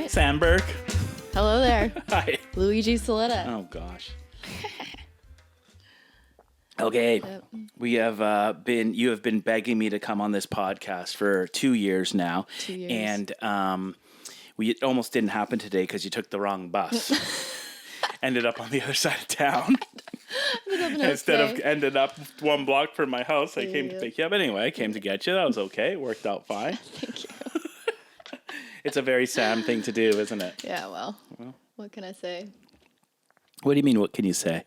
Sam Burke. Hello there. Hi. Luigi Ess. Oh, gosh. Okay. Yep. You have been begging me to come on this podcast for 2 years now. 2 years. And it almost didn't happen today because you took the wrong bus. Ended up on the other side of town. Ended up 1 block from my house. I came to pick you up. Anyway, I came to get you. That was okay. It worked out fine. Thank you. It's a very Sam thing to do, isn't it? Yeah, well, what can I say? What do you mean, what can you say?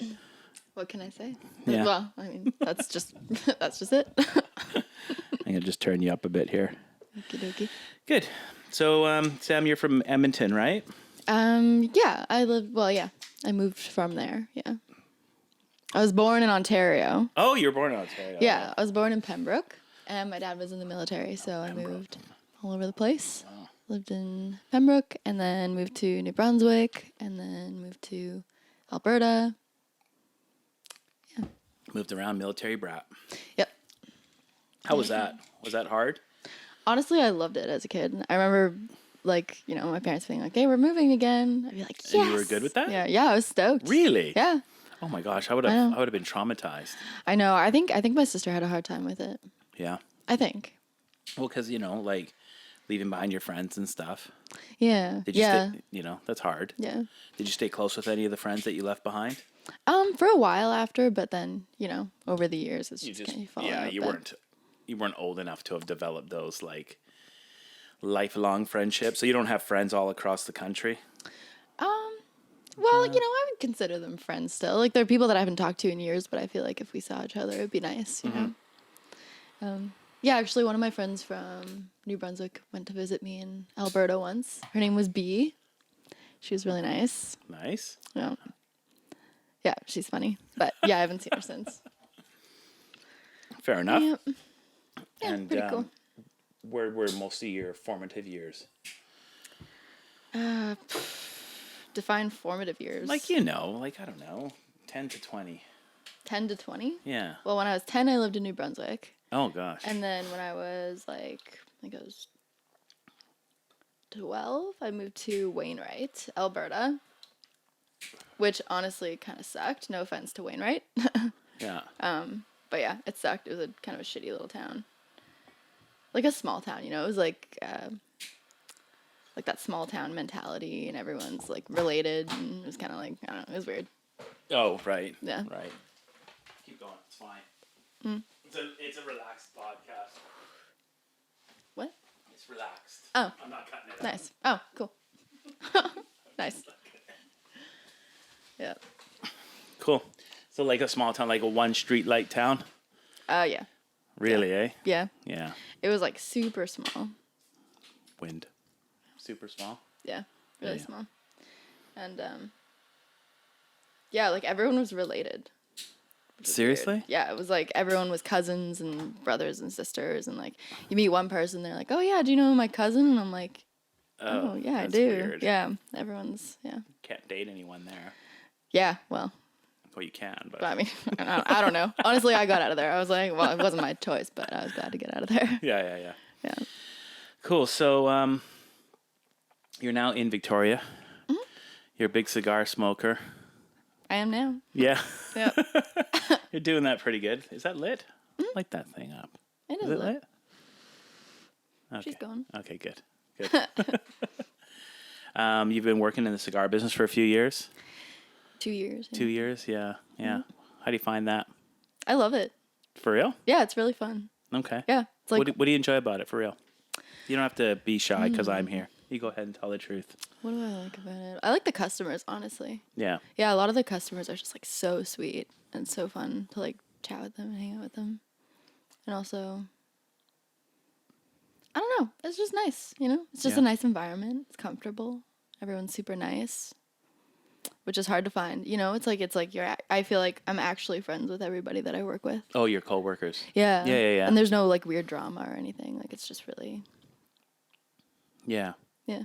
What can I say? Yeah. Well, I mean, that's just it. I'm going to just turn you up a bit here. Okie dokie. Good. So, Sam, you're from Edmonton, right? Yeah, I moved from there, yeah. I was born in Ontario. Oh, you were born in Ontario. Yeah, I was born in Pembroke, and my dad was in the military, so I moved all over the place. Wow. Lived in Pembroke, and then moved to New Brunswick, and then moved to Alberta. Yeah. Moved around, military brat. Yep. How was that? Was that hard? Honestly, I loved it as a kid. I remember, my parents being like, "Hey, we're moving again." I'd be like, "Yes!" And you were good with that? Yeah, I was stoked. Really? Yeah. Oh my gosh, I would have been traumatized. I know. I think my sister had a hard time with it. Yeah. I think. Well, because leaving behind your friends and stuff. Yeah. Did you stay, that's hard. Yeah. Did you stay close with any of the friends that you left behind? For a while after, but then, over the years it's just kind of falling out. You weren't old enough to have developed those lifelong friendships. So you don't have friends all across the country? Well, I would consider them friends still. Like, there are people that I haven't talked to in years, but I feel like if we saw each other, it'd be nice, you know? Yeah, actually, one of my friends from New Brunswick went to visit me in Alberta once. Her name was Bee. She was really nice. Nice. Yeah. Yeah, she's funny. But, yeah, I haven't seen her since. Fair enough. Yep. Yeah, and pretty cool. Where were most of your formative years? Define formative years. I don't know, 10 to 20. 10 to 20? Yeah. Well, when I was 10, I lived in New Brunswick. Oh, gosh. And then when I was, I think I was 12, I moved to Wainwright, Alberta, which honestly kind of sucked. No offense to Wainwright. Yeah. But yeah, it sucked. It was a kind of a shitty little town. Like a small town, It was like that small town mentality, and everyone's related, and it was kind of I don't know, it was weird. Oh, right. Yeah. Right. Keep going. It's fine. It's a relaxed podcast. What? It's relaxed. Oh. I'm not cutting it Nice. Oh, cool. Nice. Yeah. Cool. So a small town, a one street light town? Yeah. Really, eh? Yeah. Yeah. It was super small. Wind. Super small? Yeah. Really Yeah. small. And yeah, everyone was related. Seriously? Weird. Yeah, it was everyone was cousins and brothers and sisters, and you meet one person, they're like, "Oh yeah, do you know my cousin?" And I'm like, "Oh yeah, I do." Weird. Yeah, everyone's Can't date anyone there. Yeah, well. Well, you can, but I mean, I don't know. Honestly, I got out of there. I was like, well, it wasn't my choice, but I was glad to get out of there. Yeah. Yeah. Cool. So, you're now in Victoria. Mm-hmm. You're a big cigar smoker. I am now. Yeah. Yeah. You're doing that pretty good. Is that lit? Light that thing up. It Is it lit? Okay. She's going. Okay, good. You've been working in the cigar business for a few years? 2 years. Yeah. 2 years? Yeah. Mm-hmm. How do you find that? I love it. For real? Yeah, it's really fun. Okay. Yeah. It's what do you enjoy about it, for real? You don't have to be shy because I'm here. You go ahead and tell the truth. What do I like about it? I like the customers, honestly. Yeah. Yeah, a lot of the customers are just so sweet and so fun to chat with them and hang out with them. And also, I don't know, it's just nice, It's just a nice environment. It's comfortable. Everyone's super nice, which is hard to find. I feel like I'm actually friends with everybody that I work with. Oh, your coworkers. Yeah. Yeah. And there's no weird drama or anything. It's just really. Yeah. Yeah.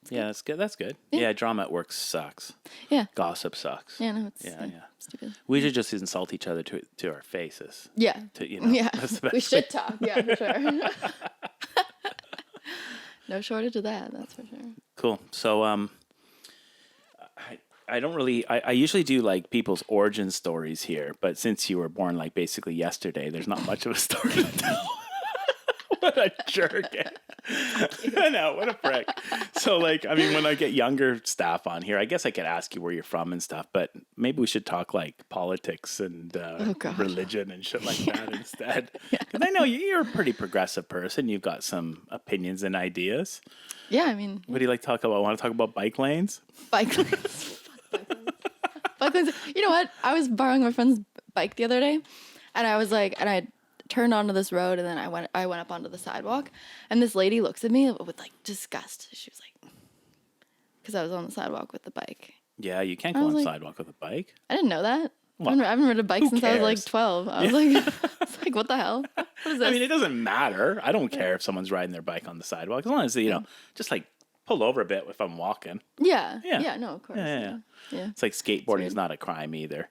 Yeah, that's good. That's good. Yeah. Yeah, drama at work sucks. Yeah. Gossip sucks. Yeah, no, it's Yeah. stupid. We should just insult each other to our faces. Yeah. Yeah. That's the best we should way. talk. Yeah, for sure. No shortage of that. That's for sure. Cool. So, I don't really. I usually do like people's origin stories here, but since you were born like basically yesterday, there's not much of a story to tell. What a jerk! I know, what a prick. So, like, I mean, when I get younger staff on here, I guess I could ask you where you're from and stuff, but maybe we should talk like politics and religion and shit like that instead. Because I know you're a pretty progressive person. You've got some opinions and ideas. Yeah, I mean, what do you like to talk about? Want to talk about bike lanes? Bike lanes. Bike lanes. You know what? I was borrowing my friend's bike the other day, and I was like, and I turned onto this road, and then I went up onto the sidewalk, and this lady looks at me with like disgust. She was like, because I was on the sidewalk with the bike. Yeah, you can't go on the sidewalk with a bike. I didn't know that. Well, I haven't ridden a bike since I was like 12. I was like, it's like, what the hell? What is this? I mean, it doesn't matter. I don't care if someone's riding their bike on the sidewalk, as long as, just like pull over a bit if I'm walking. Yeah, no, of course. Yeah. It's like skateboarding is not a crime either.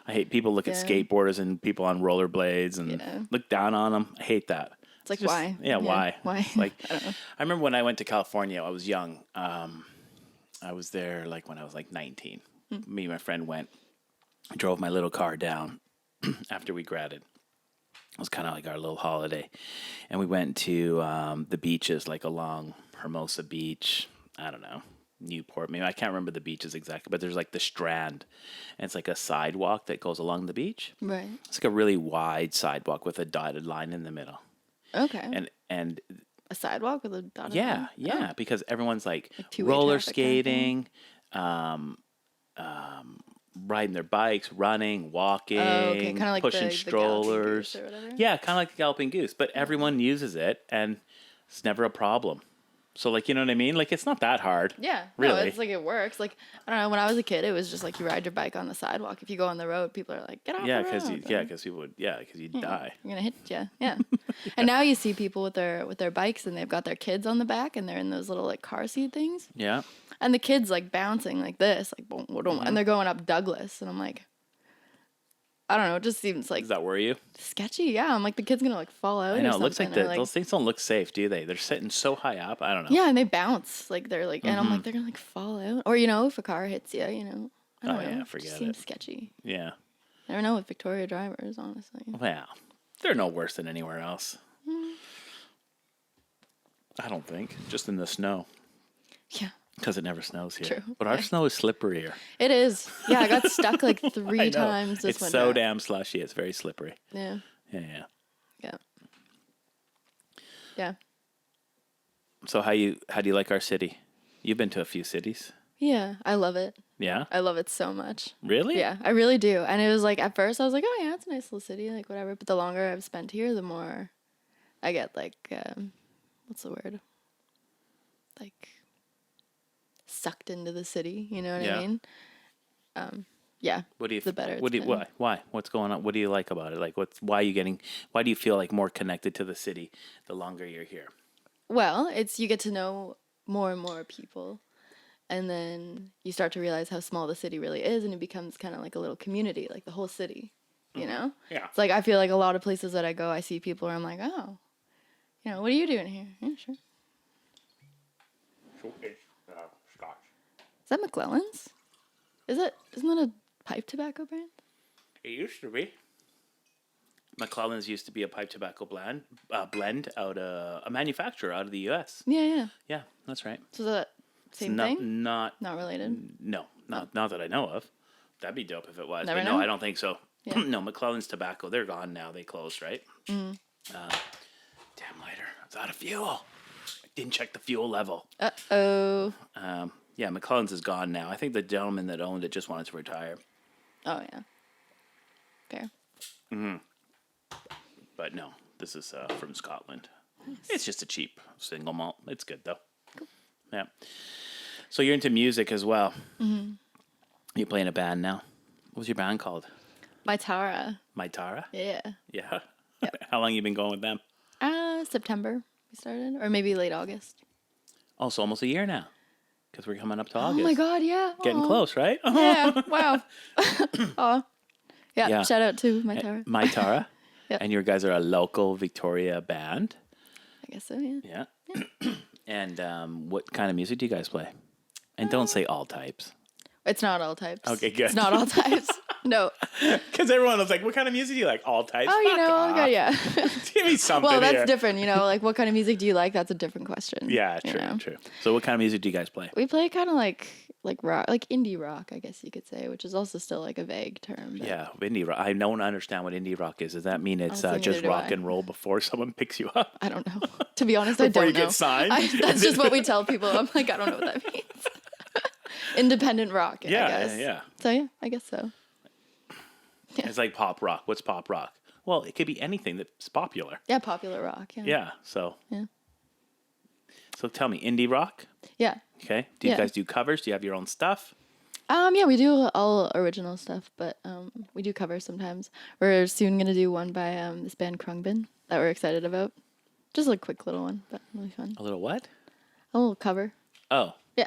I hate people look at skateboarders and people on rollerblades and look down on them. I hate that. It's like, why? Yeah, why? Why? Like, I don't know. I remember when I went to California, I was young. I was there like when I was like 19. Me and my friend went. I drove my little car down after we graduated. It was kind of like our little holiday. And we went to the beaches, like along Hermosa Beach. I don't know, Newport. Maybe I can't remember the beaches exactly, but there's like the Strand. And it's like a sidewalk that goes along the beach. Right. It's like a really wide sidewalk with a dotted line in the middle. Okay. And a sidewalk with a dotted line? Yeah, oh. because everyone's like two-way roller traffic skating, riding their bikes, running, walking, kind of like pushing strollers. The Galloping Goose or whatever? Yeah, kind of like the Galloping Goose, but everyone uses it, and it's never a problem. So, like, you know what I mean? Like, it's not that hard. Yeah. Really. No, it's like it works. Like, I don't know, when I was a kid, it was just like you ride your bike on the sidewalk. If you go on the road, people are like, get off the road. Because people would, because you'd die. You're going to hit you. Yeah. And now you see people with their bikes, and they've got their kids on the back, and they're in those little, like, car seat things. Yeah. And the kids, like, bouncing like this, like, boom, boom, and they're going up Douglas. And I'm like, I don't know. It just seems like... Does that worry you? Sketchy, yeah. I'm like, the kid's going to, like, fall out. I know. Or It looks like, like those things don't look safe, do they? They're sitting so high up. I don't know. Yeah, and they bounce. Like, they're like... And I'm like, they're going to, like, fall out. Or, if a car hits you, I don't know. Yeah, forget it. Seems sketchy. Yeah. I don't know with Victoria drivers, honestly. Well, they're no worse than anywhere else. I don't think. Just in the snow. Yeah. Because it never snows here. True. But our snow is slipperier. It is. Yeah, I got stuck like 3 times this winter. It's so damn slushy. It's very slippery. Yeah. Yeah. So how do you like our city? You've been to a few cities. Yeah, I love it. Yeah? I love it so much. Really? Yeah, I really do. And it was like, at first I was like, oh yeah, it's a nice little city, like whatever. But the longer I've spent here, the more I get like, what's the word? Like, sucked into the city, you know what I mean? Yeah. What do you? The better. Why? What's going on? What do you like about it? Like, why do you feel like more connected to the city the longer you're here? Well, you get to know more and more people, and then you start to realize how small the city really is, and it becomes kind of like a little community, like the whole city, you know? Yeah. It's like, I feel like a lot of places that I go, I see people where I'm like, oh, what are you doing here? Yeah, sure. Scotch. Is that McClellan's? Isn't that a pipe tobacco brand? It used to be. McClellan's used to be a pipe tobacco blend out a manufacturer out of the U.S. Yeah. Yeah, that's right. So is that same thing? Not related? No, not that I know of. That'd be dope if it was. Never but know? No, I don't think so. Yeah. No, McClellan's Tobacco, they're gone now. They closed, right? Damn lighter. It's out of fuel. I didn't check the fuel level. Uh-oh. Yeah, McClellan's is gone now. I think the gentleman that owned it just wanted to retire. Oh, yeah. Fair. But no, this is from Scotland. Nice. It's just a cheap single malt. It's good, though. Cool. Yeah. So you're into music as well. Mm-hmm. You play in a band now. What's your band called? Mytara. Mytara? Yeah. Yeah. Yep. How long you been going with them? September we started, or maybe late August. Oh, so almost a year now. Because we're coming up to August. Oh my God, yeah. Getting close, right? Yeah, wow. Yeah, shout out to Mytara. Mytara. Yep. And you guys are a local Victoria band. I guess so, yeah. Yeah. And what kind of music do you guys play? And don't say all types. It's not all types. Okay, good. It's not all types. No. Because everyone was like, what kind of music do you like? All types? Oh, you Fuck know, off. yeah. Give me something Well, that's here. different, you know, like what kind of music do you like? That's a different question. Yeah, you true, know? true. So what kind of music do you guys play? We play kind of like rock, like indie rock, I guess you could say, which is also still like a vague term. But Yeah, indie rock. I don't understand what indie rock is. Does that mean it's Honestly, just neither do rock I. and roll before someone picks you up? I don't know. To be honest, I Before don't you know. get signed? That's just what we tell people. I'm like, I don't know what that means. Independent rock, I guess. Yeah. So yeah, I guess so. Yeah. It's like pop rock. What's pop rock? Well, it could be anything that's popular. Yeah, popular rock. Yeah. Yeah. So Yeah. tell me, indie rock. Yeah. Okay. Do you Yeah. guys do covers? Do you have your own stuff? Yeah, we do all original stuff, but we do covers sometimes. We're soon gonna do one by this band Krungbin that we're excited about. Just a quick little one, but really fun. A little what? A little cover. Oh. Yeah.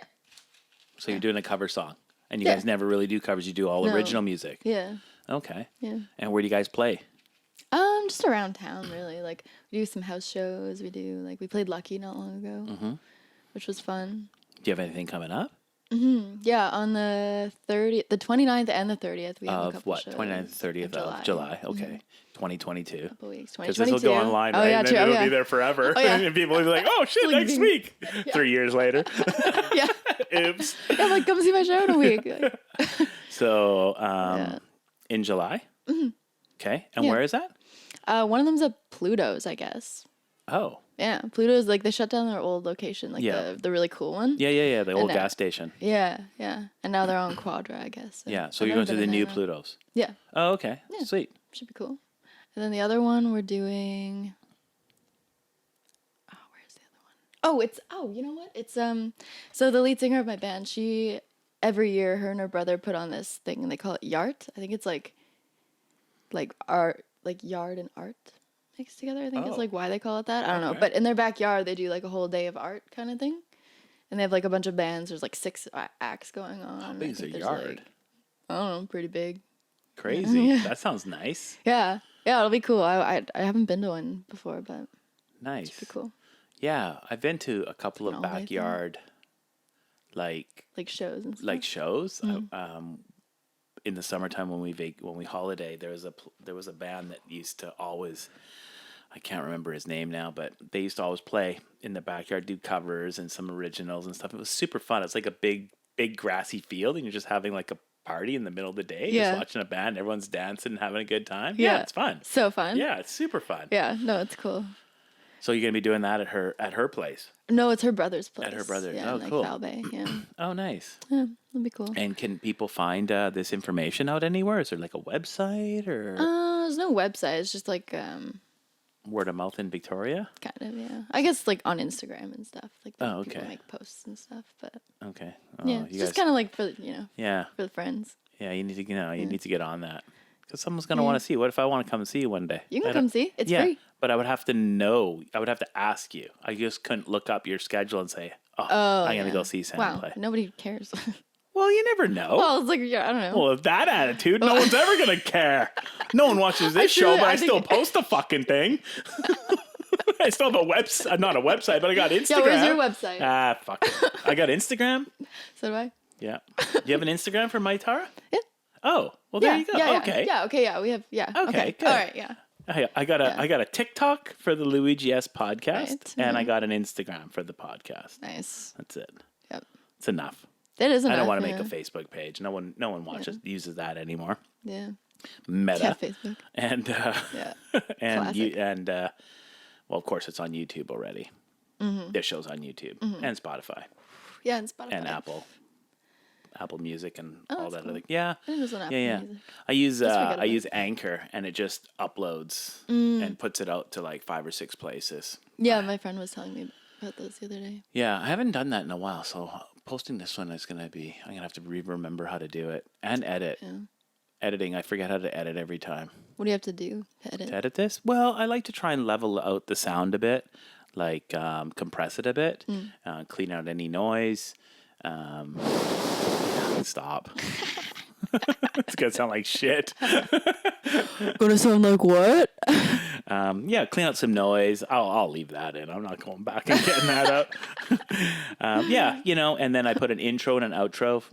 So you're doing a cover song, and you Yeah. guys never really do covers. You do all No. original music. Yeah. Okay. Yeah. And where do you guys play? Just around town, really. Like we do some house shows. We played Lucky not long ago, which was fun. Do you have anything coming up? Yeah, on the 30th, the 29th and the 30th, we have a Of couple what? shows. 29th, 30th of July. Okay. 2022. Couple weeks. Because 2022. this will go online, right? Oh yeah, And true. then Oh, it'll yeah. be there forever. Oh, yeah. And people will be like, oh shit, Like next being- week. 3 years later. Yeah. Oops. Yeah, I'm like, come see my show in a week. So, Yeah. in July? Okay. And Yeah. where is that? One of them's at Pluto's, I guess. Oh. Yeah, Pluto's, like, they shut down their old location, like Yeah. the really cool one. Yeah. The old now- gas station. Yeah. And now they're on Quadra, I guess. Yeah. So I've you're never going to been the in new there, though. Pluto's. Yeah, Oh, okay. Yeah. Sweet. should be cool. And then the other one we're doing. Oh, where's the other one? You know what? It's so the lead singer of my band, she every year her and her brother put on this thing and they call it Yart. I think it's like art, like yard and art mixed together. I think Oh. is like why they call it that. I don't know. Okay. But in their backyard they do like a whole day of art kind of thing. And they have like a bunch of bands. There's like 6 acts going on. How I big is think a there's, yard? like, I don't know, pretty big. Crazy. Yeah. That sounds nice. Yeah, it'll be cool. I haven't been to one before, but Nice. it'll be cool. Yeah. I've been to a couple of An all-day thing. backyard, like Shows and stuff. shows. In the summertime when we holiday, there was a band that used to always, I can't remember his name now, but they used to always play in the backyard, do covers and some originals and stuff. It was super fun. It's like a big grassy field, and you're just having like a party in the middle of the day, Yeah. just watching a band. Everyone's dancing and having a good time. Yeah. Yeah, it's fun. So fun. Yeah, it's super fun. Yeah, no, it's cool. So you're gonna be doing that at her place. No, it's her brother's place. her brother's. Yeah, Oh, in, like cool. Foul Bay. Yeah. Oh, nice. Yeah, it'll be cool. And can people find this information out anywhere? Is there like a website or There's no website. It's just like word of mouth in Victoria? kind of, yeah. I guess like on Instagram and stuff. Like Oh, people okay. make posts and stuff. But Okay. Oh, yeah, it's just kind of like for Yeah. for the friends. Yeah, you need to get on that because someone's gonna want to see. What if I want to come and see you one day? You I can don't- come see. It's yeah, free. but I would have to know. I would have to ask you. I just couldn't look up your schedule and say, "Oh, Oh, I'm gonna yeah. go see Sam Wow, play." nobody cares. Well, you never know. Well, it's like I don't know. Well, with that attitude, no one's ever gonna care. No one watches this show, truly- but I, I think- still post a fucking thing. I still have a website, not a website, but I got Instagram. Yeah, where's your website? Ah, fuck it. I got Instagram. So do I. Yeah. You have an Instagram for My Tara? Yeah. Oh, well, there you go. Yeah, Okay. Yeah. Okay. Yeah. We have. Yeah. Okay, good. All right. Yeah. I got a TikTok for the Luigi Ess podcast, Right, and I got an Instagram for the podcast. Nice. That's it. Yep. It's enough. That is enough. I don't want to yeah. make a Facebook page. No one uses that anymore. Yeah. Meta Yeah. Facebook. and Yeah. and you Classic. and well, of course, it's on YouTube already. Their show's on YouTube and Spotify Yeah. And Spotify. and Apple Music and all that's that cool. other. Yeah. I think it was on Apple Yeah. Music. I use forget I use Anchor, and it just uploads and puts it out to like 5 or 6 places. Yeah. My friend was telling me about those the other day. Yeah, I haven't done that in a while, so posting this one is gonna be. I'm gonna have to remember how to do it and edit. Yeah. Editing, I forget how to edit every time. What do you have to do to edit? To edit this, well, I like to try and level out the sound a bit, like compress it a bit, clean out any noise. Stop. It's gonna sound like shit. Gonna sound like what? Yeah, clean out some noise. I'll leave that in. I'm not going back and getting that out. Yeah, and then I put an intro and an outro.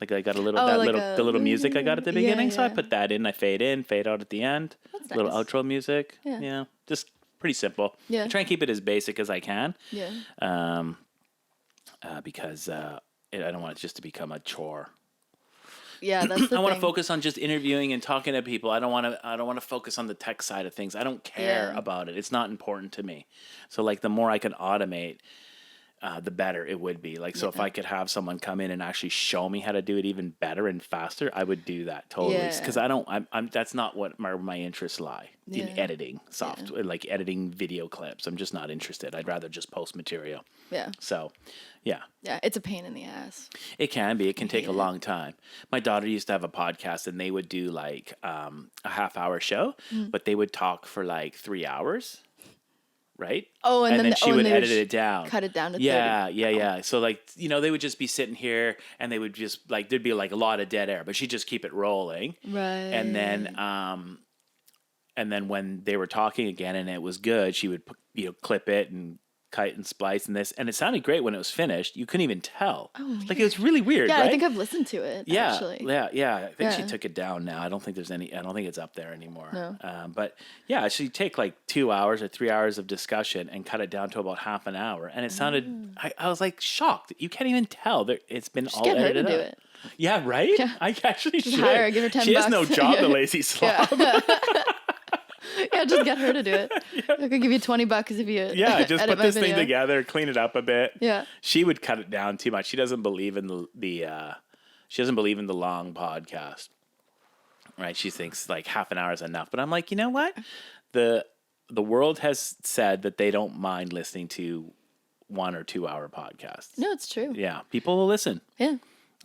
Like I got a little the little music I got at the beginning, so I put that in. I fade in, fade out at the end. That's nice. Little outro music. Yeah, just pretty simple. Yeah, I try and keep it as basic as I can. Yeah. Because I don't want it just to become a chore. Yeah, that's the I want to focus on just interviewing and talking to people. I don't want to focus on the tech side of things. I don't care about it. It's not important to me. So like the more I can automate, the better it would be. Like, so if I could have someone come in and actually show me how to do it even better and faster, I would do that totally. Because I'm that's not what my interests lie in editing software, like editing video clips. I'm just not interested. I'd rather just post material. Yeah. So, yeah. Yeah, it's a pain in the ass. It can be. It can take a long time. My daughter used to have a podcast, and they would do like a half-hour show, but they would talk for like 3 hours. Right? Oh, and then she would edit it down. Cut it down to 30. Yeah. So like, they would just be sitting here and they would just like, there'd be like a lot of dead air, but she'd just keep it rolling. Right. And then when they were talking again and it was good, she would, clip it and cut and splice and this, and it sounded great when it was finished. You couldn't even tell. Oh, like it was really weird. Yeah, right? I think I've listened to it. Actually. Yeah. I think she took it down now. I don't think it's up there anymore. No. But yeah, she'd take like 2 hours or 3 hours of discussion and cut it down to about half an hour, and it sounded. I was like shocked. You can't even tell. It's been all edited her to up. do it. Yeah, right. Yeah. I actually should. Hire her, give her $10. She has no job, the lazy slob. Yeah, just get her to do it. I could give you $20 if you just put this thing together, clean it up a bit. Yeah, she would cut it down too much. She doesn't believe in the long podcast. Right? She thinks like half an hour is enough. But I'm like, you know what? The world has said that they don't mind listening to 1 or 2 hour podcasts. No, it's true. Yeah, people will listen. Yeah.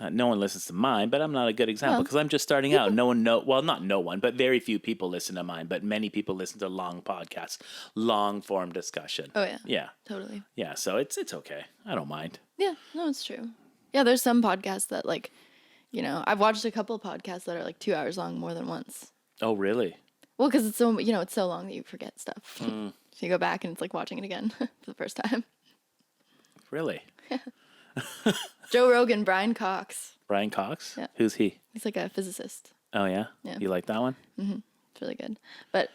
No one listens to mine, but I'm not a good example because I'm just starting out. Not no one, but very few people listen to mine, but many people listen to long podcasts, long form discussion. Oh, yeah. Yeah. Totally. Yeah, so it's okay. I don't mind. Yeah, no, it's true. Yeah, there's some podcasts that like, I've watched a couple of podcasts that are like 2 hours long more than once. Oh, really? Well, because it's so, it's so long that you forget stuff. So you go back and it's like watching it again for the first time. Really? Yeah. Joe Rogan, Brian Cox. Brian Cox? Yeah. Who's he? He's like a physicist. Oh, yeah? Yeah. You like that one? Mm-hmm. It's really good. But,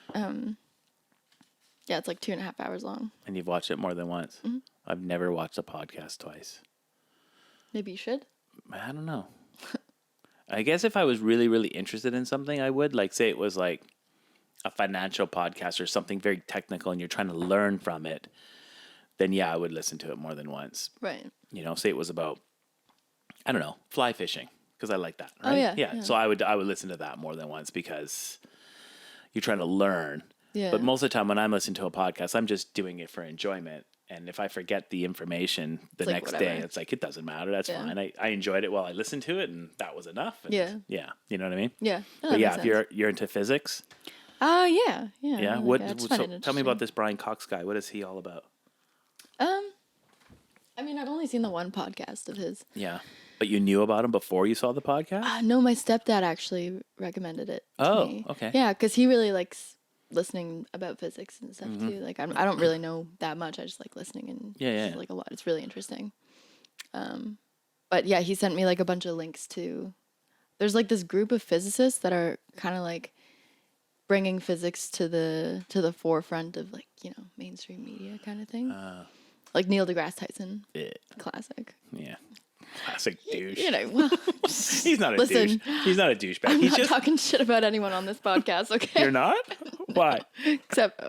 it's like 2.5 hours long. And you've watched it more than once? Mm-hmm. I've never watched a podcast twice. Maybe you should? I don't know. I guess if I was really, really interested in something, I would. Like, say it was like a financial podcast or something very technical and you're trying to learn from it, then yeah, I would listen to it more than once. Right. Say it was about, I don't know, fly fishing, because I like that. Right? Oh, yeah. Yeah. So I would listen to that more than once because you're trying to learn. Yeah. But most of the time when I'm listening to a podcast, I'm just doing it for enjoyment. And if I forget the information the next day, it's like, it doesn't matter. That's fine. I enjoyed it while I listened to it, and that was enough. And yeah. You know what I mean? Yeah. But yeah, if you're into physics. Yeah. Yeah. Tell me about this Brian Cox guy. What is he all about? I've only seen the one podcast of his. Yeah. But you knew about him before you saw the podcast? No, my stepdad actually recommended it to me. Okay. Yeah, because he really likes listening about physics and stuff too. Like, I don't really know that much. I just like listening and like a lot. It's really interesting. But yeah, he sent me like a bunch of links to. There's like this group of physicists that are kind of like bringing physics to the forefront of like mainstream media kind of thing. Like Neil deGrasse Tyson. Yeah. Classic. Yeah. Classic douche. Well, he's not a douche. He's not a douchebag. I'm He's not just talking shit about anyone on this podcast, okay? You're not? Why? Except,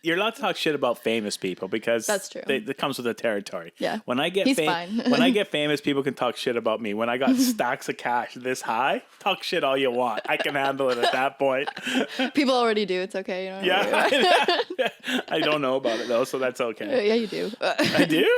you're allowed to talk shit about famous people because that's true. It comes with the territory. Yeah. When I get fine. When I get famous, people can talk shit about me. When I got stacks of cash this high, talk shit all you want. I can handle it at that point. People already do. It's okay. Yeah. I don't know about it though, so that's okay. Yeah, you do. I do?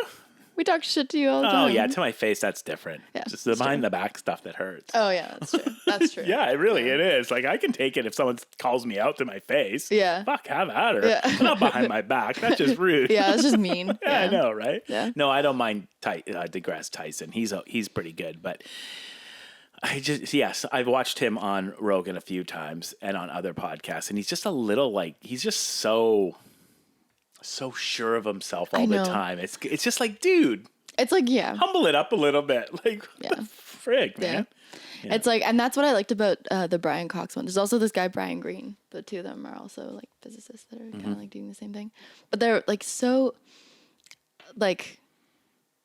We talk shit to you all the Oh, time. yeah. To my face, that's different. Yeah, Just the behind the back stuff that hurts. Oh, yeah, that's true. That's true. Yeah, it is. Like, I can take it if someone calls me out to my face. Yeah. Fuck, have at her. Yeah. But not behind my back. That's just rude. Yeah, it's just mean. Yeah, I know, right? Yeah. No, I don't mind DeGrasse Tyson. He's pretty good, but I've watched him on Rogan a few times and on other podcasts, and he's just a little like, he's just so sure of himself all the time. It's just like, dude, it's like, yeah, humble it up a little bit. Like, what the frig, man? Yeah. It's like, and that's what I liked about the Brian Cox one. There's also this guy, Brian Greene. The two of them are also like physicists that are kind of like doing the same thing. But they're like so, like,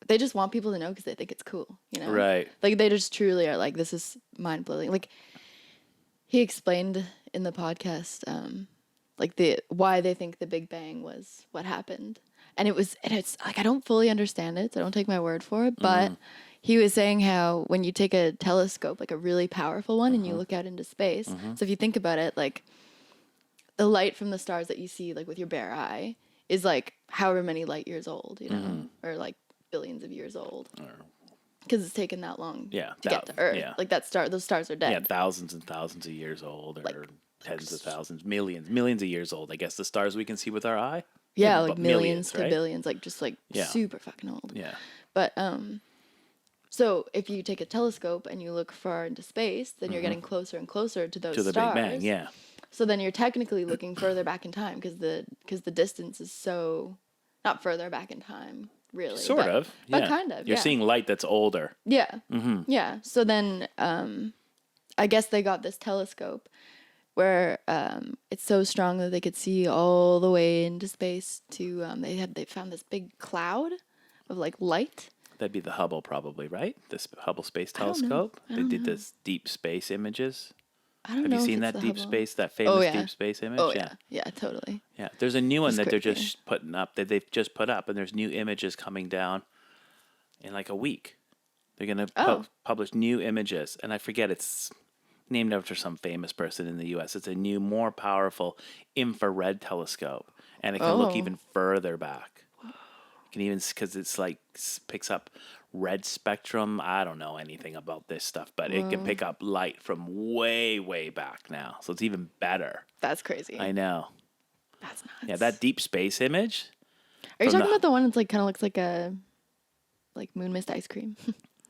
they just want people to know because they think it's cool, you know? Right. Like, they just truly are like, this is mind blowing. Like, he explained in the podcast, like, why they think the Big Bang was what happened. And it's like, I don't fully understand it, so don't take my word for it, but he was saying how when you take a telescope, like a really powerful one, and you look out into space, so if you think about it, like, the light from the stars that you see, like, with your bare eye is, like, however many light years old, you know, or, like, billions of years old. Because it's taken that long to get to Earth. Yeah. Like, those stars are dead. Yeah, thousands and thousands of years old, or like, tens of thousands, millions of years old. I guess the stars we can see with our eye. Yeah, like millions to right? billions, like just like super fucking old. Yeah. But so if you take a telescope and you look far into space, then you're getting closer and closer to those stars. Big Bang, yeah. So then you're technically looking further back in time because the distance is so not further back in time, really. Sort of. But kind of. You're seeing light that's older. Yeah. Yeah. So then I guess they got this telescope where it's so strong that they could see all the way into space to they found this big cloud of like light. That'd be the Hubble probably, right? This Hubble Space Telescope. They did this deep space images. I don't know. Have you seen that that famous deep space image? Oh yeah. Yeah, totally. Yeah. There's a new one that they're just putting up that they've just put up, and there's new images coming down in like a week. They're gonna publish new images, and I forget it's named after some famous person in the U.S. It's a new, more powerful infrared telescope, and it can look even further back. You can even, because it's like picks up red spectrum. I don't know anything about this stuff, but it can pick up light from way, way back now. So it's even better. That's crazy. I know. That's nuts. Yeah, that deep space image. Are you talking about the one that's like kind of looks like a moon mist ice cream,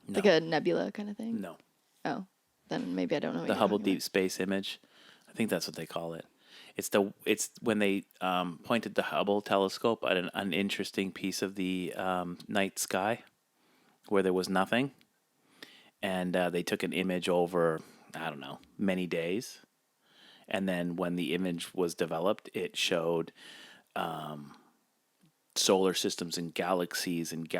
like a nebula kind of thing? No. Oh. Then maybe I don't know what the Hubble Deep Space Image. I think that's what they call it. It's when they pointed the Hubble telescope at an interesting piece of the night sky where there was nothing, and they took an image over, I don't know, many days, and then when the image was developed, it showed solar systems and galaxies and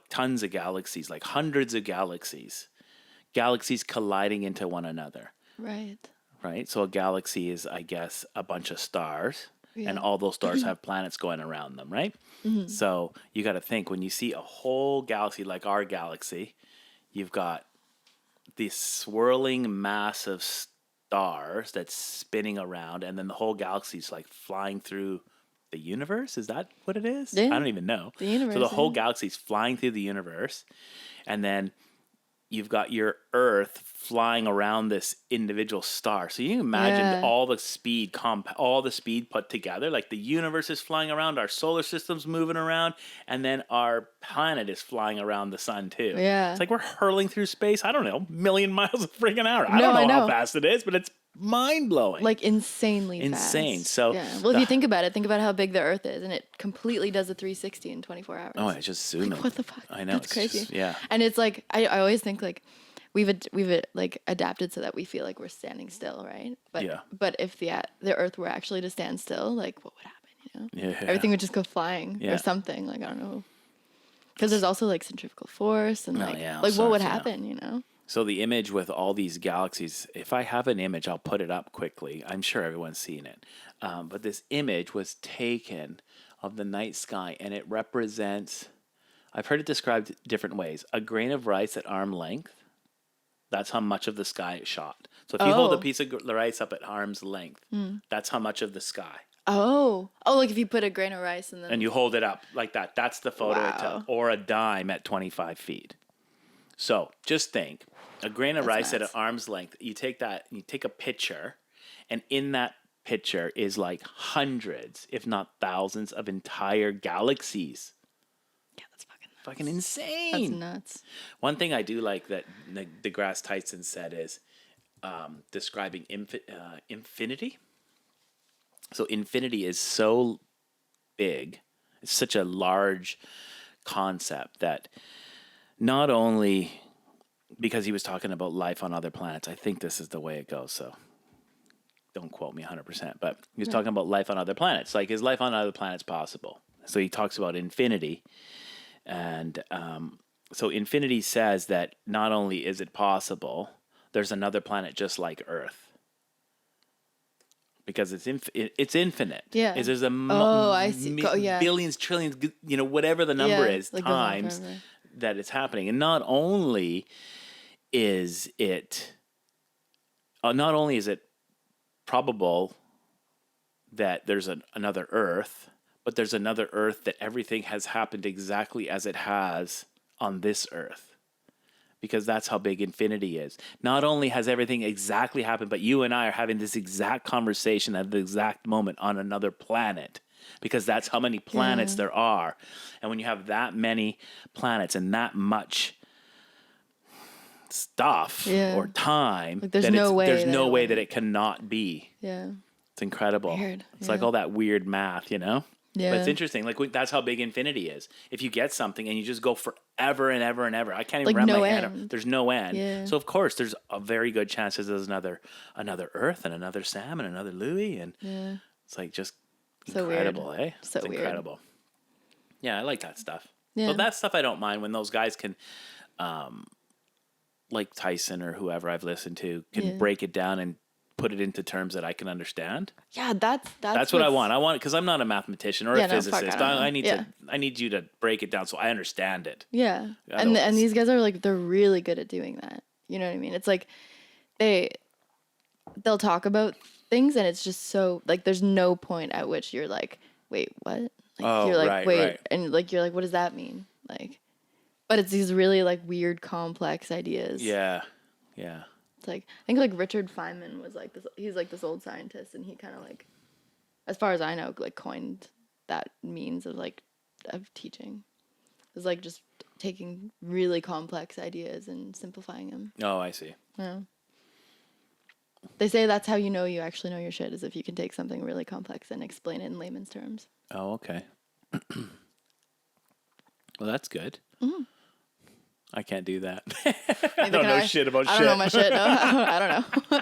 tons of galaxies, like hundreds of galaxies colliding into one another. Right. So a galaxy is, I guess, a bunch of stars, and all those stars have planets going around them, right? So you got to think, when you see a whole galaxy like our galaxy, you've got this swirling mass of stars that's spinning around, and then the whole galaxy is like flying through the universe. Is that what it is? Yeah. I don't even know. The universe. So the whole galaxy is flying through the universe, and then you've got your Earth flying around this individual star. So you can imagine all the speed put together. Like the universe is flying around, our solar system's moving around, and then our planet is flying around the sun too. Yeah. It's like we're hurling through space, I don't know, a million miles a freaking hour. I don't know how fast it is, but it's mind-blowing. Like insanely fast. Insane. So well, if you think about it, how big the Earth is, and it completely does a 360 in 24 hours. Oh, it's just zooming. Like, what the fuck? I know. That's it's crazy. Just, and it's like, I always think like we've like adapted so that we feel like we're standing still, right? But if the Earth were actually to stand still, like what would happen, you know? Yeah. Everything would just go flying or something. Like, I don't know. Because there's also like centrifugal force and what would happen, you know? So the image with all these galaxies, if I have an image, I'll put it up quickly. I'm sure everyone's seen it. But this image was taken of the night sky, and it represents, I've heard it described different ways, a grain of rice at arm length. That's how much of the sky it shot. So if you hold a piece of rice up at arm's length, that's how much of the sky. Oh, like if you put a grain of rice and then and you hold it up like that. That's the photo it Wow. took. Or a dime at 25 feet. So just think, a grain of rice at an nuts. arm's length. You take that, you take a picture, and in that picture is like hundreds, if not thousands, of entire galaxies. Yeah, that's fucking nuts. Fucking insane. That's nuts. One thing I do like that deGrasse Tyson said is describing infinity. So infinity is so big, it's such a large concept that not only, because he was talking about life on other planets, I think this is the way it goes, so don't quote me 100%, but he was talking about life on other planets. Like, is life on other planets possible? So he talks about infinity, and so infinity says that not only is it possible, there's another planet just like Earth. Because it's infinite. Yeah. There's a I see. billions, trillions, whatever the number is, like goes on times forever. that it's happening. And not only is it probable that there's another Earth, but there's another Earth that everything has happened exactly as it has on this Earth. Because that's how big infinity is. Not only has everything exactly happened, but you and I are having this exact conversation at the exact moment on another planet. Because that's how many planets there are. And when you have that many planets and that much stuff or time, like there's no way that it cannot be. Yeah. It's incredible. Weird. It's like all that weird math, Yeah. But it's interesting. Like, that's how big infinity is. If you get something and you just go forever and ever and ever, I can't even Like wrap no my hand. end. There's no end. Yeah. So of course, there's a very good chance that there's another Earth and another Sam and another Louie, and it's like just So incredible, weird. eh? So it's weird. incredible. Yeah, I like that stuff. Yeah. So that stuff I don't mind when those guys can, like Tyson or whoever I've listened to, can break it down and put it into terms that I can understand. Yeah, that's what I want. I want, because I'm not a mathematician or a fuck, physicist. I don't know. I need you to break it down so I understand it. Yeah. Otherwise- And these guys are like, they're really good at doing that. You know what I mean? It's like they'll talk about things and it's just so like there's no point at which you're like, wait, what? Like you're like, right, wait, right. and like you're like, what does that mean? Like, but it's these really like weird, complex ideas. Yeah. Yeah. It's like I think like Richard Feynman was like this. He's like this old scientist, and he kind of like, as far as I know, like coined that means of like of teaching. It was like just taking really complex ideas and simplifying them. Oh, I see. Yeah. They say that's how you know you actually know your shit, is if you can take something really complex and explain it in layman's terms. Oh, okay. Well, that's good. Mm-hmm. I can't do that. I don't know shit about I shit. don't know my shit. No, I don't know.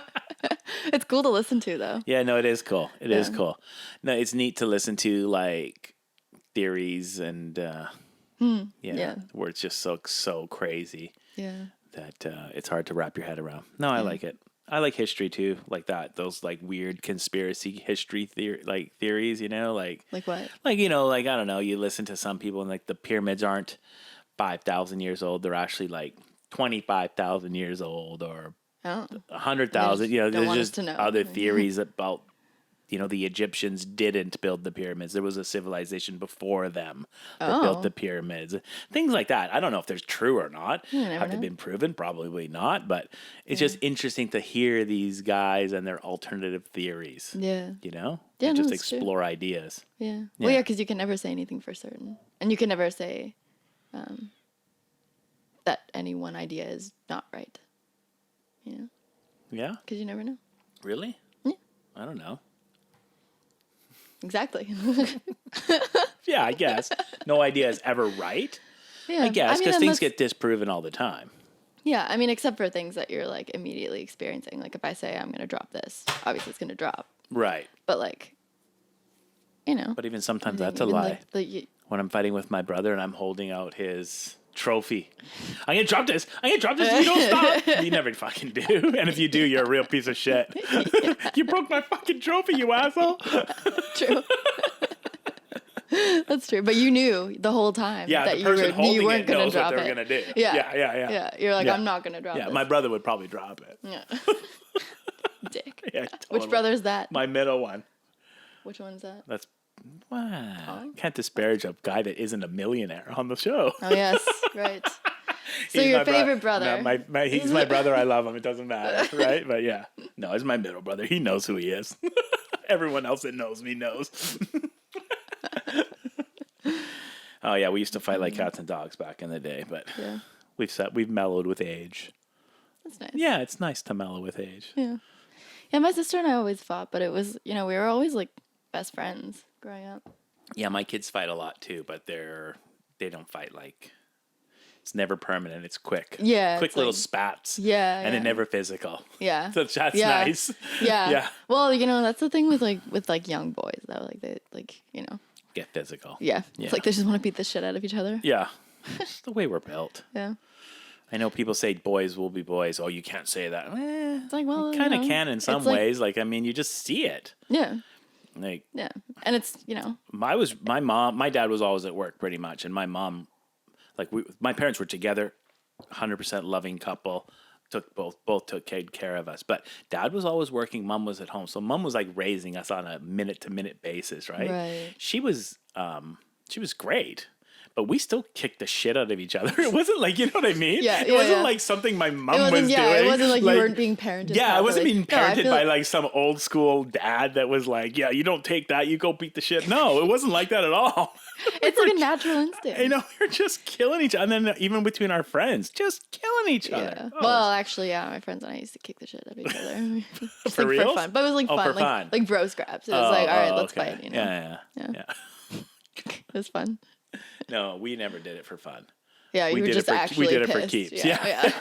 It's cool to listen to, though. Yeah, no, it is cool. It is cool. No, it's neat to listen to like theories and where it's just so crazy Yeah. that it's hard to wrap your head around. No, I like it. I like history too, like that. Those like weird conspiracy history theories, like what? like like I don't know. You listen to some people and like the pyramids aren't 5,000 years old. They're actually like 25,000 years old or 100,000. There's just other theories about the Egyptians didn't build the pyramids. There was a civilization before them that built the pyramids. Things like that. I don't know if there's true or not. Have they been proven? Probably not. But it's just interesting to hear these guys and their alternative theories. Yeah. And no, just it's true. explore ideas. Yeah. Well, yeah, because you can never say anything for certain. And you can never say that any one idea is not right. Yeah? Because you never know. Really? Yeah. I don't know. Exactly. Yeah, I guess. No idea is ever right. Yeah. I guess, because unless- things get disproven all the time. Yeah, I mean, except for things that you're like immediately experiencing. Like if I say I'm going to drop this, obviously it's going to drop. Right. But like, But even sometimes that's a even, lie. like, When I'm fighting with my brother and I'm holding out his trophy, I'm going to drop this. I'm going to drop this if you don't stop. You never fucking do. And if you do, you're a real piece of shit. You broke my fucking trophy, you asshole. True. That's true. But you knew the whole time Yeah, that the person holding you weren't it going to knows what drop they're it. going to do. Yeah. Yeah. You're like, Yeah. I'm not going to drop Yeah, this. my brother would probably drop it. Yeah. Dick. Yeah, Which totally. brother's that? My middle one. Which one's that? That's can't disparage a guy that isn't a millionaire on the show. Oh yes, right. So He's your my favorite brother? No, he's my brother. I love him. It doesn't matter, right? But yeah, no, he's my middle brother. He knows who he is. Everyone else that knows me knows. Oh yeah, we used to fight like cats and dogs back in the day, but Yeah. we've mellowed with age. That's nice. Yeah, it's nice to mellow with age. Yeah. Yeah, my sister and I always fought, but it was, we were always like best friends growing up. Yeah, my kids fight a lot too, but they don't fight like it's never permanent. It's quick. Yeah. Quick it's little like, spats. Yeah. And they're never physical. Yeah. So that's Yeah. nice. Yeah. Yeah. Well, that's the thing with young boys though. Like they Get physical. Yeah. Yeah. It's like they just want to beat the shit out of each other. Yeah. It's the way we're built. Yeah. I know people say boys will be boys. Oh, you can't say that. It's like, well, you kind of can in some ways. Like, I mean, you just see it. Yeah. Like, yeah. And it's, my dad was always at work pretty much. And my mom, my parents were together, 100% loving couple. Both took care of us. But dad was always working. Mom was at home. So mom was like raising us on a minute to minute basis. Right. Right. She was great. But we still kicked the shit out of each other. It wasn't like, you know what I mean? Yeah, it wasn't like something my mom was doing. It wasn't like you weren't being parented. Yeah, I wasn't being parented by like some old school dad that was like, yeah, you don't take that, you go beat the shit. No, it wasn't like that at all. It's like a natural instinct. We're just killing each other. And then even between our friends, just killing each other. Yeah. Oh. Well, actually, my friends and I used to kick the shit out of each other. Just, for real? For fun. But it was like fun. For fun. Like bro scraps. It was like, all right, let's okay. fight. Yeah. It was fun. No, we never did it for fun. Yeah, we were did just actually we did pissed. it for keeps. Yeah.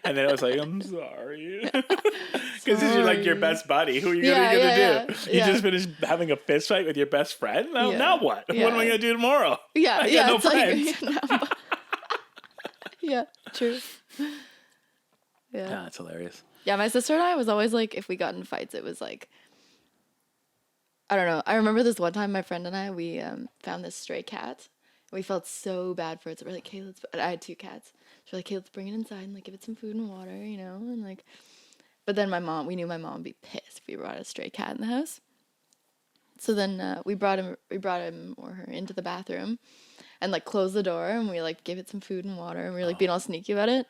And then I was like, I'm sorry. Because you're like your best buddy. Who are you gonna do? You just finished having a fist fight with your best friend? Now what? What am I gonna do tomorrow? Yeah, I got no friends. Yeah, true. Yeah, that's hilarious. Yeah, my sister and I was always like, if we got in fights, it was like, I don't know. I remember this one time my friend and I, we found this stray cat. We felt so bad for it. So we're like, okay, I had 2 cats. So we're like, okay, let's bring it inside and like give it some food and water, and like, but then we knew my mom would be pissed if we brought a stray cat in the house. So then we brought him or her into the bathroom and like closed the door and we like gave it some food and water and we were like being all sneaky about it.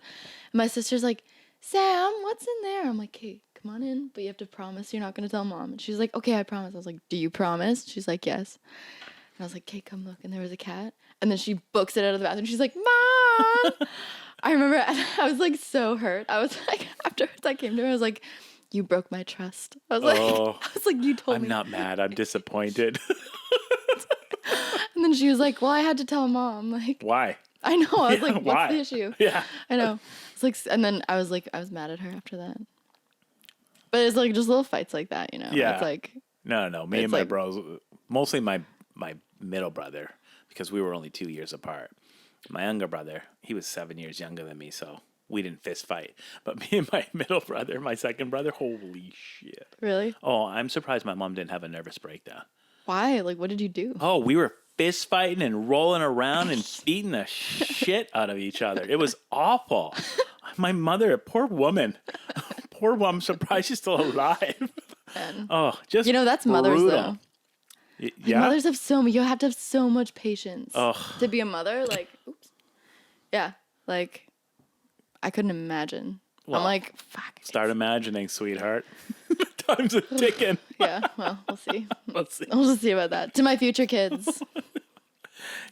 And my sister's like, Sam, what's in there? I'm like, hey, come on in, but you have to promise you're not going to tell mom. And she's like, okay, I promise. I was like, do you promise? She's like, yes. And I was like, okay, come look. And there was a cat. And then she books it out of the bathroom. She's like, Mom! I remember I was like so hurt. I was like, after I came to her, I was like, you broke my trust. I was like, you told me. I'm not mad. I'm disappointed. And then she was like, well, I had to tell mom. Like, why? I know. I was like, what's why? the issue? Yeah. I know. It's like, and then I was mad at her after that. But it's like just little fights like that, Yeah. It's like. No. Me and my bros, mostly my middle brother, because we were only 2 years apart. My younger brother, he was 7 years younger than me, so we didn't fist fight. But me and my middle brother, my second brother, holy shit. Really? Oh, I'm surprised my mom didn't have a nervous breakdown. Why? Like, what did you do? Oh, we were fist fighting and rolling around and beating the shit out of each other. It was awful. My mother, poor woman. Poor woman, I'm surprised she's still alive. Man. Oh, just that's mothers, brutal. though. Yeah. Mothers you have to have so much patience to be a mother. Like, oops. Yeah. Like, I couldn't imagine. Well, I'm like, fuck. Start imagining, sweetheart. Time's a ticking. Yeah. Well, we'll see. We'll see. We'll just see about that. To my future kids.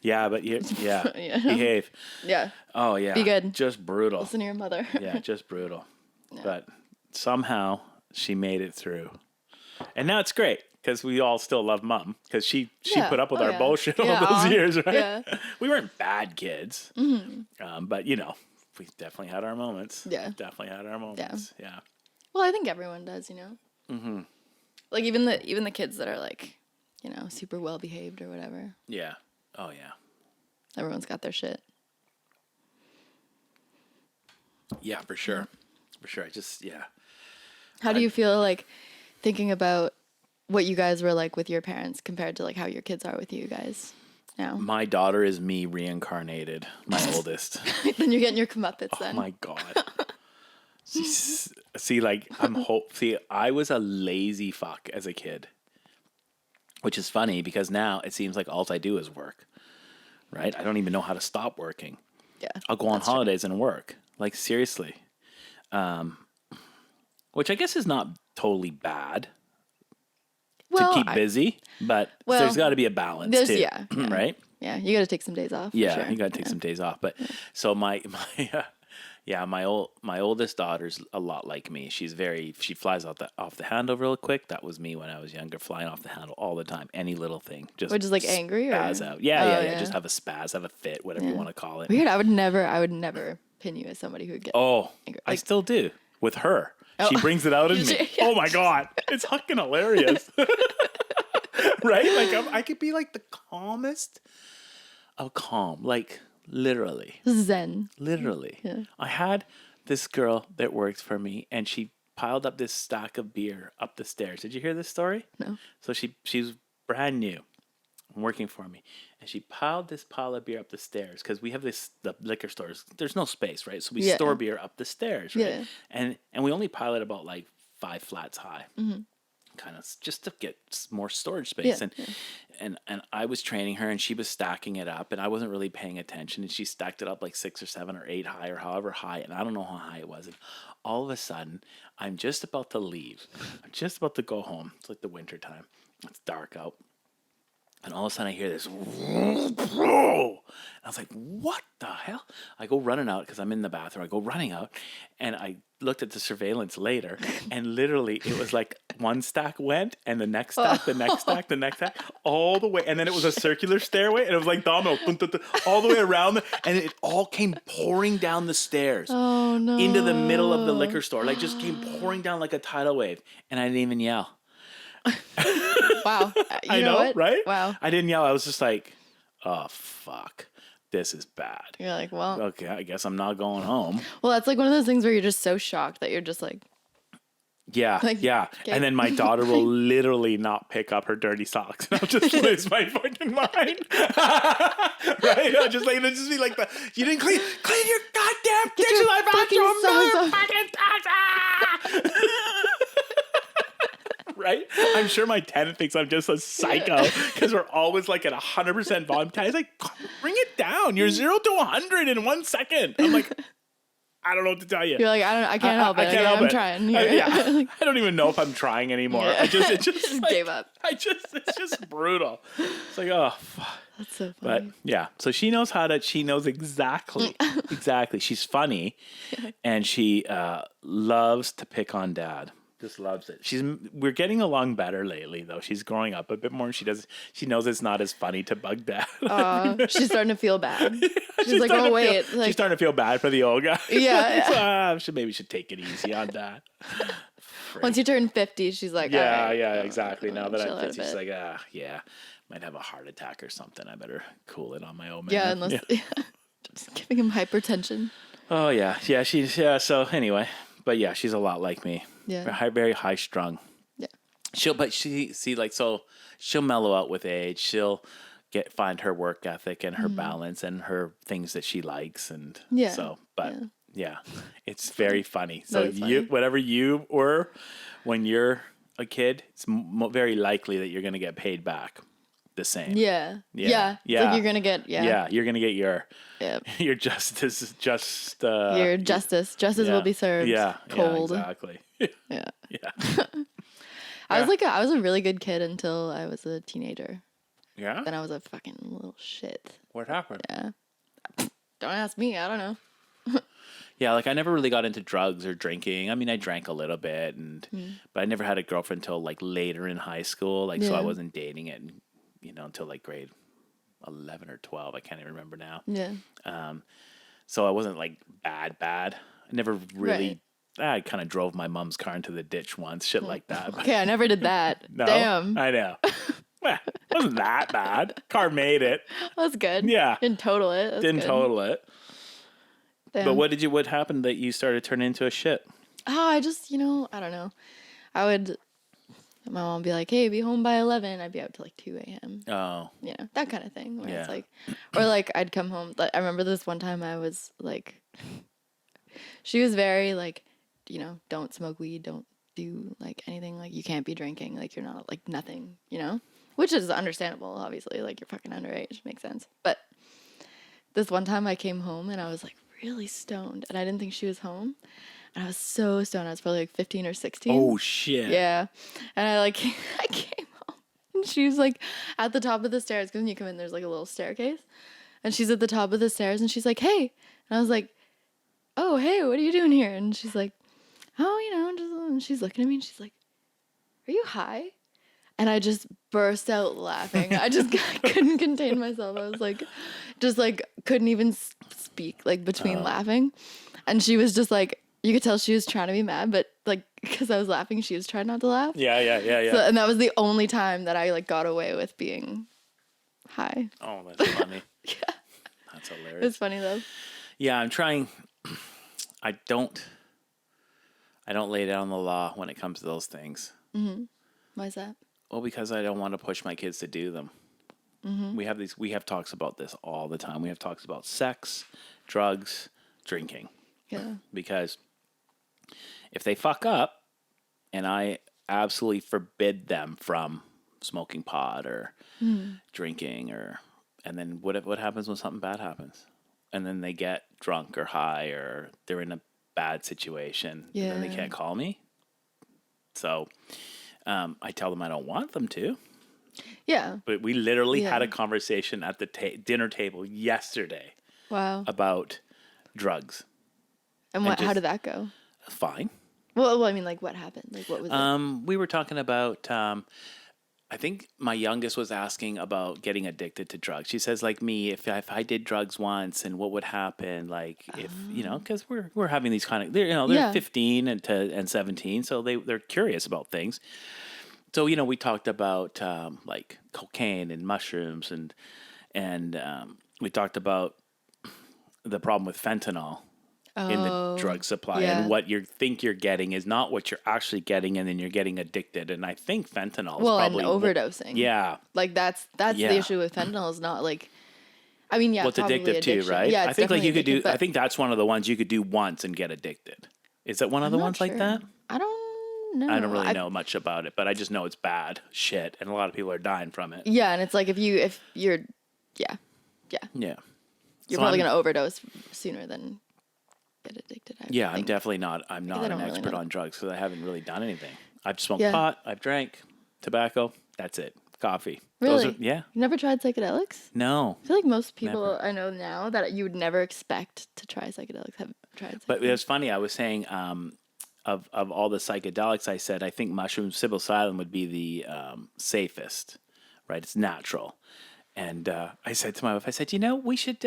Yeah, but yeah. Behave. Yeah. Oh, yeah. Be good. Just brutal. Listen to your mother. Yeah, just brutal. Yeah. But somehow she made it through. And now it's great because we all still love mom because she put up with our bullshit all those years, right? Yeah. We weren't bad kids. Mm-hmm. But, we definitely had our moments. Yeah. Definitely had our moments. Yeah. Well, I think everyone does, Mm-hmm. Like even the kids that are like, super well behaved or whatever. Yeah. Oh, yeah. Everyone's got their shit. Yeah, for sure. For sure. How do you feel like thinking about what you guys were like with your parents compared to like how your kids are with you guys now? My daughter is me reincarnated, my oldest. Then you're getting your comeuppance then. Oh my God. See, I was a lazy fuck as a kid. which is funny because now it seems like all I do is work, right? I don't even know how to stop working. Yeah. I'll go on that's true. holidays and work. Like, seriously. Which I guess is not totally bad to keep busy, but there's got to be a balance too, yeah. right? Yeah, you got to take some days off. Yeah, for sure. you got to take some days off. But so my oldest daughter's a lot like me. She flies off the handle real quick. That was me when I was younger, flying off the handle all the time. Any little thing, just like angry or spaz out. Yeah. Just have a spaz, have a fit, whatever you want to call it. Weird. I would never pin you as somebody who would get angry. Like, I still do with her. She brings it out in me. Oh my God, it's fucking hilarious. Right? Like I could be like the calmest of calm, like literally. Zen. Literally. Yeah. I had this girl that works for me and she piled up this stack of beer up the stairs. Did you hear this story? No. So she's brand new working for me. And she piled this pile of beer up the stairs because we have the liquor stores. There's no space, right? So we store beer up the stairs, right? Yeah. And we only pile it about like 5 flats high. Mm-hmm. Kind of just to get more storage space. And I was training her and she was stacking it up and I wasn't really paying attention and she stacked it up like 6 or 7 or 8 high or however high and I don't know how high it was. And all of a sudden I'm just about to leave. I'm just about to go home. It's like the winter time. It's dark out. And all of a sudden I hear this, and I was like, what the hell? I go running out because I'm in the bathroom. I go running out and I looked at the surveillance later and literally it was like one stack went and the next stack, the next stack, the next stack, all the way. And then it was a circular stairway and it was like domino, all the way around and it all came pouring down the stairs into the middle of the liquor store. Like just came pouring down like a tidal wave. And I didn't even yell. Wow. I know, what? Right? Wow. I didn't yell. I was just like, oh, fuck. This is bad. You're like, well. Okay, I guess I'm not going home. Well, that's like one of those things where you're just so shocked that you're just like. Yeah, yeah. Okay. And then my daughter will literally not pick up her dirty socks. And I'll just lose my fucking mind. Right? I'll just be like, you didn't clean your goddamn dishes. I brought your fucking socks. Right? I'm sure my tenant thinks I'm just a psycho because we're always like at 100% volume. He's like, bring it down. You're 0 to 100 in 1 second. I'm like, I don't know what to tell you. You're like, I can't help it. I'm trying. I don't even know if I'm trying anymore. Yeah. It just like, gave up. It's just brutal. It's like, oh, fuck. That's so funny. But yeah, so she knows exactly. She's funny and she loves to pick on Dad. Just loves it. We're getting along better lately, though. She's growing up a bit more. She knows it's not as funny to bug Dad. She's starting to feel bad. She's like, oh wait. She's starting to feel bad for the old guy. Yeah. Maybe should take it easy on Dad. Once you turn 50, she's like, yeah, right, exactly. Now that I'm 50, she's like, might have a heart attack or something. I better cool it on my own. Yeah, unless just giving him hypertension. Oh yeah. So anyway. But yeah, she's a lot like me. Yeah. Very high strung. Yeah. She'll mellow out with age. She'll find her work ethic and her balance and her things that she likes. And it's very funny. So whatever you were when you're a kid, it's very likely that you're going to get paid back the same. Yeah. It's like you're going to get, you're going to get your justice. Your justice will be served. Yeah. Cold. Yeah, exactly. Yeah. I was a really good kid until I was a teenager. Yeah. Then I was a fucking little shit. What happened? Yeah. Don't ask me. I don't know. Yeah, like I never really got into drugs or drinking. I mean, I drank a little bit, but I never had a girlfriend until like later in high school. So I wasn't dating it, until like grade 11 or 12. I can't even remember now. Yeah. So I wasn't like bad. I never really. Right. I kind of drove my mom's car into the ditch once, shit like that. Okay, I never did that. No, damn. I know. Well, it wasn't that bad. Car made it. That's good. Yeah. Didn't total it. Didn't total it. Damn. But what happened that you started turning into a shit? Oh, I just, I don't know. My mom would be like, hey, be home by 11. I'd be out till like 2 a.m. Oh. That kind of thing. Where it's like, or like I'd come home. Like, I remember this one time I was like, she was very like, don't smoke weed. Don't do like anything. Like you can't be drinking. Like you're not like nothing, which is understandable, obviously. Like, you're fucking underage. Makes sense. But this one time I came home and I was like really stoned and I didn't think she was home. And I was so stoned. I was probably like 15 or 16. Oh, shit. Yeah. And I came home and she was like at the top of the stairs, because when you come in, there's like a little staircase. And she's at the top of the stairs and she's like, hey. And I was like, oh, hey, what are you doing here? And she's like, oh, and she's looking at me and she's like, are you high? And I just burst out laughing. I couldn't contain myself. I was like, couldn't even speak, like, between laughing. And she was just like, you could tell she was trying to be mad, but like, because I was laughing, she was trying not to laugh. Yeah. So, and that was the only time that I like got away with being high. Oh, that's funny. Yeah. That's It hilarious. was funny though. Yeah, I'm trying. I don't lay down the law when it comes to those things. Mm-hmm. Why is that? Well, because I don't want to push my kids to do them. Mm-hmm. We have talks about this all the time. We have talks about sex, drugs, drinking. Yeah. Because if they fuck up and I absolutely forbid them from smoking pot or drinking and then what happens when something bad happens? And then they get drunk or high or they're in a bad situation. Yeah. And then they can't call me. So I tell them I don't want them to. Yeah. But we literally had a conversation at the dinner table yesterday Wow. about drugs. And how did that go? Fine. Well, I mean, like, what happened? Like, what was it? We were talking about, I think my youngest was asking about getting addicted to drugs. She says, like me, if I did drugs once and what would happen, like if, because we're having these kind of, they're 15 and 17. So they're curious about things. So, we talked about like cocaine and mushrooms and we talked about the problem with fentanyl in the drug supply and what you think you're getting is not what you're actually getting, and then you're getting addicted. And I think fentanyl is probably... and overdosing. Yeah. Like, that's the issue with fentanyl is not, like... I mean, yeah, well, it's addictive addiction. too, right? Yeah, I think like you could do... But... I think that's one of the ones you could do once and get addicted. Is it one of the ones like that? I don't know. I don't really know much about it, but I just know it's bad shit, and a lot of people are dying from it. Yeah, and it's like if you're... Yeah. Yeah. You're probably going to overdose sooner than... get addicted. I'm definitely not. I'm not an expert on drugs because I haven't really done anything. I've smoked pot. I've drank tobacco. That's it. Coffee. Really? You never tried psychedelics? No. I feel like most people I know now that you would never expect to try psychedelics have tried psychedelics. But it's funny. I was saying of all the psychedelics, I said I think mushroom psilocybin would be the safest. Right? It's natural. And I said to my wife, I said, we should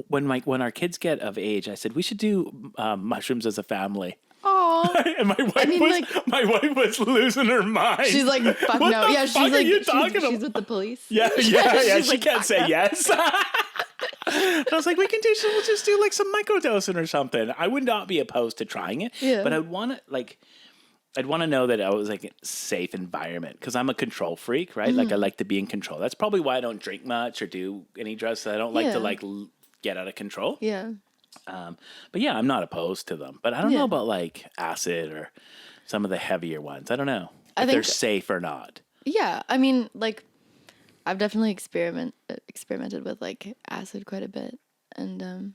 when our kids get of age, I said we should do mushrooms as a family. Oh, and my wife was losing her mind. She's like, "Fuck no!" Yeah, she's like, she's with the police. Yeah. She can't say yes. I was like, we'll just do like some microdosing or something. I would not be opposed to trying it, but I'd want to know that I was like a safe environment because I'm a control freak, right? Mm-hmm. Like I like to be in control. That's probably why I don't drink much or do any drugs. So I don't like to get out of control. Yeah. But yeah, I'm not opposed to them. But I don't know about like acid or some of the heavier ones. I don't know if they're safe or not. Yeah, I mean, like I've definitely experimented with like acid quite a bit, and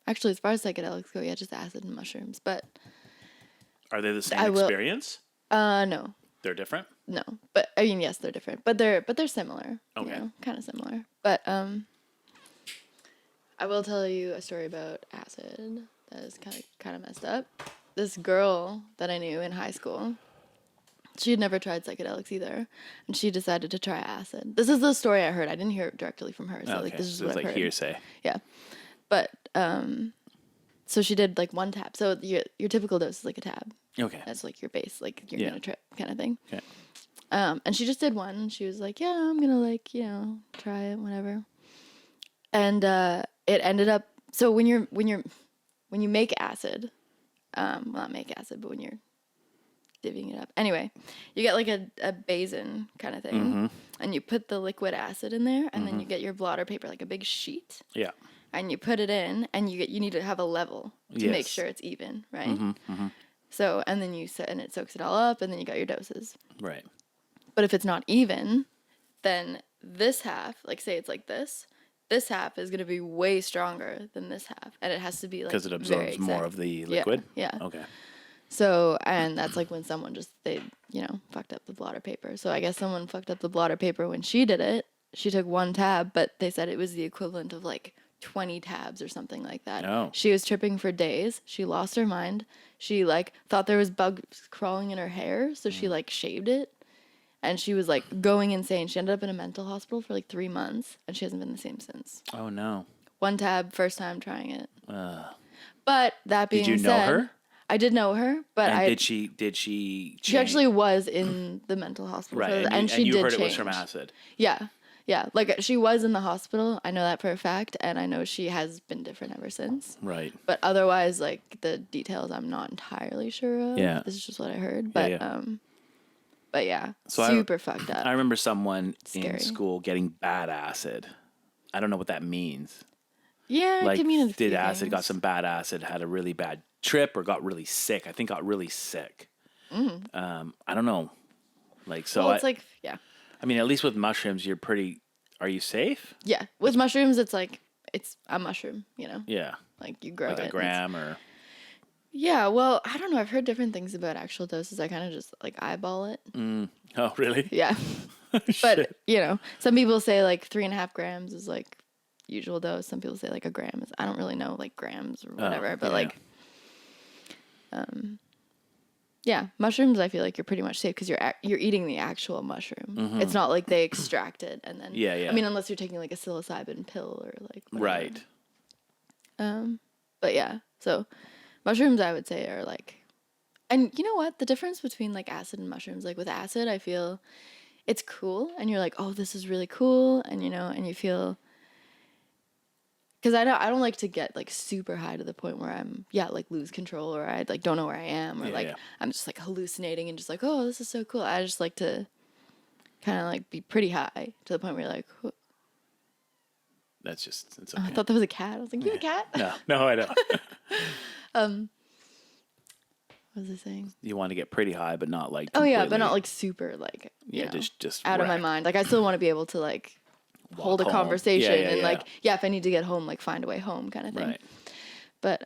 actually, as far as psychedelics go, just acid and mushrooms, but. Are they the same experience? No. They're different? No. But I mean, yes, they're different. But they're similar. Okay. Kind of similar. But I will tell you a story about acid that is kind of messed up. This girl that I knew in high school, she had never tried psychedelics either, and she decided to try acid. This is the story I heard. I didn't hear it directly from her, so this is what I heard. Hearsay. Yeah. But so she did like one tab. So your typical dose is like a tab. Okay. That's like your base, like you're gonna trip kind of thing. Okay. And she just did one. And she was like, "Yeah, I'm gonna try it, whatever." And it ended up. So when you make acid, well, not make acid, but when you're divvying it up, anyway, you get like a basin kind of thing, and you put the liquid acid in there, and then you get your blotter paper, like a big sheet. Yeah. And you put it in, and you need to have a level to make sure it's even, right? Mm-hmm. So, and then and it soaks it all up, and then you got your doses. Right. But if it's not even, then this half, like say it's like this half is going to be way stronger than this half. And it has to be like, because it absorbs more of the liquid. Yeah. Okay. So, and that's like when someone just, they, fucked up the blotter paper. So I guess someone fucked up the blotter paper when she did it. She took 1 tab, but they said it was the equivalent of like 20 tabs or something like that. Oh. She was tripping for days. She lost her mind. She like thought there was bugs crawling in her hair. So she like shaved it. And she was like going insane. She ended up in a mental hospital for like 3 months. And she hasn't been the same since. Oh, no. 1 tab, first time trying it. But that being said. Did you know her? I did know her, but and did she change? She actually was in the mental hospital. Right, and she you did heard change. it was from acid. Yeah. Like she was in the hospital. I know that for a fact, and I know she has been different ever since. Right. But otherwise, like the details, I'm not entirely sure of. Yeah. This is just what I heard. But but yeah, so super fucked up. I remember someone Scary. in school getting bad acid. I don't know what that means. Yeah, Like, it can mean a did few acid, things. got some bad acid, had a really bad trip, or got really sick? I think got really sick. I don't know. Like, so Well, it's like, yeah. I mean, at least with mushrooms, are you safe? Yeah. With mushrooms, it's like, it's a mushroom, Yeah. Like you grow Like it. a gram or. Yeah, well, I don't know. I've heard different things about actual doses. I kind of just like eyeball it. Oh, really? Yeah. But, some people say like 3.5 grams is like usual dose. Some people say like a gram is, I don't really know like grams or whatever, but like, yeah, mushrooms, I feel like you're pretty much safe because you're eating the actual mushroom. It's not like they extract it and then, Yeah. I mean, unless you're taking like a psilocybin pill or like, whatever. Right. But yeah, so mushrooms I would say are like, and you know what? The difference between like acid and mushrooms, like with acid, I feel it's cool and you're like, oh, this is really cool. And and you feel, because I don't like to get like super high to the point where I'm, like lose control or I like don't know where I am or I'm just like hallucinating and just like, oh, this is so cool. I just like to kind of like be pretty high to the point where you're like, oh. It's Oh, okay. I thought that was a cat. I was like, you have a cat? No, I don't. What was I saying? You want to get pretty high, but not like. Oh yeah, but completely- not like super like. Just out of my wrecked. mind. Like I still want to be able to like hold a home. conversation Yeah, and yeah. like if I need to get home, like find a way home kind of thing. Right. But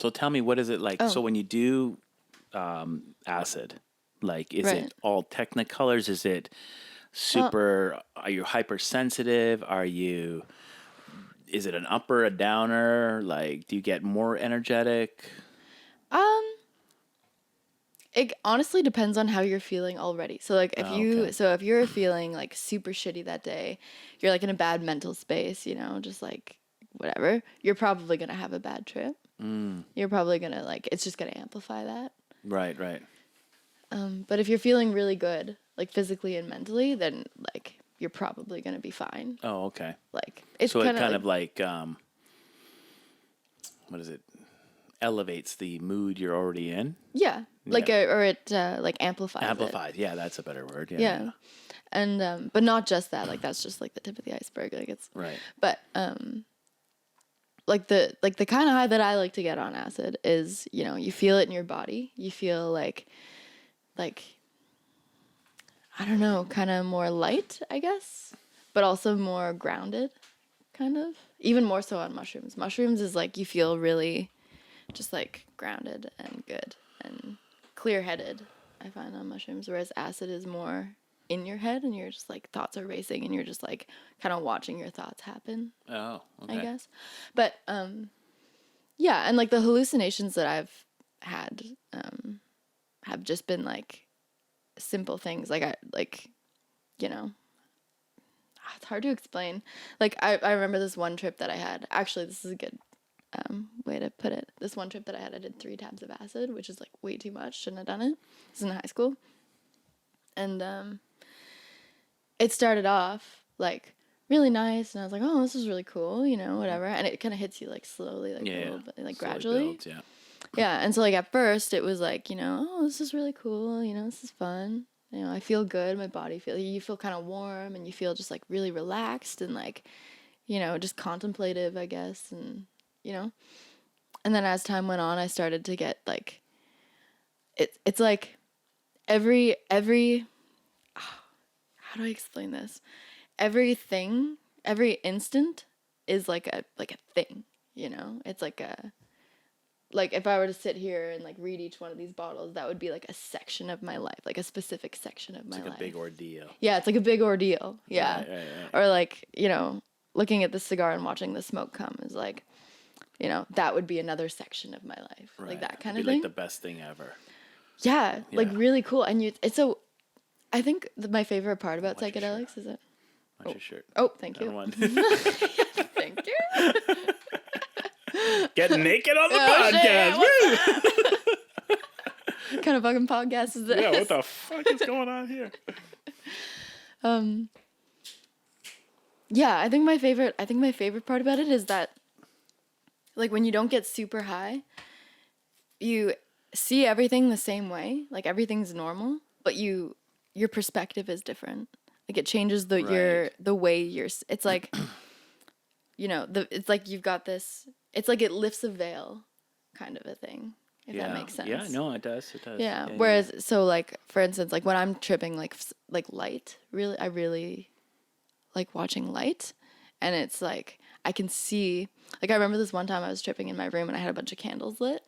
So tell me, what is it like? Oh. So when you do acid, like, is it all technicolors? Is it super? Are you hypersensitive? Is it an upper, a downer? Like, do you get more energetic? It honestly depends on how you're feeling already. So like if you're feeling like super shitty that day, you're like in a bad mental space, just like whatever, you're probably going to have a bad trip. You're probably going to like, it's just going to amplify that. Right. But if you're feeling really good, like physically and mentally, then like you're probably going to be fine. Oh, okay. Like it's So it kind of like what is it? Elevates the mood you're already in. Yeah. Like or it like amplifies. Amplifies. Yeah, that's a better word. Yeah. And but not just that. Like that's just like the tip of the iceberg. Like it's right. But like the kind of high that I like to get on acid is, you feel it in your body. You feel like I don't know, kind of more light, I guess, but also more grounded, kind of. Even more so on mushrooms. Mushrooms is like you feel really just like grounded and good and clear-headed, I find, on mushrooms, whereas acid is more in your head and you're just like thoughts are racing and you're just like kind of watching your thoughts happen. Oh, okay. I guess. But yeah, and like the hallucinations that I've had have just been like simple things it's hard to explain. Like I remember this one trip that I had. Actually, this is a good way to put it. This one trip that I did 3 tabs of acid, which is like way too much. Shouldn't have done it. This is in high school. And it started off like really nice, and I was like, oh, this is really cool, whatever. And it kind of hits you like slowly, like a little bit, like gradually. Builds, yeah. Yeah, and so like at first it was like, oh, this is really cool, this is fun. I feel good, my body you feel kind of warm and you feel just like really relaxed and like, just contemplative, I guess, and and then as time went on, I started to get like it's like every how do I explain this? Every instant is like a thing, you know? It's like if I were to sit here and like read each one of these bottles, that would be like a section of my life, like a specific section of my life. It's like a big ordeal. Yeah, it's like a big ordeal. Yeah. Right. Or like, you know, looking at the cigar and watching the smoke come is like, you know, that would be another section of my life. Right. Like that kind It'd of be thing. like the best thing ever. Yeah, like really cool. And I think my favorite part about Watch your psychedelics is it. Watch your shirt. Oh, thank you. Thank you. Getting naked on the podcast. What kind of fucking podcast is this? Yeah, what the fuck is going on here? Yeah, I think my favorite part about it is that like when you don't get super high, you see everything the same way, like everything's normal, but your perspective is different. Like it changes the way you're it's like you know, it's like you've got this, it's like it lifts a veil kind of a thing. If that makes sense. Yeah, no, it does. Yeah. Whereas, so like, for instance, like when I'm tripping, like light, I really like watching light. And it's like, I can see, like, I remember this one time I was tripping in my room and I had a bunch of candles lit.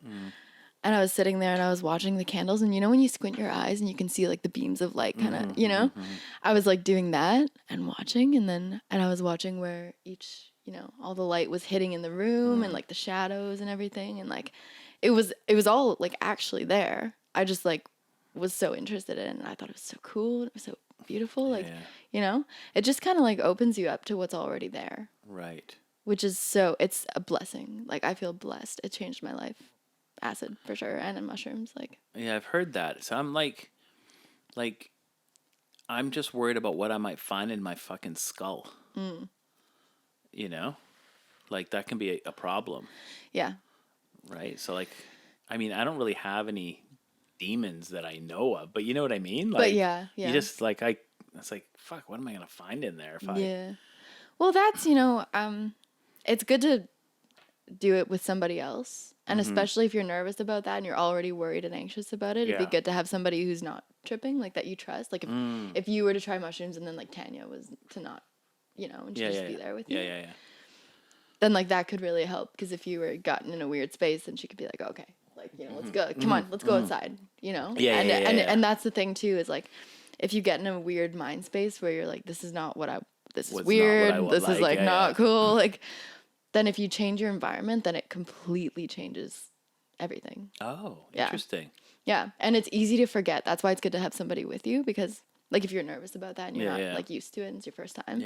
And I was sitting there and I was watching the candles. And you know, when you squint your eyes and you can see like the beams of light kind of, you know, I was like doing that and watching. And I was watching where each, you know, all the light was hitting in the room and like the shadows and everything. And like, it was all like actually there. I just like was so interested in it and I thought it was so cool. It was so beautiful. Like, you know, it just kind of like opens you up to what's already there. Right. Which is it's a blessing. Like I feel blessed. It changed my life. Acid for sure. And in mushrooms. Like, yeah, I've heard that. So I'm like, I'm just worried about what I might find in my fucking skull. You know, like that can be a problem. Yeah. Right. So like, I mean, I don't really have any demons that I know of, but you know what I mean? Like, but yeah. You just like, it's like, fuck, what am I going to find in there? Yeah. Well, that's, you know, it's good to do it with somebody else. And especially if you're nervous about that and you're already worried and anxious about it, it'd be good to have somebody who's not tripping, like that you trust. Like if you were to try mushrooms and then like Tanya was to not, you know, and she'd just be there with you. Yeah. Then like that could really help, because if you were gotten in a weird space, then she could be like, okay, like, you know, let's go, come on, let's go outside, you know? And that's the thing too, is like, if you get in a weird mind space where you're like, this is weird, this is like not cool, like, then if you change your environment, then it completely changes everything. Oh, interesting. Yeah. And it's easy to forget. That's why it's good to have somebody with you, because like if you're nervous about that and you're not like used to it and it's your first time.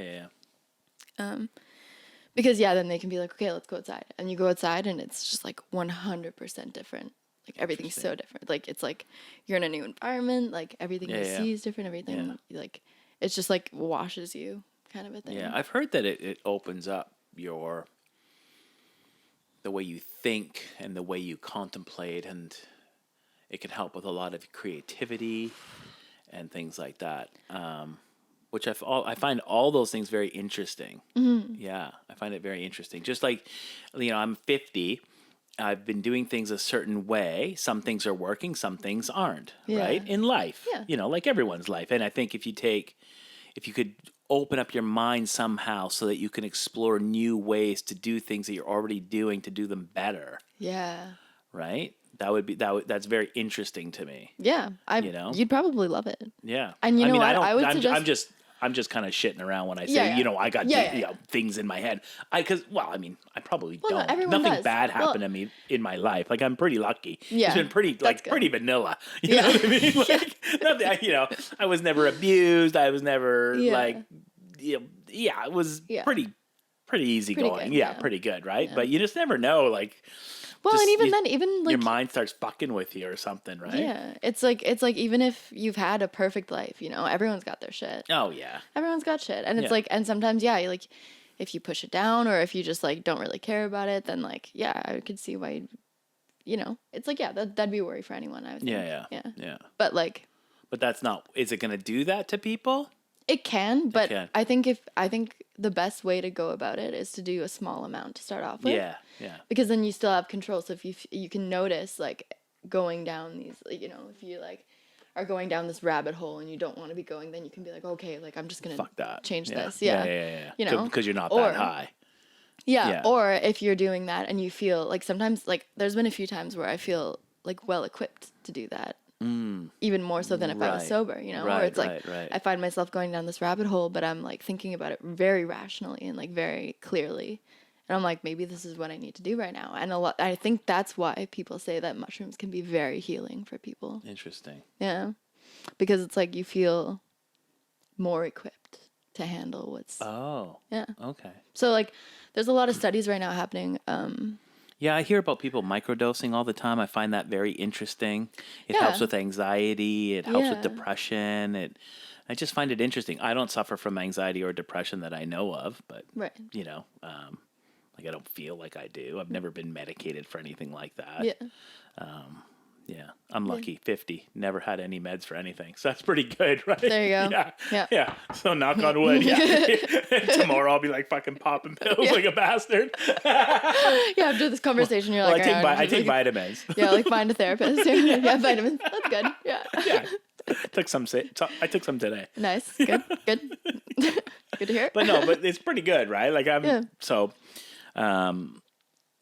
Because then they can be like, okay, let's go outside. And you go outside and it's just like 100% different. Like everything's so different. Like it's like you're in a new environment, like everything you see is different, everything like it's just like washes you kind of a thing. Yeah, I've heard that it opens up the way you think and the way you contemplate, and it can help with a lot of creativity and things like that. Which I find all those things very interesting. Yeah, I find it very interesting. Just like, you know, I'm 50. I've been doing things a certain way. Some things are working, some things aren't, right? In life, you know, like everyone's life. And I think if you could open up your mind somehow so that you can explore new ways to do things that you're already doing to do them better. Yeah. Right? That's very interesting to me. Yeah. You'd probably love it. Yeah. And you know what? I would suggest... I'm just kind of shitting around when I say, you know, I got you know, things in my head. I probably don't. Nothing bad happened to me in my life. Like I'm pretty lucky. Yeah. It's been pretty vanilla. You know what I mean? Like nothing, you know, I was never abused. I was never like, you know, it was pretty easy going. Good, pretty good, right? Yeah. But you just never know, like. Well, and even like your mind starts fucking with you or something, right? Yeah, it's like even if you've had a perfect life, you know, everyone's got their shit. Oh yeah, everyone's got shit, and it's like, and sometimes like if you push it down or if you just like don't really care about it, then like I could see why, you know, it's like that'd be a worry for anyone. I would think. Yeah. But that's not. Is it gonna do that to people? It can, but I think the best way to go about it is to do a small amount to start off with. Yeah. Because then you still have control. So if you can notice like going down these, you know, if you like are going down this rabbit hole and you don't want to be going, then you can be like, okay, like I'm just gonna Fuck that. change Yeah. this. Yeah. Yeah. You know, because you're not or, that high. Yeah. Or if you're doing that and you feel like sometimes, like there's been a few times where I feel like well equipped to do that. Even more so than if I was sober, you know, where it's like I find myself going down this rabbit hole, but I'm like thinking about it very rationally and like very clearly. And I'm like, maybe this is what I need to do right now. And I think that's why people say that mushrooms can be very healing for people. Interesting. Yeah. Because it's like you feel more equipped to handle what's. Oh. Yeah. Okay. So like there's a lot of studies right now happening. Yeah, I hear about people microdosing all the time. I find that very interesting. It helps with anxiety. It helps with depression. I just find it interesting. I don't suffer from anxiety or depression that I know of, but you know, like I don't feel like I do. I've never been medicated for anything like that. Yeah, I'm lucky. 50, never had any meds for anything, so that's pretty good, right? There you go. Yeah. So knock on wood. Yeah. Tomorrow I'll be like fucking popping pills like a bastard. Yeah, after this conversation, you're like, I take vitamins. Yeah, like find a therapist. Yeah, vitamins. That's good. Yeah. I took some today. Nice. Good. Good to hear. But it's pretty good, right? Like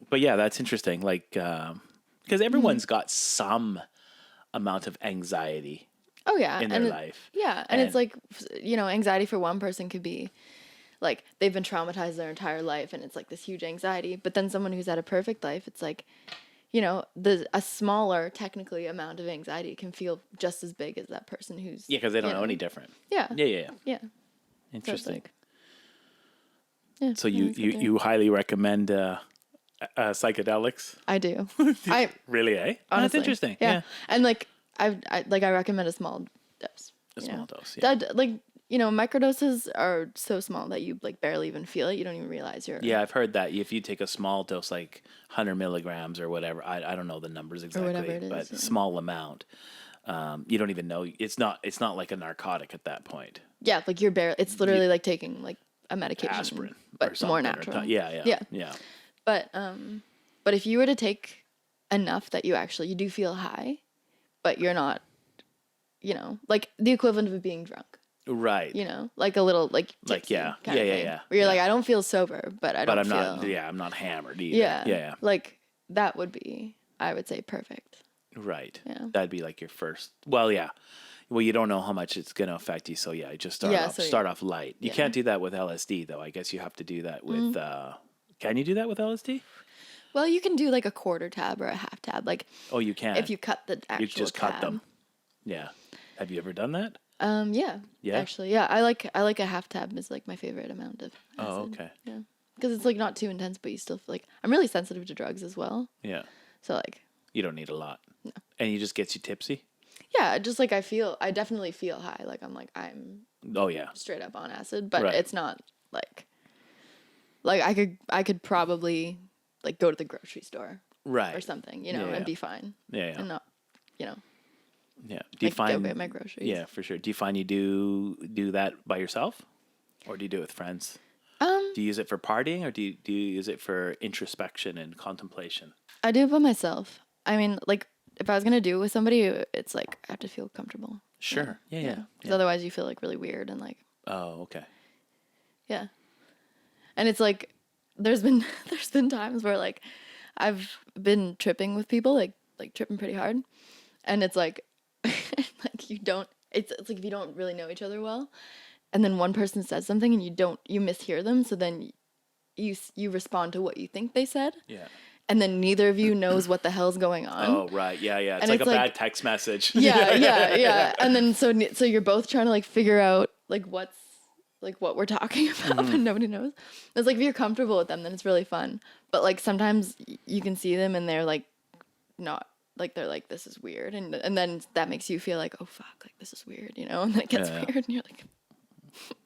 but yeah, that's interesting. Like, because everyone's got some amount of anxiety. Oh yeah, in their life. Yeah, and it's like, you know, anxiety for one person could be like they've been traumatized their entire life, and it's like this huge anxiety. But then someone who's had a perfect life, it's like, you know, a smaller technically amount of anxiety can feel just as big as that person who's because they don't know any different. Yeah. Interesting. So you highly recommend psychedelics? I do. Really, eh? Oh, that's interesting. Yeah. And like I recommend a small dose. A small dose. Yeah. That, like, you know, microdoses are so small that you like barely even feel it. You don't even realize you're. Yeah, I've heard that if you take a small dose, like 100 milligrams or whatever, I don't know the numbers exactly, but small amount, you don't even know. It's not like a narcotic at that point. Yeah, like you're barely. It's literally like taking like a medication, aspirin, but more natural. Yeah. But if you were to take enough that you do feel high, but you're not, you know, like the equivalent of it being drunk. Right. You know, like a little like tipsy kind of thing, where you're like, I don't feel sober, but I'm not hammered either. Yeah. Like that would be, I would say, perfect. Right. Yeah. That'd be like your first. Well, yeah. Well, you don't know how much it's going to affect you, so yeah, just start off light. You can't do that with LSD though. I guess you have to do that with. Can you do that with LSD? Well, you can do like a quarter tab or a half tab. Like, oh, you can. If you cut the actual you just tab. cut them. Yeah. Have you ever done that? Yeah. Actually, yeah. I like a half tab is like my favorite amount of acid. Oh, okay. Yeah. Because it's like not too intense, but you still feel like I'm really sensitive to drugs as well. Yeah. So like. You don't need a lot. No. And it just gets you tipsy? Yeah, just like I definitely feel high. Like I'm. Oh yeah. Straight up on acid, but it's not like I could probably like go to the grocery store. Right. Or something, you know, and be fine. Yeah. And not, you know. Yeah. Do you find go get my groceries? Yeah, for sure. Do you find you do that by yourself, or do you do it with friends? Do you use it for partying, or do you use it for introspection and contemplation? I do it by myself. I mean, like if I was gonna do it with somebody, it's like I have to feel comfortable. Sure. Yeah. Because otherwise, you feel like really weird and like. Oh, okay. Yeah. And it's like there's been times where like I've been tripping with people like tripping pretty hard, and it's like like you don't it's like if you don't really know each other well, and then one person says something and you mishear them, so then you respond to what you think they said. Yeah. And then neither of you knows what the hell's going on. Oh, right. Yeah. It's like a bad text message. Yeah. And then so you're both trying to like figure out like what we're talking about, but nobody knows. It's like if you're comfortable with them, then it's really fun. But like sometimes you can see them and they're like not like they're like this is weird, and then that makes you feel like oh fuck, like this is weird, you know, and then it gets weird, and you're like.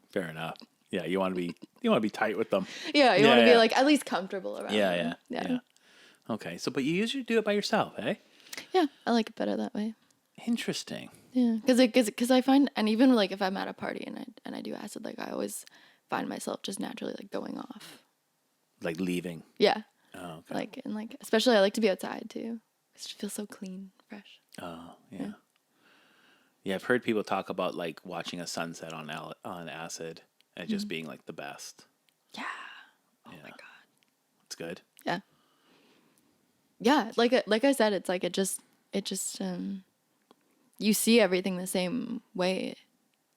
Fair enough. Yeah, you want to be tight with them. Yeah, you want to be like at least comfortable around them. Yeah. Okay, but you usually do it by yourself, eh? Yeah, I like it better that way. Interesting. Yeah, because I find, and even like if I'm at a party and I do acid, like I always find myself just naturally like going off. Like leaving. Yeah. Oh, okay. Like especially I like to be outside too. It just feels so clean, fresh. Oh, yeah. Yeah, I've heard people talk about like watching a sunset on acid and just being like the best. Yeah. Oh my God. It's good. Yeah. Yeah. Like I said, it's like it just you see everything the same way.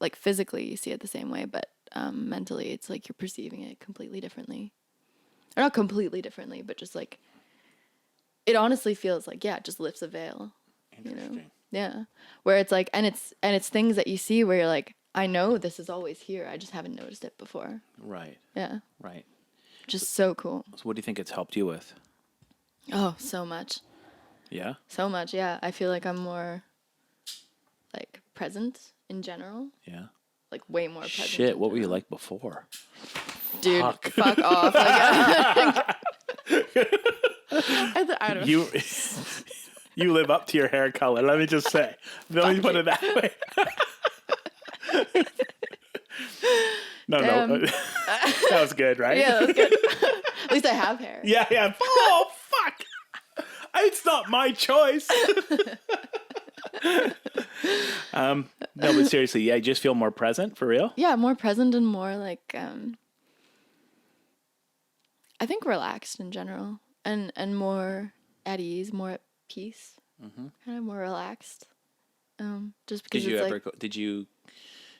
Like physically you see it the same way, but mentally it's like you're perceiving it completely differently. Or not completely differently, but just like it honestly feels like, yeah, it just lifts a veil. Interesting. You know? Yeah. Where it's like and it's things that you see where you're like, I know this is always here. I just haven't noticed it before. Right. Yeah. Right. Just so cool. So what do you think it's helped you with? Oh, so much. Yeah? So much, yeah. I feel like I'm more like present in general. Yeah. Like way more present. Shit, what were you like before? Dude, fuck off. Like, I don't know. You live up to your hair color, let me just say. Let me put it that way. No. That was good, right? Yeah, that was good. At least I have hair. Yeah. Oh, fuck. It's not my choice. No, but seriously, yeah, you just feel more present for real? Yeah, more present and more like I think relaxed in general. And more at ease, more at peace. Mm-hmm. Kind of more relaxed. Just because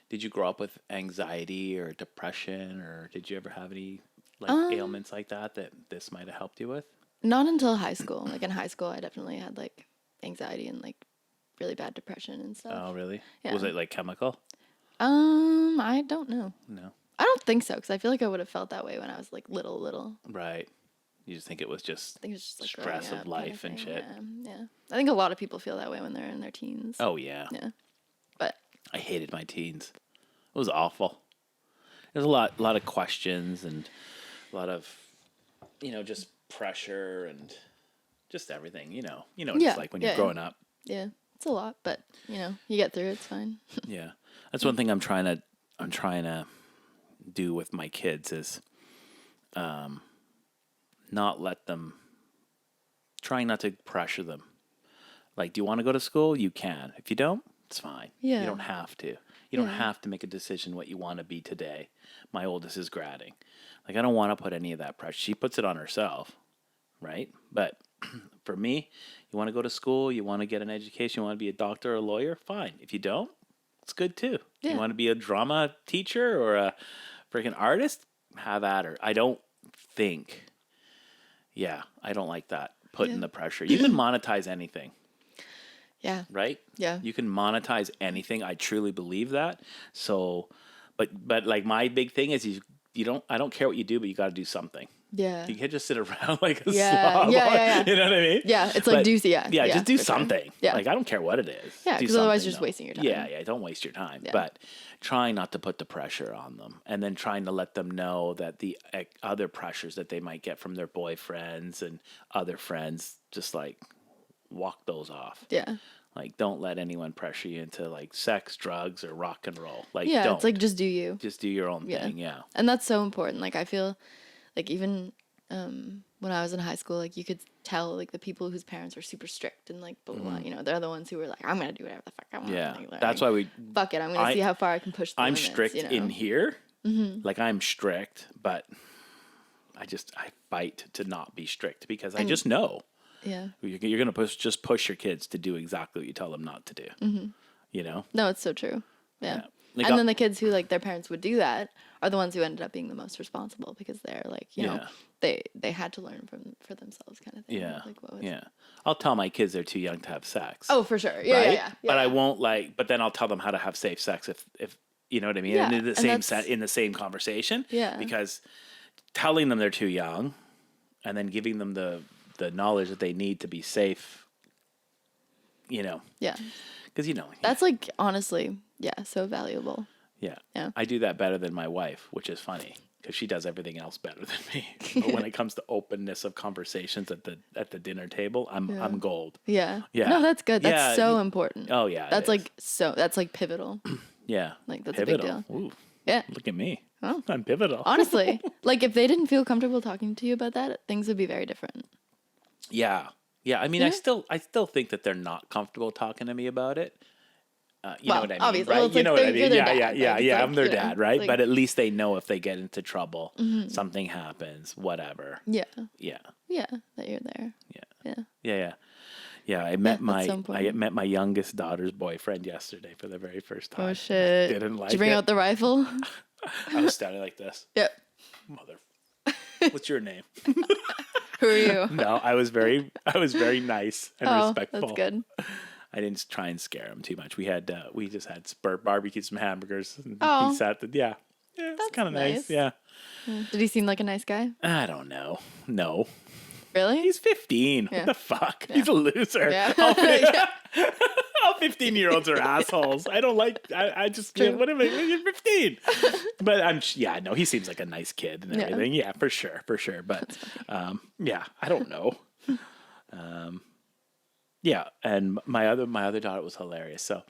did you grow up with anxiety or depression, or did you ever have any like ailments like that this might have helped you with? Not until high school. Like in high school, I definitely had like anxiety and like really bad depression and stuff. Oh, really? Yeah. Was it like chemical? I don't know. No. I don't think so, because I feel like I would have felt that way when I was like little. Right. You just think it was just, I think it's just like stress of life and shit. Yeah. I think a lot of people feel that way when they're in their teens. Oh, yeah. Yeah. But I hated my teens. It was awful. There's a lot of questions and a lot of, just pressure and just everything, what it's like when you're growing up. Yeah. It's a lot, but you get through it, it's fine. Yeah. That's one thing I'm trying to do with my kids is trying not to pressure them. Like, do you want to go to school? You can. If you don't, it's fine. Yeah. You don't have to. You don't have to make a decision what you want to be today. My oldest is gradding. Like, I don't want to put any of that pressure. She puts it on herself, right? But for me, you want to go to school, you want to get an education, you want to be a doctor or a lawyer, fine. If you don't, it's good too. Yeah. You want to be a drama teacher or a freaking artist, have at her. I don't like that, putting the pressure. You can monetize anything. Yeah. Right? Yeah. You can monetize anything. I truly believe that. So, but like my big thing is I don't care what you do, but you got to do something. Yeah. You can't just sit around like a slob. Yeah. You know what I mean? Yeah. It's like Yeah, just do something. Sure. Yeah. Like, I don't care what it is. Yeah, because otherwise you're just wasting your time. Yeah, don't waste your time. Yeah. But trying not to put the pressure on them, and then trying to let them know that the other pressures that they might get from their boyfriends and other friends, just like walk those off. Yeah. Like, don't let anyone pressure you into like sex, drugs, or rock and roll. Like, it's like just do you. Just do your own thing. Yeah. And that's so important. Like, I feel like even when I was in high school, like you could tell like the people whose parents were super strict and like blah, blah, blah, they're the ones who were like, I'm gonna do whatever the fuck I want. Yeah. Like, that's why fuck it. I'm gonna see how far I can push the limits, strict in here. Mm-hmm. Like, I'm strict, but I fight to not be strict because I just know. Yeah. You're going to push your kids to do exactly what you tell them not to do. Mm-hmm. No, it's so true. Yeah. Like, and then the kids who like their parents would do that are the ones who ended up being the most responsible because they're like, they had to learn for themselves kind of thing. Yeah. Like, I'll tell my kids they're too young to have sex. Oh, for sure. Yeah, right? yeah. But I won't but then I'll tell them how to have safe sex if you know what I mean? Yeah. In the same conversation. Yeah. Because telling them they're too young and then giving them the knowledge that they need to be safe, Yeah. Because, that's like, honestly, so valuable. Yeah. Yeah. I do that better than my wife, which is funny because she does everything else better than me. But when it comes to openness of conversations at the dinner table, I'm gold. Yeah. Yeah. No, that's good. That's so important. Oh, yeah. That's like pivotal. Yeah. Like, that's pivotal. a big deal. Ooh. Yeah. Look at me. Oh. I'm pivotal. Honestly, like if they didn't feel comfortable talking to you about that, things would be very different. Yeah. Yeah. I mean, I still think that they're not comfortable talking to me about it. You know what I mean, obviously. right? Well, it's You like know what I you're mean? their Yeah, dad. yeah, Like, yeah. it's I'm their like, dad, right? like- But at least they know if they get into trouble, something happens, whatever. Yeah. Yeah, Yeah. That you're there. yeah, Yeah. yeah. Yeah, I met that's so I important. met my youngest daughter's boyfriend yesterday for the very first time. Oh shit. Didn't like Did you bring it. out the rifle? I was standing like this. Yep. Mother. What's your name? Who are you? No, I was very nice and Oh, respectful. that's good. I didn't try and scare him too much. We just had barbecued some hamburgers. And Oh. he sat. Yeah, it's That's kind of nice. nice. Yeah. Did he seem like a nice guy? I don't know. No, Really? he's 15. Yeah. What the fuck? He's a loser. Yeah. All, all 15-year-olds are assholes. I don't like. I just. True. What am I? You're 15. But yeah. No, he seems like a nice kid and Yeah. everything. Yeah, for sure. But yeah, I don't know. Yeah, and my other daughter was hilarious. So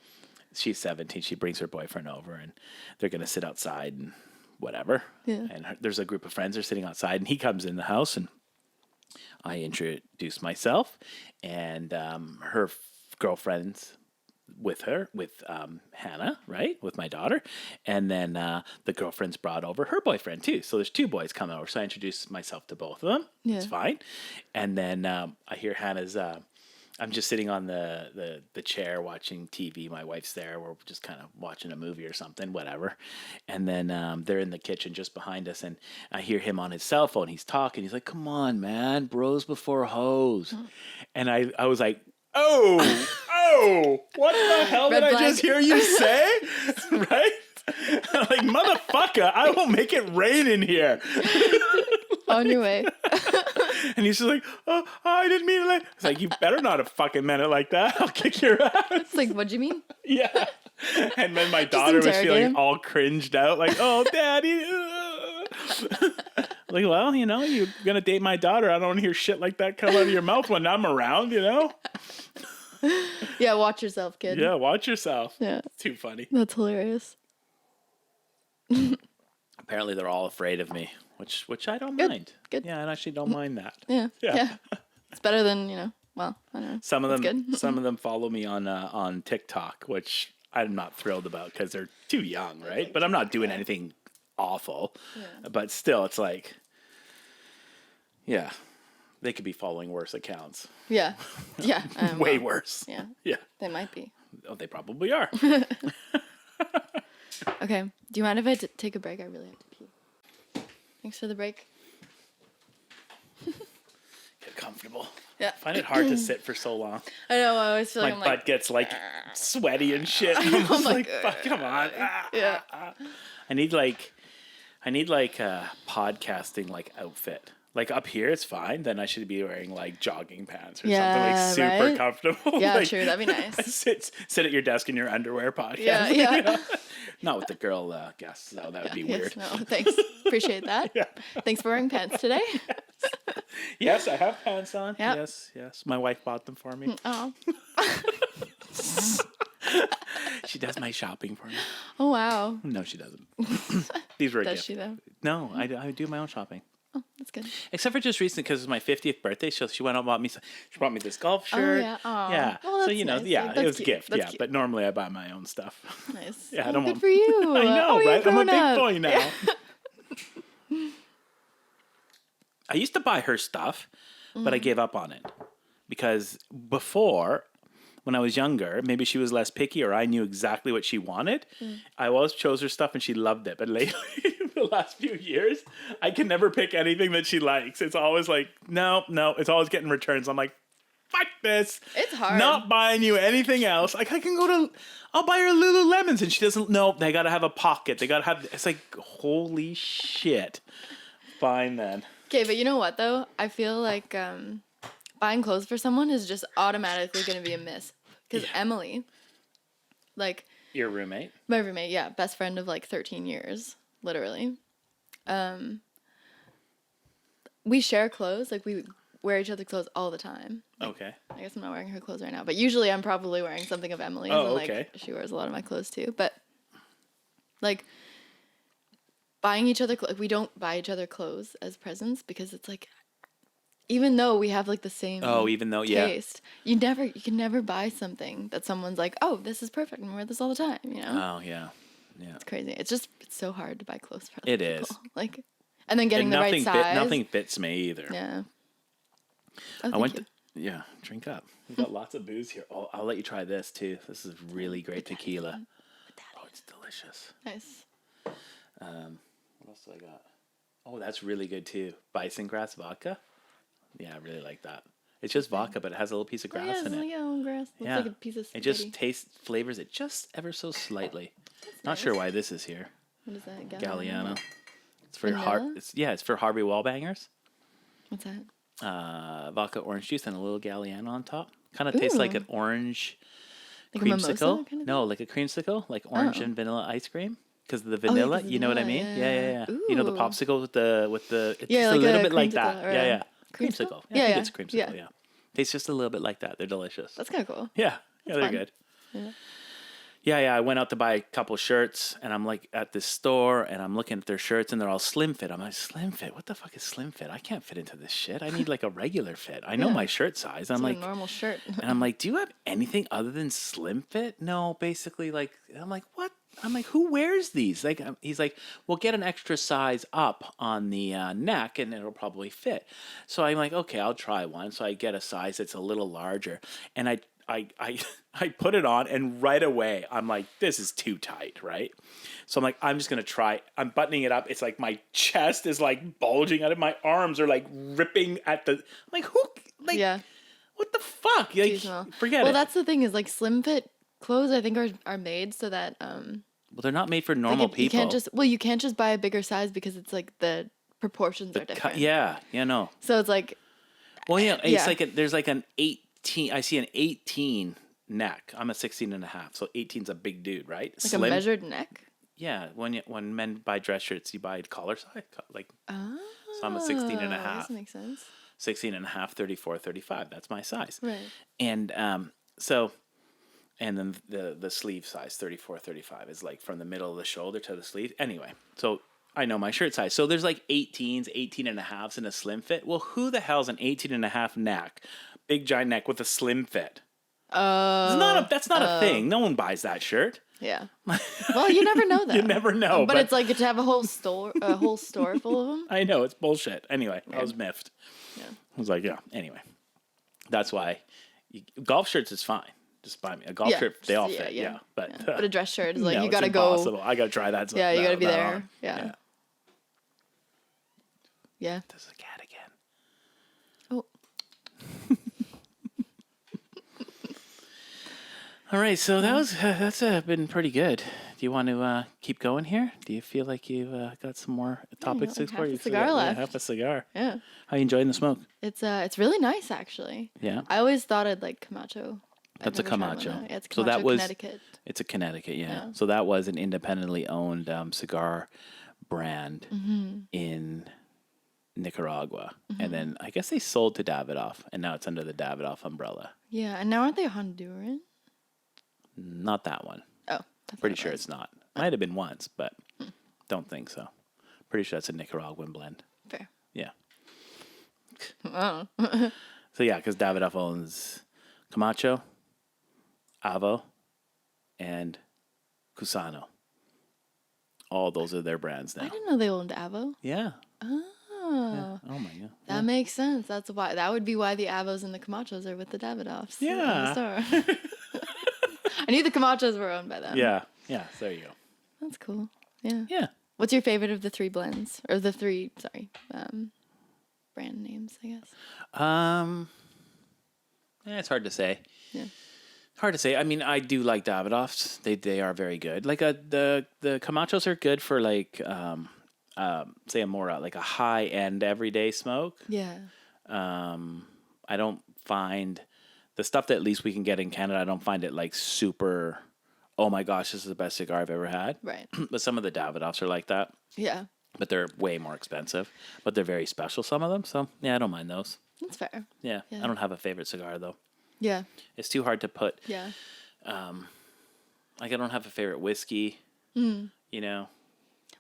she's 17. She brings her boyfriend over, and they're gonna sit outside and whatever. Yeah. And there's a group of friends that are sitting outside, and he comes in the house, and I introduce myself, and her girlfriend's with Hannah, right, with my daughter, and then the girlfriend's brought over her boyfriend too. So there's two boys coming over. So I introduce myself to both of them. Yeah. It's fine, and then I hear Hannah's. I'm just sitting on the chair watching TV. My wife's there. We're just kind of watching a movie or something, whatever. And then they're in the kitchen just behind us, and I hear him on his cell phone. He's talking. He's like, "Come on, man, bros before hoes." And I was like, "Oh, what the hell Red did I flag. just hear you say?" Right? I'm like, motherfucker, I will make it rain in here. On your way. And he's just like, oh, I didn't mean it. It's like, you better not have fucking meant it like that. I'll kick your ass. It's like, what'd you mean? Yeah. And then my daughter was interrogate feeling him. all cringed out, like, oh, daddy. Like, well, you're going to date my daughter. I don't want to hear shit like that come out of your mouth when I'm around, Yeah, watch yourself, kid. Yeah, watch yourself. Yeah. It's too funny. That's hilarious. Apparently they're all afraid of me, which I don't Good, mind. good. Yeah, I actually don't mind that. Yeah. Yeah. Yeah. It's better than, well, I don't know. Some of That's them, good. some of them follow me on TikTok, which I'm not thrilled about because they're too young, right? But I'm not doing anything awful. Yeah. But still, it's like, yeah, they could be following worse accounts, Yeah. Yeah. way well, worse. Yeah. Yeah, They might be. oh, they probably are. Okay. Do you mind if I take a break? I really have to pee. Thanks for the break. Get comfortable. Yeah. I find it hard to sit for so long. I know. I always feel My like I'm butt like, gets like sweaty and shit. I'm just like, fuck, come on. yeah. I need like a podcasting like outfit. Like up here, it's fine. Then I should be wearing like jogging pants or Yeah, something like super right? comfortable. Yeah, Like, true. That'd be nice. sit at your desk in your underwear podcast. Yeah, yeah. Not with the girl guests, though. That would be weird. Yes, no, thanks. Appreciate that. Yeah. Thanks for wearing pants today. Yes, I have pants on. Yep. Yes. My wife bought them for me. Oh. She does my shopping for me. Oh, wow. No, she doesn't. These were a Does gift. she, though? No, I do my own shopping. Oh, that's good. Except for just recently, because it was my 50th birthday, so she went out and bought me. She brought me this golf shirt. Oh, yeah. Aw. Yeah. Oh, So that's nice. yeah, That's it was a cute. gift. That's Yeah, cute. but normally I buy my own stuff. Nice. Yeah, I Oh, don't good want. for you. I know, Oh, you're right? I'm a grown big up. boy now. I used to buy her stuff, but I gave up on it because before, when I was younger, maybe she was less picky or I knew exactly what she wanted. I always chose her stuff and she loved it. But lately, the last few years, I can never pick anything that she likes. It's always like, no, it's always getting returns. I'm like, fuck this. It's hard. Not buying you anything else. Like I'll buy her Lululemons and she doesn't, no, they got to have a pocket. They got to have, it's like, holy shit. Fine then. Okay, but you know what, though? I feel like buying clothes for someone is just automatically going to be a miss. Because Emily, like... Your roommate? My roommate, yeah. Best friend of, 13 years, literally. We share clothes. Like, we wear each other's clothes all the time. Okay. I guess I'm not wearing her clothes right now. But usually I'm probably wearing something of Emily's. Oh, and, okay. She wears a lot of my clothes, too. But, buying each other... we don't buy each other clothes as presents because it's, even though we have like the same even though, yeah. taste, you can never buy something that someone's like, oh, this is perfect and wear this all the time, you know? Oh, yeah. Yeah. It's crazy. It's so hard to buy clothes for other It people. is. Like, and then getting the right size. Nothing fits me either. Yeah. Yeah, drink up. We've got lots of booze here. Oh, I'll let you try this too. This is really great tequila. Oh, it's delicious. Nice. What else do I got? Oh, that's really good too. Bison grass vodka. Yeah, I really like that. It's just vodka, but it has a little piece of grass in it. Yeah, a little grass. Looks like a piece of spaghetti. It just flavors it just ever so slightly. Not sure why this is here. What is that? Galliano. It's for Vanilla? it's for Harvey Wallbangers. What's that? Vodka, orange juice, and a little Galliano on top. Kind of tastes like an orange like creamsicle. A mimosa kind of No, like a creamsicle, like orange and vanilla ice cream. Because the vanilla, you know what I mean? Yeah. You know the popsicle with the. It's just like a little a bit like that. creamsicle or Yeah. creamsicle? I think it's creamsicle. Yeah. Tastes just a little bit like that. They're delicious. That's kind of cool. Yeah, they're fun. good. Yeah. Yeah. I went out to buy a couple shirts, and I'm like at this store, and I'm looking at their shirts, and they're all slim fit. I'm like, slim fit? What the fuck is slim fit? I can't fit into this shit. I need like a regular fit. I know my shirt size. I'm like a normal shirt. and I'm like, do you have anything other than slim fit? No, basically, like, I'm like, what? I'm like, who wears these? Like, he's like, well, get an extra size up on the neck, and it'll probably fit. So I'm like, okay, I'll try one. So I get a size that's a little larger, and I put it on, and right away I'm like, this is too tight, right? So I'm like, I'm just gonna try. I'm buttoning it up. It's like my chest is like bulging out of my arms are like ripping at the. I'm like, who? Like, what the fuck? Like, forget it. Well, that's the thing is like slim fit clothes. I think are made so that Well, they're not made for normal people. You can't just buy a bigger size because it's like the proportions are different. No. So it's like. Well, yeah, it's like there's like an 18. I see an 18 neck. I'm a 16 and a half, so 18's a big dude, right? Like a measured neck. Yeah, when men buy dress shirts, you buy collar size, like. Oh. So I'm a 16 and a half. That makes sense. 16 and a half, 34, 35. That's my size. Right. And and then the sleeve size, 34, 35, is like from the middle of the shoulder to the sleeve. Anyway, so I know my shirt size. So there's like 18s, 18 and a halves in a slim fit. Well, who the hell's an 18 and a half neck, big giant neck with a slim fit? That's not a thing. No one buys that shirt. Yeah. Well, you never know that. You never know. But it's like to have a whole store full of them. I know, it's bullshit. Anyway, I was miffed. Yeah. I was like, yeah. Anyway, that's why golf shirts is fine. Just buy me a golf shirt. They all fit. Yeah. But a dress shirt is like you gotta go. I gotta try that. Yeah, you gotta be there. Yeah. There's a cat again. Oh. All right, so that's been pretty good. Do you want to keep going here? Do you feel like you've got some more topics to explore? Half a cigar left. Half a cigar. Yeah. How you enjoying the smoke? It's really nice actually. Yeah. I always thought I'd like Camacho. That's a Camacho. Yeah, it's Camacho, so that was Connecticut. It's a Connecticut, yeah. So that was an independently owned cigar brand in Nicaragua, and then I guess they sold to Davidoff, and now it's under the Davidoff umbrella. Yeah, and now aren't they Honduran? Not that one. Oh, pretty sure it's not. Might have been once, but don't think so. Pretty sure that's a Nicaraguan blend. Fair. Yeah. Oh. So yeah, because Davidoff owns Camacho, Avo, and Cusano. All those are their brands now. I didn't know they owned Avo. Yeah. Oh. Yeah. Oh my god. That makes sense. That would be why the Avos and the Camachos are with the Davidoffs. Yeah. I knew the Camachos were owned by them. Yeah. Yeah. There you go. That's cool. Yeah. Yeah. What's your favorite of the three blends or the three? Sorry, brand names, I guess. It's hard to say. Yeah. Hard to say. I mean, I do like Davidoffs. They are very good. Like the Camachos are good for like say a more like a high end everyday smoke. Yeah. I don't find the stuff that at least we can get in Canada. I don't find it like super. Oh my gosh, this is the best cigar I've ever had. Right. But some of the Davidoffs are like that. Yeah. But they're way more expensive. But they're very special, some of them. So yeah, I don't mind those. That's fair. Yeah. I don't have a favorite cigar though. Yeah. It's too hard to put. Yeah. Like I don't have a favorite whiskey. You know.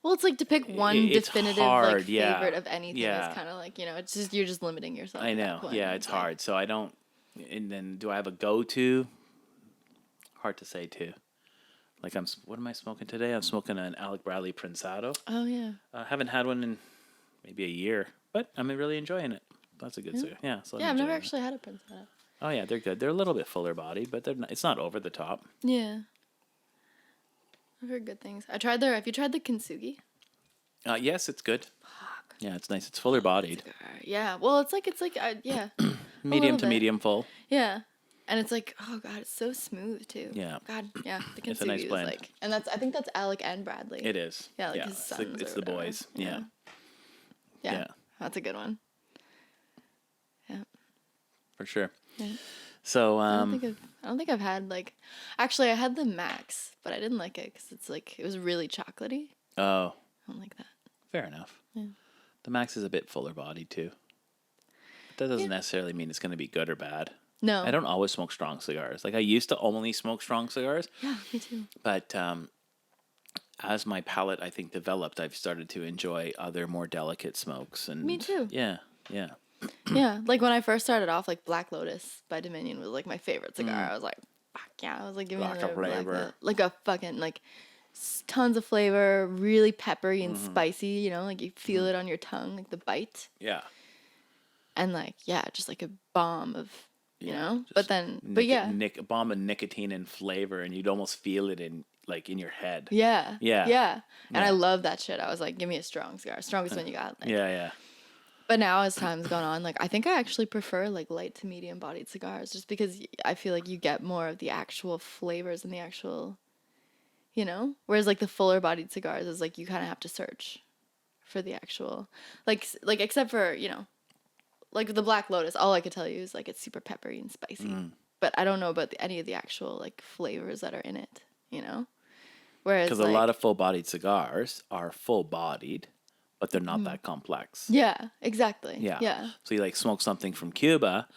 Well, it's like to pick one It's definitive hard, like yeah. favorite of anything Yeah. is kind of like, it's just you're just limiting yourself. I at that know. point. Yeah, it's like, hard. So I don't. And then do I have a go-to? Hard to say too. Like what am I smoking today? I'm smoking an Alec Bradley Prensado. Oh yeah. I haven't had one in maybe a year, but I'm really enjoying it. That's a good cigar. Yeah. So Yeah, I've never actually had a Prensado. Oh yeah, they're good. They're a little bit fuller bodied, but it's not over the top. Yeah. I've heard good things. Have you tried the Kintsugi? Yes, it's good. Fuck. Yeah, it's nice. It's fuller bodied. Yeah. Well, it's like yeah. Medium to medium full. Yeah. And it's like, oh god, it's so smooth too. Yeah. God, yeah. The Kintsugi It's a nice blend. is like, and I think that's Alec and Bradley. It is. Yeah, like his sons. It's the boys. Yeah. Yeah. That's a good one. Yeah. For sure. Yeah. So I don't think I've had actually I had the Max, but I didn't like it because it was really chocolatey. Oh. I don't like that. Fair enough. Yeah. The Max is a bit fuller bodied too. That doesn't necessarily mean it's going to be good or bad. No. I don't always smoke strong cigars. Like I used to only smoke strong cigars. Yeah, me too. But as my palate, I think, developed, I've started to enjoy other more delicate smokes. And me too. Yeah, yeah. Yeah, like when I first started off, like Black Lotus by Dominion was like my favorite cigar. I was like, fuck yeah. I was like, give me Lots another of flavor. like a fucking tons of flavor, really peppery and spicy. Like you feel it on your tongue, like the bite. Yeah. And just like a bomb of just but then a bomb of nicotine and flavor, and you'd almost feel it in your head. Yeah. Yeah. Yeah. And I love that shit. I was like, give me a strong cigar, strongest one you got. Yeah. But now as time's gone on, I think I actually prefer light to medium bodied cigars just because I feel like you get more of the actual flavors and the actual, whereas the fuller bodied cigars is you kind of have to search for the actual, except for, the Black Lotus, all I could tell you is it's super peppery and spicy, but I don't know about any of the actual flavors that are in it, whereas because a lot of full bodied cigars are full bodied, but they're not that complex. Yeah, exactly. Yeah. So you smoke something from Cuba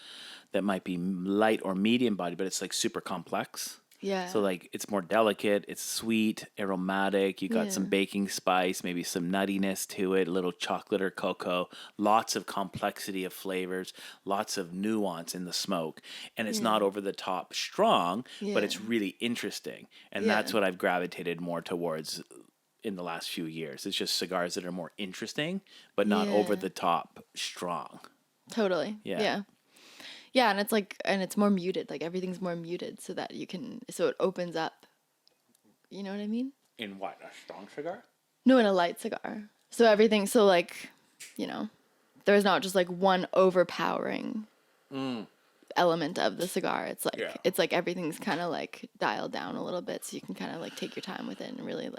that might be light or medium bodied, but it's super complex. Yeah. So it's more delicate, it's sweet, aromatic, you got some baking spice, maybe some nuttiness to it, a little chocolate or cocoa, lots of complexity of flavors, lots of nuance in the smoke. And it's not over the top strong, but it's really interesting. And that's what I've gravitated more towards in the last few years. It's just cigars that are more interesting, but not over the top strong. Totally. Yeah. Yeah, and it's more muted. Everything's more muted so that so it opens up. You know what I mean? In what? A strong cigar? No, in a light cigar. So everything, there's not just one overpowering element of the cigar. It's it's everything's kind of dialed down a little bit so you can kind of take your time with it and really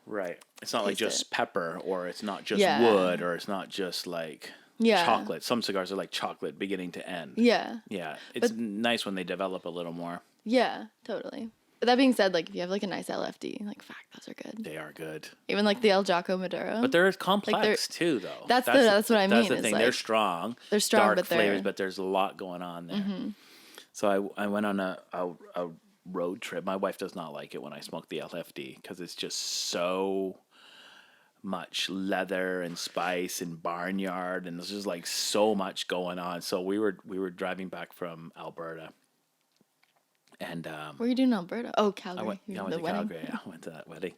Right. It's not just pepper, or it's not just wood, or it's not just chocolate. Some cigars are like chocolate beginning to end. Yeah. Yeah. It's nice when they develop a little more. Yeah, totally. But that being said, if you have a nice LFD, fuck, those are good. They are good. Even the El Jaco Maduro. But they're complex too, though. That's what I mean. That's the thing. They're strong. They're strong, dark but flavors, but there's a lot going on there. So I went on a road trip. My wife does not like it when I smoke the LFD because it's just so much leather and spice and barnyard, and there's just so much going on. So we were driving back from Alberta, and what are you doing in Alberta? Oh, Calgary. I went to Calgary. Yeah, I went to that wedding,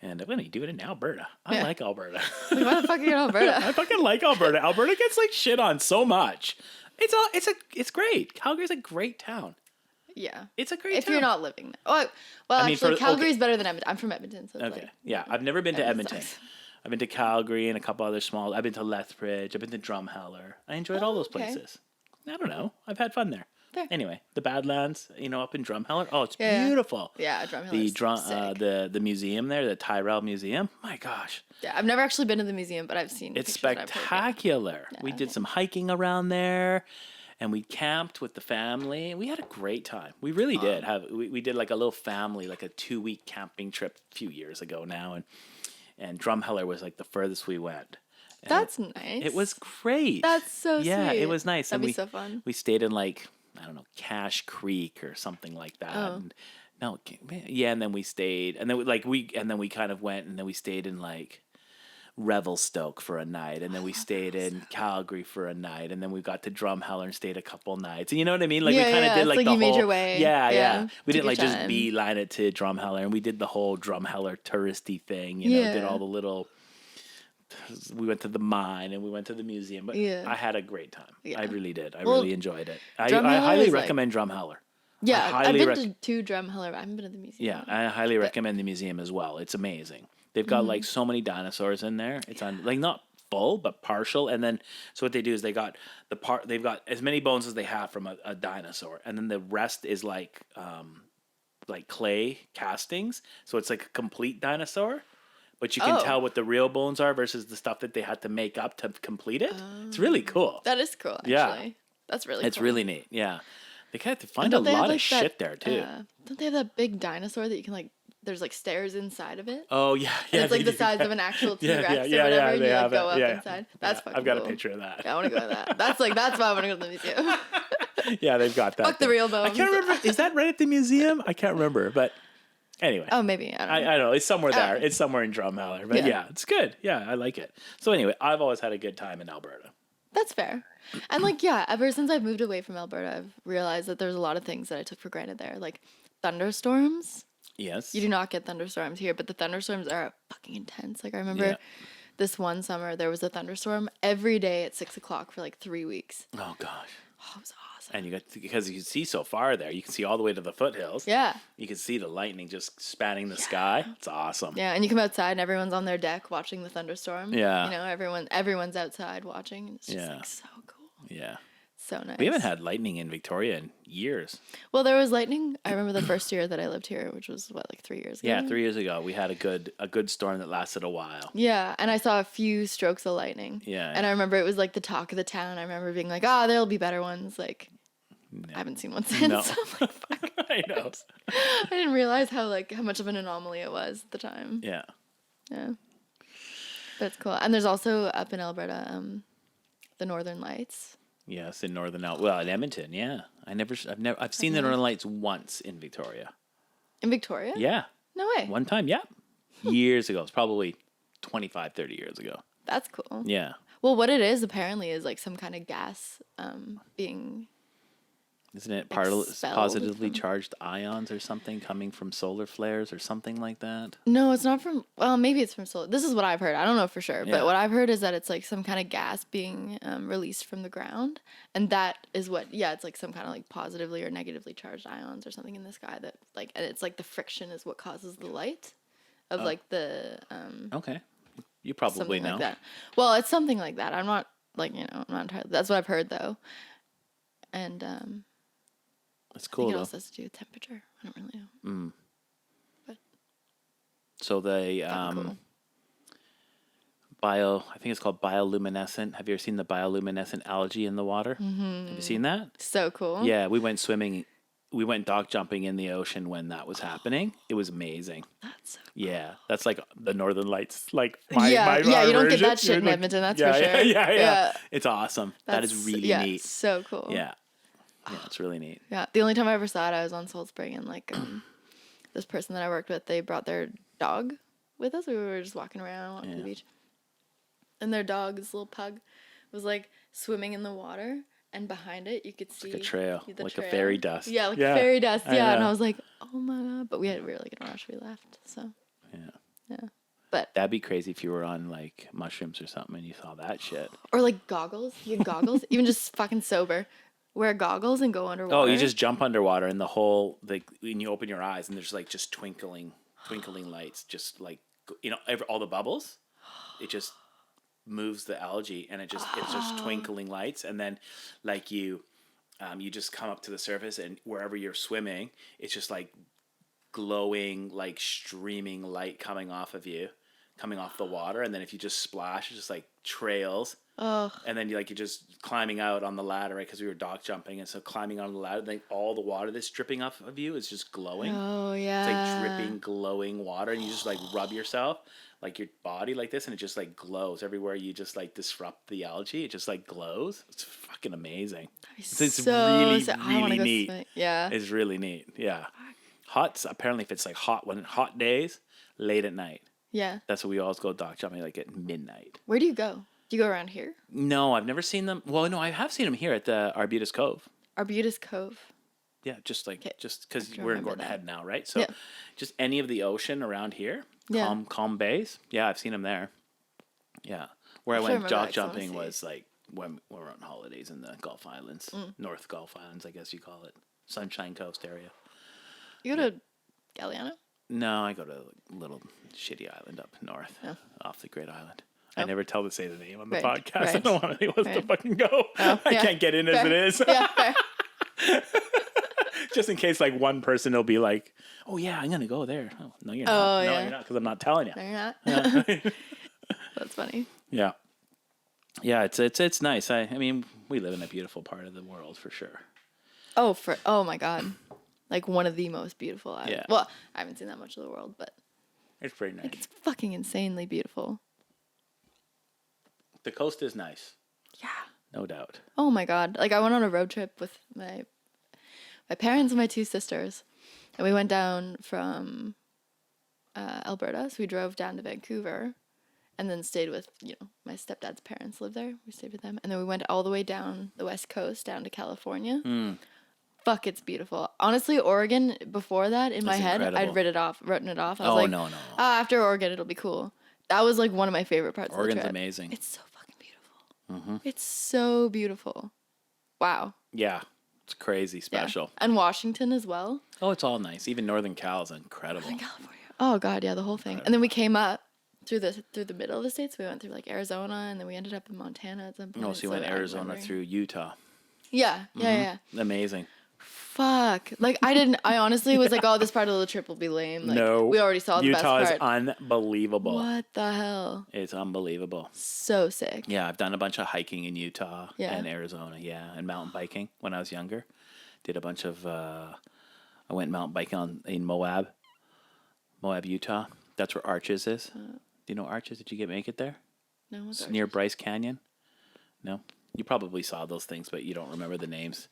and when are you doing it in Alberta? I like Alberta. Why the fuck are you in Alberta? I fucking like Alberta. Alberta gets shit on so much. It's great. Calgary's a great town. Yeah, it's a great. If town. you're not living there. Oh, well, actually, Calgary's better than Edmonton. I'm from Edmonton, so it's yeah. I've never been to Edmonton. I've been to Calgary and a couple other small. I've been to Lethbridge. I've been to Drumheller. I enjoyed all those places. I don't know. I've had fun there. Fair. Anyway, the Badlands, up in Drumheller. Oh, it's beautiful. Yeah, Drumheller. The museum there, the Tyrrell Museum. My gosh. Yeah, I've never actually been to the museum, but I've seen. It's spectacular. We did some hiking around there, and we camped with the family. We had a great time. We really did. We did a little family, a 2-week camping trip a few years ago now, and Drumheller was the furthest we went. And that's nice. It was great. That's so sweet. Yeah, it was nice. That'd be so fun. We stayed in I don't know, Cache Creek or something like that. Oh. And then we stayed, and then we kind of went, and then we stayed in Revelstoke for a night, and then we stayed in Calgary for a night, and then we got to Drumheller and stayed a couple nights. And you know what I mean? Like we kind of did like the you made whole your way. Yeah. We didn't Took like your just time. beeline it to Drumheller, and we did the whole Drumheller touristy thing. You know, did all the little. We went to the mine and we went to the museum, but I had a great time. I really did. I really enjoyed it. I highly recommend Drumheller. Yeah, I've been to Drumheller, but I haven't been to the museum. Yeah, I highly recommend the museum as well. It's amazing. They've got like so many dinosaurs in there. It's on like not full but partial, and then so what they do is they've got as many bones as they have from a dinosaur, and then the rest is like clay castings. So it's like a complete dinosaur, but you can tell what the real bones are versus the stuff that they had to make up to complete it. It's really cool. That is cool. Actually. Yeah, that's really. It's cool. really neat. Yeah, they kind of find a lot of shit there too. Don't they have that big dinosaur that you can like? There's like stairs inside of it. Oh yeah, and it's like the size of an actual T-Rex or whatever. And you like go up inside. That's fucking. I've got cool. a picture of that. I want to go to that. That's why I want to go to the museum. Yeah, they've got that. Fuck the real bones. I can't remember. Is that right at the museum? I can't remember, but anyway. Oh, maybe. I don't know. It's somewhere there. It's somewhere in Drumheller, but yeah, it's good. Yeah, I like it. So anyway, I've always had a good time in Alberta. That's fair. And like, yeah, ever since I've moved away from Alberta, I've realized that there's a lot of things that I took for granted there, like thunderstorms. Yes. You do not get thunderstorms here, but the thunderstorms are fucking intense. Like I remember this one summer, there was a thunderstorm every day at 6:00 for like 3 weeks. Oh gosh. Oh, it was awesome. And because you can see so far there, you can see all the way to the foothills. Yeah. You can see the lightning just spanning the sky. It's awesome. Yeah, and you come outside and everyone's on their deck watching the thunderstorm. Yeah. You know, everyone's outside watching. And it's just like so cool. Yeah. So nice. We haven't had lightning in Victoria in years. Well, there was lightning. I remember the first year that I lived here, which was like 3 years ago. Yeah, 3 years ago. We had a good storm that lasted a while. Yeah, and I saw a few strokes of lightning. Yeah. And I remember it was like the talk of the town. I remember being like, there'll be better ones. Like, I haven't seen one since. No. So I'm like, fuck. I know. I didn't realize how much of an anomaly it was at the time. Yeah. Yeah. But it's cool. And there's also up in Alberta, the Northern Lights. Yes, in in Edmonton, yeah. I've seen the Northern Lights once in Victoria. In Victoria? Yeah. No way. One time, yeah. Years ago. It's probably 25, 30 years ago. That's cool. Yeah. Well, what it is apparently is like some kind of gas being... Isn't it positively charged ions or something coming from solar flares or something like that? No, it's not from... Well, maybe it's from solar. This is what I've heard. I don't know for sure. Yeah. But what I've heard is that it's like some kind of gas being released from the ground. And that is what... Yeah, it's like some kind of like positively or negatively charged ions or something in the sky that like... And it's like the friction is what causes the light of like the... Okay. You probably know. Like that. Well, it's something like that. I'm not like, I'm not entirely... That's what I've heard though. And... That's cool. I think it also has to do with temperature. I don't really know. But so they cool. I think it's called bioluminescent. Have you ever seen the bioluminescent algae in the water? Mm-hmm. Have you seen that? So cool. Yeah, we went swimming. We went dock jumping in the ocean when that was happening. It was amazing. That's so cool. Yeah, that's like the Northern Lights. Like my you don't version. get that shit in Edmonton. That's for sure. Yeah. It's awesome. That is really neat. So cool. Yeah. Yeah, it's really neat. Yeah, the only time I ever saw it, I was on Salt Spring, and like this person that I worked with, they brought their dog with us. We were just walking around to the beach, and their dog, this little pug, was like swimming in the water, and behind it you could see like a trail, like a fairy dust. Yeah, like fairy dust. Yeah, and I was like, oh my god! But we were like in a rush. We left. So yeah. But that'd be crazy if you were on like mushrooms or something and you saw that shit. Or like goggles. You had goggles, even just fucking sober. Wear goggles and go underwater. Oh, you just jump underwater and the whole when you open your eyes and there's like just twinkling lights, just like all the bubbles. It just moves the algae and it's just twinkling lights, and then like you just come up to the surface and wherever you're swimming, it's just like glowing, like streaming light coming off the water, and then if you just splash, it's just like trails. Oh. And then you're just climbing out on the ladder, right? Because we were dock jumping, and so climbing on the ladder, then all the water that's dripping off of you is just glowing. Oh yeah. It's like dripping, glowing water, and you just like rub yourself, like your body, like this, and it just like glows everywhere. You just like disrupt the algae, it just like glows. It's fucking amazing. It's really neat. Yeah. It's really neat. Yeah. Apparently, if it's like hot days, late at night. Yeah. That's what we always go dock jumping like at midnight. Where do you go? Do you go around here? No, I've never seen them. Well, no, I have seen them here at the Arbutus Cove. Arbutus Cove. Yeah, just because have to we're in remember Gordon that. Head now, right? So Yeah. just any of the ocean around here, Yeah. calm bays. Yeah, I've seen them there. Yeah, where I I went remember dock that 'cause I wanna jumping see. was like when we were on holidays in the Gulf Islands, North Gulf Islands, I guess you call it, Sunshine Coast area. You go to Galiano? No, I go to a little shitty island up north, Oh. off the Great Island. I never say the name on the Right, podcast. I right, don't want anyone to right. fucking go. Oh, I yeah. can't get in as Fair. it is. Yeah, fair. Just in case, like, one person will be like, "Oh yeah, I'm gonna go there." Oh, no, you're not. Oh, No, yeah. you're not, because I'm not telling you. No, you're not. Yeah. That's funny. Yeah, yeah. It's nice. I mean, we live in a beautiful part of the world for sure. Oh my God. Like one of the most beautiful islands. Yeah. Well, I haven't seen that much of the world, but It's pretty nice. it's fucking insanely beautiful. The coast is nice, Yeah. no doubt. Oh my God. Like I went on a road trip with my parents and my two sisters, and we went down from Alberta. So we drove down to Vancouver and then stayed with, my stepdad's parents live there. We stayed with them. And then we went all the way down the West Coast, down to California. Fuck, it's beautiful. Honestly, Oregon, before that, in my It's head, incredible. I'd written it off. I was Oh, like, no. after Oregon, it'll be cool. That was like one of my favorite parts Oregon's of the trip. amazing. It's so fucking beautiful. It's so beautiful. Wow. Yeah, it's crazy Yeah. special. And Washington as well. Oh, it's all nice. Even Northern Cal is incredible. California. Oh God, yeah, the whole thing. And then we came up through the middle of the states. We went through like Arizona, and then we ended up in Montana at some point. Oh, so you went Arizona through Utah. Yeah. Amazing. Fuck. Like I honestly was like, oh, this part of the trip will be lame. Like, No, we already saw the Utah best is part. unbelievable. What the hell? It's unbelievable. So sick. Yeah, I've done a bunch of hiking in Utah Yeah. and Arizona. Yeah, and mountain biking when I was younger. Did a bunch of. I went mountain biking in Moab, Utah. That's where Arches is. Do you know Arches? Did you make it there? No, what's It's near Bryce Canyon. No, you probably saw those things, but you don't remember the names.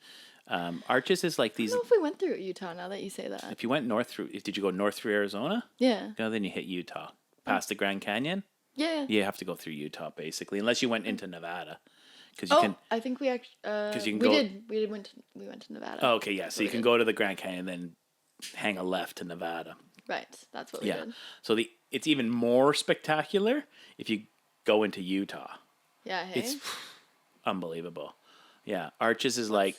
Arches is like I these. don't know if we went through Utah now that you say that. If you went north through, did you go north through Arizona? Yeah. No, then you hit Utah, past the Grand Canyon. Yeah. You have to go through Utah basically, unless you went into Nevada, because you can. I think we actually. you can we go- did. We went to Nevada. Oh, okay, yeah. So you can go to the Grand Canyon, then hang a left to Nevada. Right. That's what we Yeah. did. So it's even more spectacular if you go into Utah. Yeah. Hey. It's unbelievable. Yeah, Arches is like.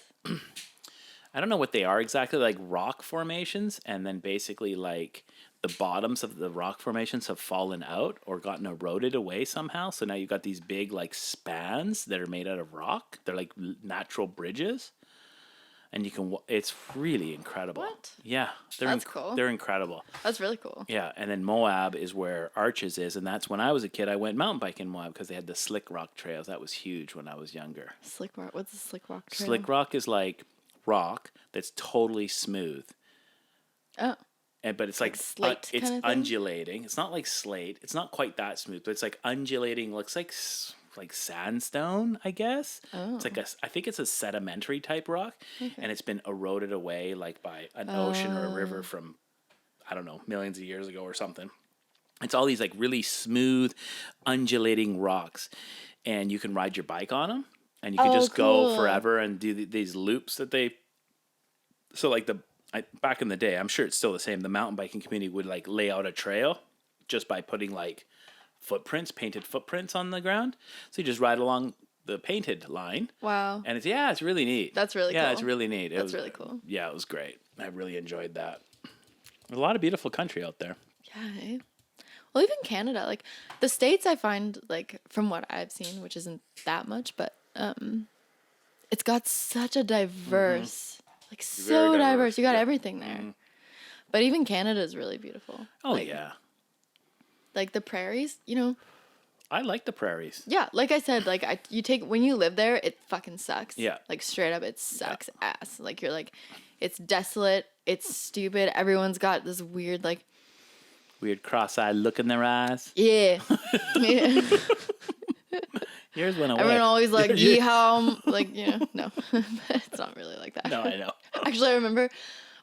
I don't know what they are exactly, like rock formations, and then basically like the bottoms of the rock formations have fallen out or gotten eroded away somehow. So now you've got these big like spans that are made out of rock. They're like natural bridges, and you can. It's really incredible. What? Yeah, That's cool. They're incredible. That's really cool. Yeah, and then Moab is where Arches is, and that's when I was a kid. I went mountain biking in Moab because they had the slick rock trails. That was huge when I was younger. Slick rock. What's a slick rock trail? Slick rock is like rock that's totally smooth, Oh. but it's like slate it's kind of thing? undulating. It's not like slate. It's not quite that smooth, but it's like undulating. Looks like sandstone, I guess. Oh. It's like I think it's a sedimentary type rock, and it's been eroded away like by an ocean or a river from I don't know millions of years ago or something. It's all these like really smooth, undulating rocks, and you can ride your bike on them. And you can just cool. go forever and do these loops that they. So like back in the day, I'm sure it's still the same. The mountain biking community would like lay out a trail just by putting like painted footprints on the ground. So you just ride along the painted line. Wow. And it's really neat. That's really cool. Yeah, it's really neat. That's really cool. Yeah, it was great. I really enjoyed that. There's a lot of beautiful country out there. Yeah. Hey? Well, even Canada, like the States, I find like from what I've seen, which isn't that much, but it's got such a diverse, like so Very diverse. diverse, You got yeah. everything there. But even Canada is really beautiful. Oh Like, yeah, like the prairies, I like the prairies. Yeah, like I said, like when you live there, it fucking sucks. Yeah. Like straight up, it sucks ass. Like you're like, it's desolate, it's stupid. Everyone's got this weird like. Weird cross-eyed look in their eyes. Yeah. Yeah. Here's when I Everyone went. always like, yeehaw, like, no. It's not really like that. No, I know. Actually, I remember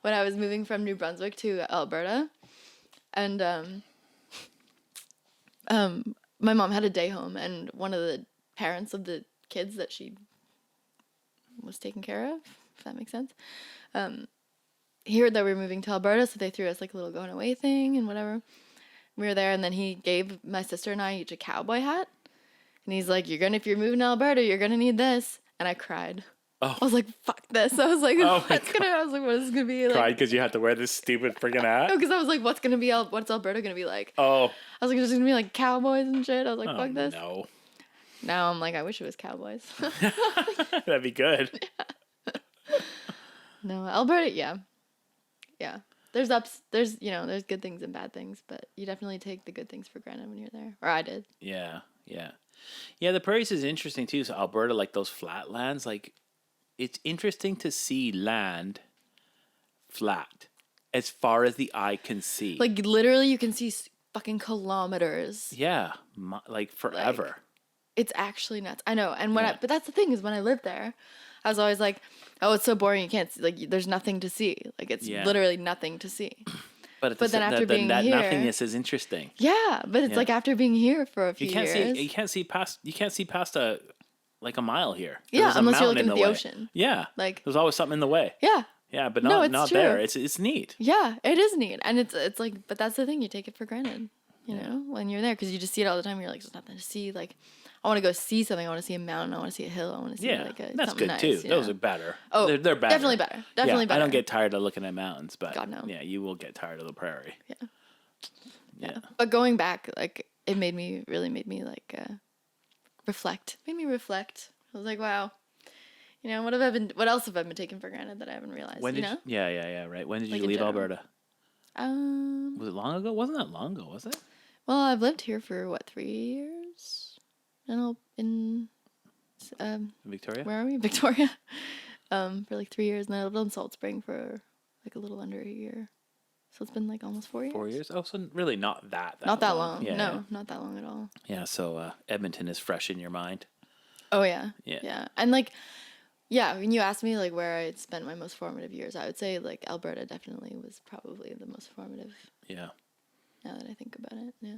when I was moving from New Brunswick to Alberta, and my mom had a day home, and one of the parents of the kids that she was taking care of, if that makes sense, he heard that we were moving to Alberta, so they threw us like a little going away thing and whatever. We were there, and then he gave my sister and I each a cowboy hat, and he's like, if you're moving to Alberta, you're gonna need this. And I cried. Oh. I was like, fuck this. I was like, Oh my I was like, what is this gonna be like? Cried because you had to wear this stupid freaking hat? Because I was like, what's Alberta gonna be like? Oh. I was like, it's just gonna be like cowboys and shit. I was like, fuck this. No. Now I'm like, I wish it was cowboys. That'd be good. No, Alberta, yeah. Yeah. There's good things and bad things, but you definitely take the good things for granted when you're there. Or I did. Yeah, yeah. Yeah, the prairies is interesting too. So Alberta, like those flatlands, like it's interesting to see land flat as far as the eye can see. Like literally you can see fucking kilometers. Yeah, like forever. Like, it's actually nuts. I know. And but that's the thing is when I lived there, I was always like, oh, it's so boring. You can't see, like, there's nothing to see. Like, it's literally nothing to see. But then after being that here, nothingness is interesting. Yeah, but it's like after being here for a few years, you can't see past a mile here. Yeah, unless you're looking at the ocean. Yeah, like there's always something in the way. Yeah. Yeah, but not true. there. It's neat. Yeah, it is neat, and it's like, but that's the thing. You take it for granted, you know, when you're there because you just see it all the time. You're like, there's nothing to see. Like, I want to go see something. I want to see a mountain. I want to see a hill. I want to see that's something good nice, too. Those are better. Oh, they're better. Definitely better. Definitely better. I don't get tired of looking at mountains, but God, no. Yeah, you will get tired of the prairie. Yeah. But going back, like, it made me like reflect. Made me reflect. I was like, wow. You know, what else have I been taking for granted that I haven't realized? When did you know? Yeah, right. When did Like you leave general. Alberta? Was it long ago? Wasn't that long ago, was it? Well, I've lived here for 3 years? In Victoria? Where are we? Victoria. For like 3 years, and then I lived in Salt Spring for like a little under a year. So it's been like almost 4 years. 4 years? Oh, so really not that Not that long. long. Yeah, No, not that long at all. Yeah, so Edmonton is fresh in your mind. Oh, yeah. Yeah. Yeah. And like, yeah, when you asked me like where I spent my most formative years, I would say like Alberta definitely was probably the most formative. Yeah. Now that I think about it. Yeah.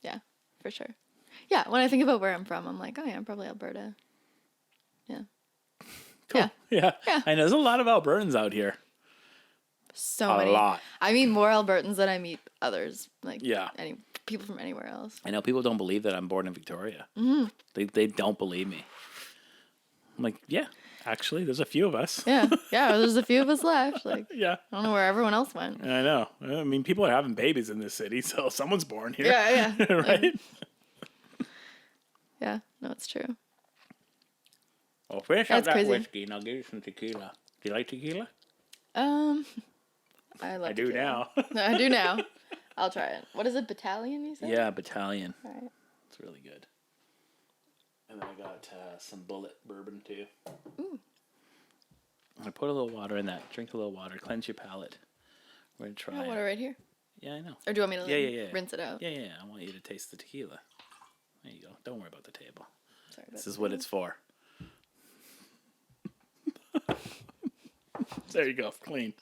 Yeah, for sure. Yeah, when I think about where I'm from, I'm like, oh yeah, I'm probably Alberta. Yeah. Cool. Yeah. I know there's a lot of Albertans out here. So many. A lot. I meet more Albertans than I meet others. Like, Yeah. People from anywhere else. I know people don't believe that I'm born in Victoria. Mm-hmm. They don't believe me. I'm like, yeah, actually, there's a few of us. Yeah. There's a few of us left. Like, Yeah. I don't know where everyone else went. I know. I mean, people are having babies in this city, so someone's born here. Yeah. Right? Yeah. No, it's true. Well, finish up That's that crazy. whiskey and I'll give you some tequila. Do you like tequila? I love I do tequila. now. I do now. I'll try it. What is it? Battalion, you said? Yeah, Battalion. All right. It's really good. And then I got some Bullet bourbon too. Ooh. I put a little water in that. Drink a little water. Cleanse your palate. We're going to try Water right here? Yeah, I know. Or do you want me to Yeah. rinse it out? Yeah. I want you to taste the tequila. There you go. Don't worry about the table. Sorry about This is what it's for. There you go. Clean.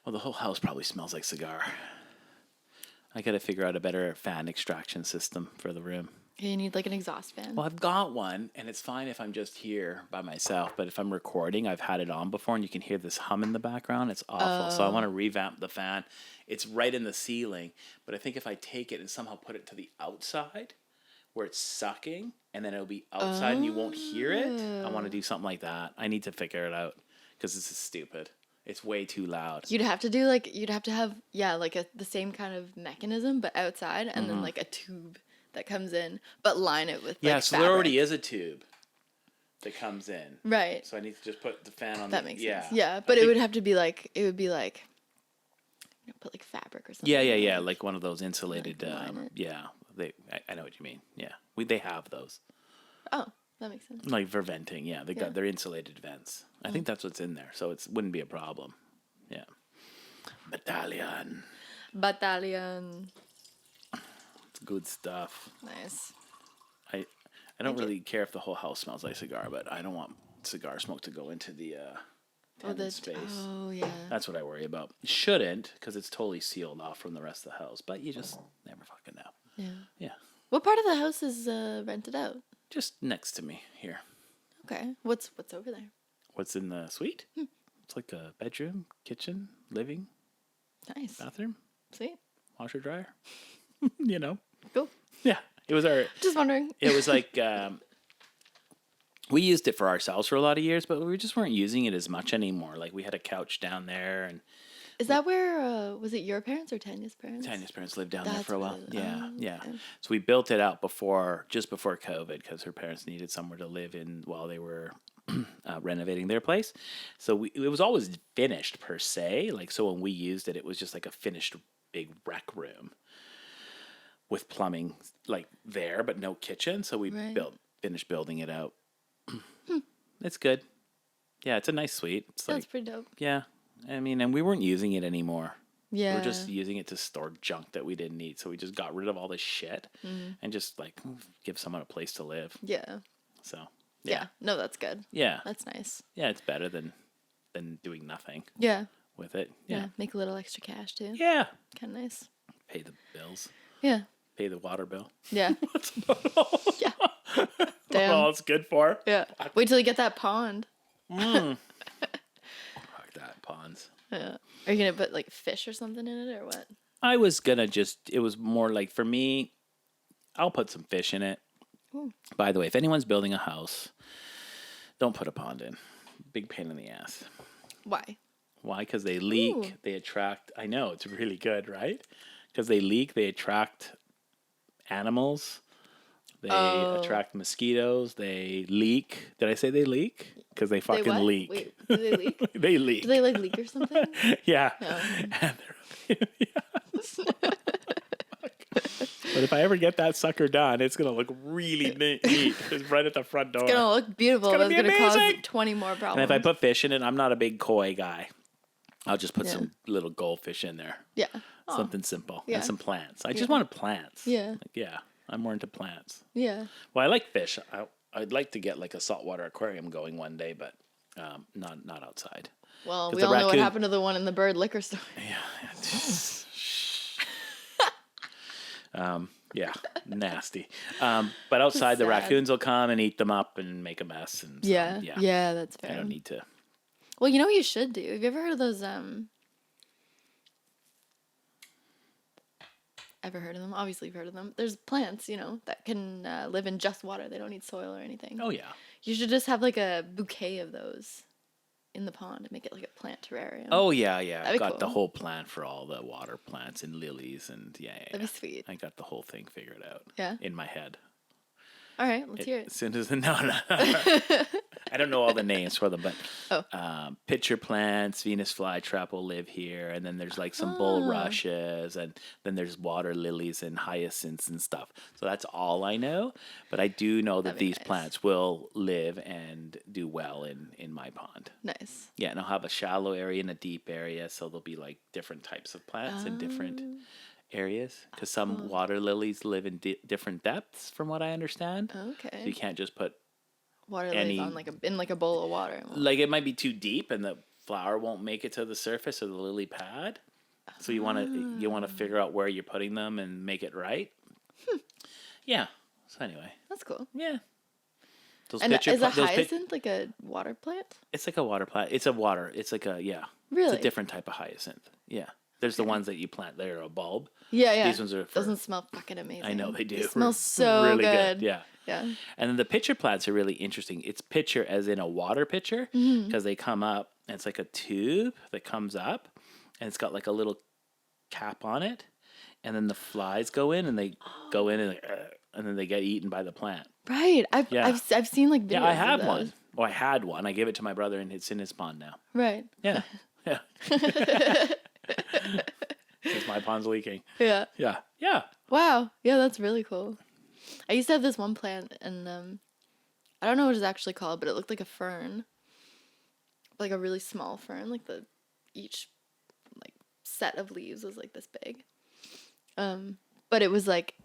Well, the whole house probably smells like cigar. I got to figure out a better fan extraction system for the room. Okay, you need like an exhaust fan. Well, I've got one, and it's fine if I'm just here by myself. But if I'm recording, I've had it on before, and you can hear this hum in the background. It's awful. So I want to revamp the fan. It's right in the ceiling, but I think if I take it and somehow put it to the outside, where it's sucking, and then it'll be outside and you won't hear it. I want to do something like that. I need to figure it out because this is stupid. It's way too loud. You'd have to have the same kind of mechanism, but outside, and then like a tube that comes in, but line it with so fabric. there already is a tube that comes in. Right. So I need to just put the fan on. That makes sense. Yeah. Yeah, but it would have to be like put like fabric or something. Yeah, like one of those insulated. Line it. I know what you mean. Yeah, they have those. Oh, that makes sense. Like for venting, yeah, got their insulated vents. I think that's what's in there, so it wouldn't be a problem. Yeah. Battalion. It's good stuff. Nice. I don't really care if the whole house smells like cigar, but I don't want cigar smoke to go into the tenant space. Oh, yeah. That's what I worry about. Shouldn't, because it's totally sealed off from the rest of the house. But you just never fucking know. Yeah. Yeah. What part of the house is rented out? Just next to me here. Okay. What's over there? What's in the suite? It's like a bedroom, kitchen, living, Nice. bathroom, Sweet. washer, dryer. You know. Cool. Yeah. It was our... Just wondering. It was like... we used it for ourselves for a lot of years, but we just weren't using it as much anymore. Like, we had a couch down there, and... Is that where, was it your parents or Tanya's parents? Tanya's parents lived down there for a while. Yeah, yeah. Okay. So we built it out just before COVID, because her parents needed somewhere to live in while they were renovating their place. So it was always finished per se. Like, so when we used it, it was just like a finished big rec room with plumbing like there, but no kitchen. So we finished building it out. It's good. Yeah, it's a nice suite. It's That's pretty dope. Yeah. I mean, and we weren't using it anymore. Yeah. We're just using it to store junk that we didn't need. So we just got rid of all this shit and just like give someone a place to live. Yeah. So, yeah. No, that's good. Yeah. That's nice. Yeah, it's better than doing nothing Yeah. with it. Yeah. Yeah. Make a little extra cash too. Yeah. Kind of nice. Pay the bills. Yeah. Pay the water bill. Yeah. That's about all. Yeah. That's all it's good for. Yeah. Wait till you get that pond. Fuck that, ponds. Yeah. Are you going to put like fish or something in it or what? I was going to it was more like for me, I'll put some fish in it. Ooh. By the way, if anyone's building a house, don't put a pond in. Big pain in the ass. Why? Why? Because they leak. Ooh. They attract. I know, it's really good, right? Because they leak. They attract animals. They attract mosquitoes. They leak. Did I say they leak? Because they fucking what? leak. Wait, do they leak? They leak. Do they like leak or something? Yeah. Oh. And but if I ever get that sucker done, it's going to look really neat. It's right at the front door. It's going to look beautiful. It's But it's going to cause amazing. 20 more problems. And if I put fish in it, I'm not a big koi guy. I'll just put some little goldfish in there. Yeah. Something simple. Yeah. And some plants. I just wanted plants. Yeah. Like, yeah. I'm more into plants. Yeah. Well, I like fish. I'd like to get like a saltwater aquarium going one day, but not outside. Well, we all know what happened to the one in the bird liquor store. Yeah. Yeah, nasty. But outside, the raccoons will come and eat them up and make a mess. And so, yeah, that's fair. I don't need to. Well, you know what you should do? Have you ever heard of those? Ever heard of them? Obviously, you've heard of them. There's plants, that can live in just water. They don't need soil or anything. Oh yeah. You should just have like a bouquet of those in the pond and make it like a plant terrarium. Oh yeah, yeah. I got the cool. whole plan for all the water plants and lilies and That'd be sweet. I got the whole thing figured out. Yeah. In my head. All right, let's hear it. As soon as no. I don't know all the names for them, but pitcher plants, Venus flytrap will live here, and then there's like some bulrushes, and then there's water lilies and hyacinths and stuff. So that's all I know, but I do know that these plants will live and do well in my pond. Nice. Yeah, and I'll have a shallow area and a deep area, so there'll be like different types of plants in different areas, because some water lilies live in different depths, from what I understand. Okay. So you can't just put water lilies on in a bowl of water. Like it might be too deep, and the flower won't make it to the surface of the lily pad. So you want to figure out where you're putting them and make it right. Yeah. So anyway. That's cool. Yeah. Is a hyacinth like a water plant? It's like a water plant. It's like a Really? It's a different type of hyacinth. Yeah. There's the ones that you plant. They're a bulb. Yeah. These ones are doesn't smell fucking amazing. I know they do. It smells so really good. Yeah. Yeah. And then the pitcher plants are really interesting. It's pitcher as in a water pitcher, because they come up and it's like a tube that comes up, and it's got like a little cap on it, and then the flies go in and they go in and then they get eaten by the plant. Right. I've seen like videos. Yeah, I have one. Well, I had one. I gave it to my brother, and it's in his pond now. Right. Yeah. Yeah. Since my pond's leaking. Yeah. Yeah. Yeah. Wow. Yeah, that's really cool. I used to have this one plant, and I don't know what it's actually called, but it looked like a fern, like a really small fern. Like each like set of leaves was like this big. But it was like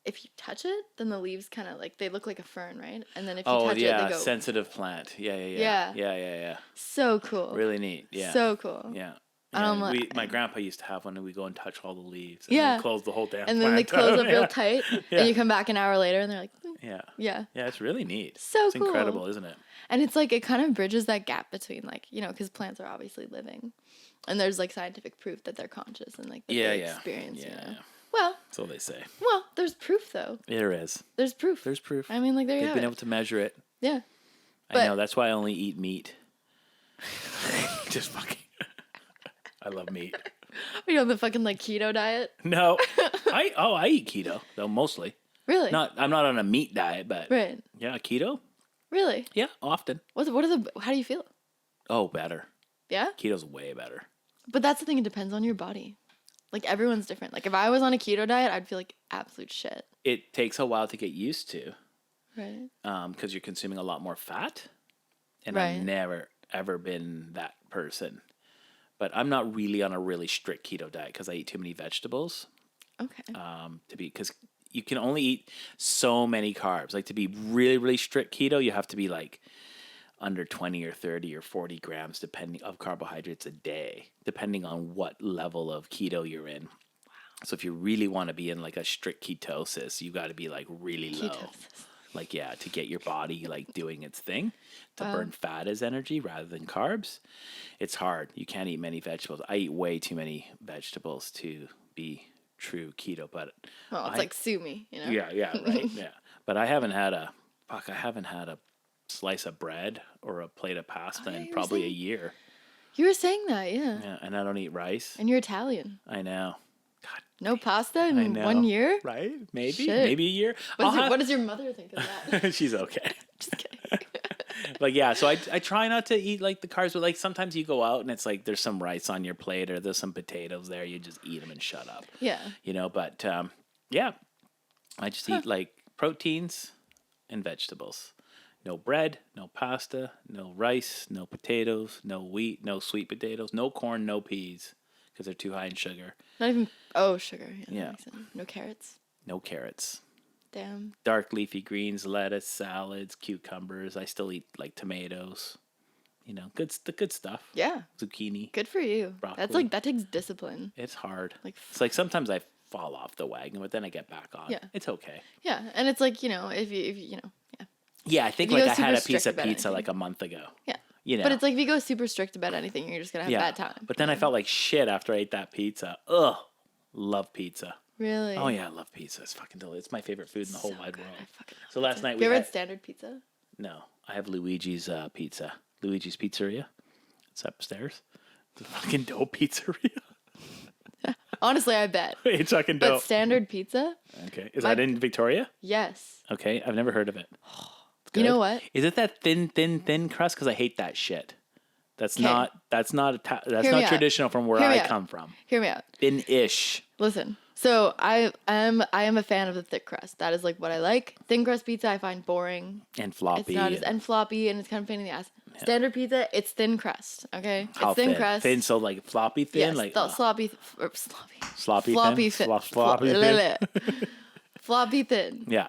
if you touch it, then the leaves kind of like, they look like a fern, right? And then if you Oh touch it, yeah, they go. sensitive plant. Yeah. Yeah. Yeah. So cool. Really neat. Yeah. So cool. Yeah. And I'm like, My grandpa used to have one, and we go and touch all the leaves. Yeah. And then close the whole damn and plant then they close up. up real tight, Yeah. and you come back an hour later, and they're like, Yeah. yeah. Yeah, it's really neat. So it's cool. incredible, isn't it? And it's like, it kind of bridges that gap between like, you know, because plants are obviously living, and there's like scientific proof that they're conscious and like that they experience. Yeah. You know? Well, That's what they say. Well, there's proof though. There is. There's proof. There's proof. I mean, like there you They've have been it. able to measure it. Yeah. I know. That's why I only eat meat. Just fucking. I love meat. Are you on the fucking like keto diet? No, I eat keto though mostly. Really? I'm not on a meat diet, but Right. yeah, keto. Really? Yeah, often. How do you feel? Oh, better. Yeah? Keto's way better. But that's the thing, it depends on your body. Like everyone's different. Like if I was on a keto diet, I'd feel like absolute shit. It takes a while to get used to. Right. Because you're consuming a lot more fat. And Right. I've never, ever been that person. But I'm not really on a really strict keto diet because I eat too many vegetables. Okay. Because you can only eat so many carbs. Like to be really, really strict keto, you have to be like under 20 or 30 or 40 grams depending of carbohydrates a day, depending on what level of keto you're in. Wow. So if you really want to be in like a strict ketosis, you got to be like really low. Like, yeah, to get your body like doing its thing, to burn fat as energy rather than carbs. It's hard. You can't eat many vegetables. I eat way too many vegetables to be true keto, but Well, it's like sue me, you know? Yeah, right. Yeah. But I haven't had a slice of bread or a plate of pasta in probably a year. You were saying that, yeah. Yeah, and I don't eat rice. And you're Italian. I know. God. No pasta in 1 year? Right? Maybe. Shit. Maybe a year. What does your mother think of that? She's okay. Just kidding. Like, yeah, so I try not to eat like the carbs, but like sometimes you go out and it's like there's some rice on your plate or there's some potatoes there. You just eat them and shut up. Yeah. You know, but yeah, I just eat like proteins and vegetables. No bread, no pasta, no rice, no potatoes, no wheat, no sweet potatoes, no corn, no peas because they're too high in sugar. Not even, sugar. Yeah. That makes sense. No carrots. No carrots. Damn. Dark leafy greens, lettuce, salads, cucumbers. I still eat like tomatoes. You know, the good stuff. Yeah. Zucchini. Good for you. Broccoli. That takes discipline. It's hard. It's like sometimes I fall off the wagon, but then I get back on. Yeah. It's okay. Yeah, and it's like, if you know, yeah. Yeah, I think like I had a piece of pizza like a month ago. Yeah. You know. But it's like if you go super strict about anything, you're just going to have a bad time. But then I felt like shit after I ate that pizza. Ugh. Love pizza. Really? Oh yeah, I love pizza. It's fucking delicious. It's my favorite food in the whole wide world. I fucking love So last night we had standard pizza? No, I have Luigi's pizza. Luigi's Pizzeria. It's upstairs. It's a fucking dope pizzeria. Honestly, I bet. It's fucking dope. But standard pizza? Okay. Is that in Victoria? Yes. Okay. I've never heard of it. You know what? Is it that thin crust? Because I hate that shit. That's not traditional from where I come from. Hear me out. Thin-ish. Listen. So I am a fan of the thick crust. That is like what I like. Thin crust pizza I find boring. And floppy. It's not and floppy and it's kind of pain in the ass. Yeah. Standard pizza, it's thin crust. Okay, How it's thin crust. Thin, so like floppy thin, yes, like sloppy, floppy thin, floppy thin. Floppy thin. Yeah.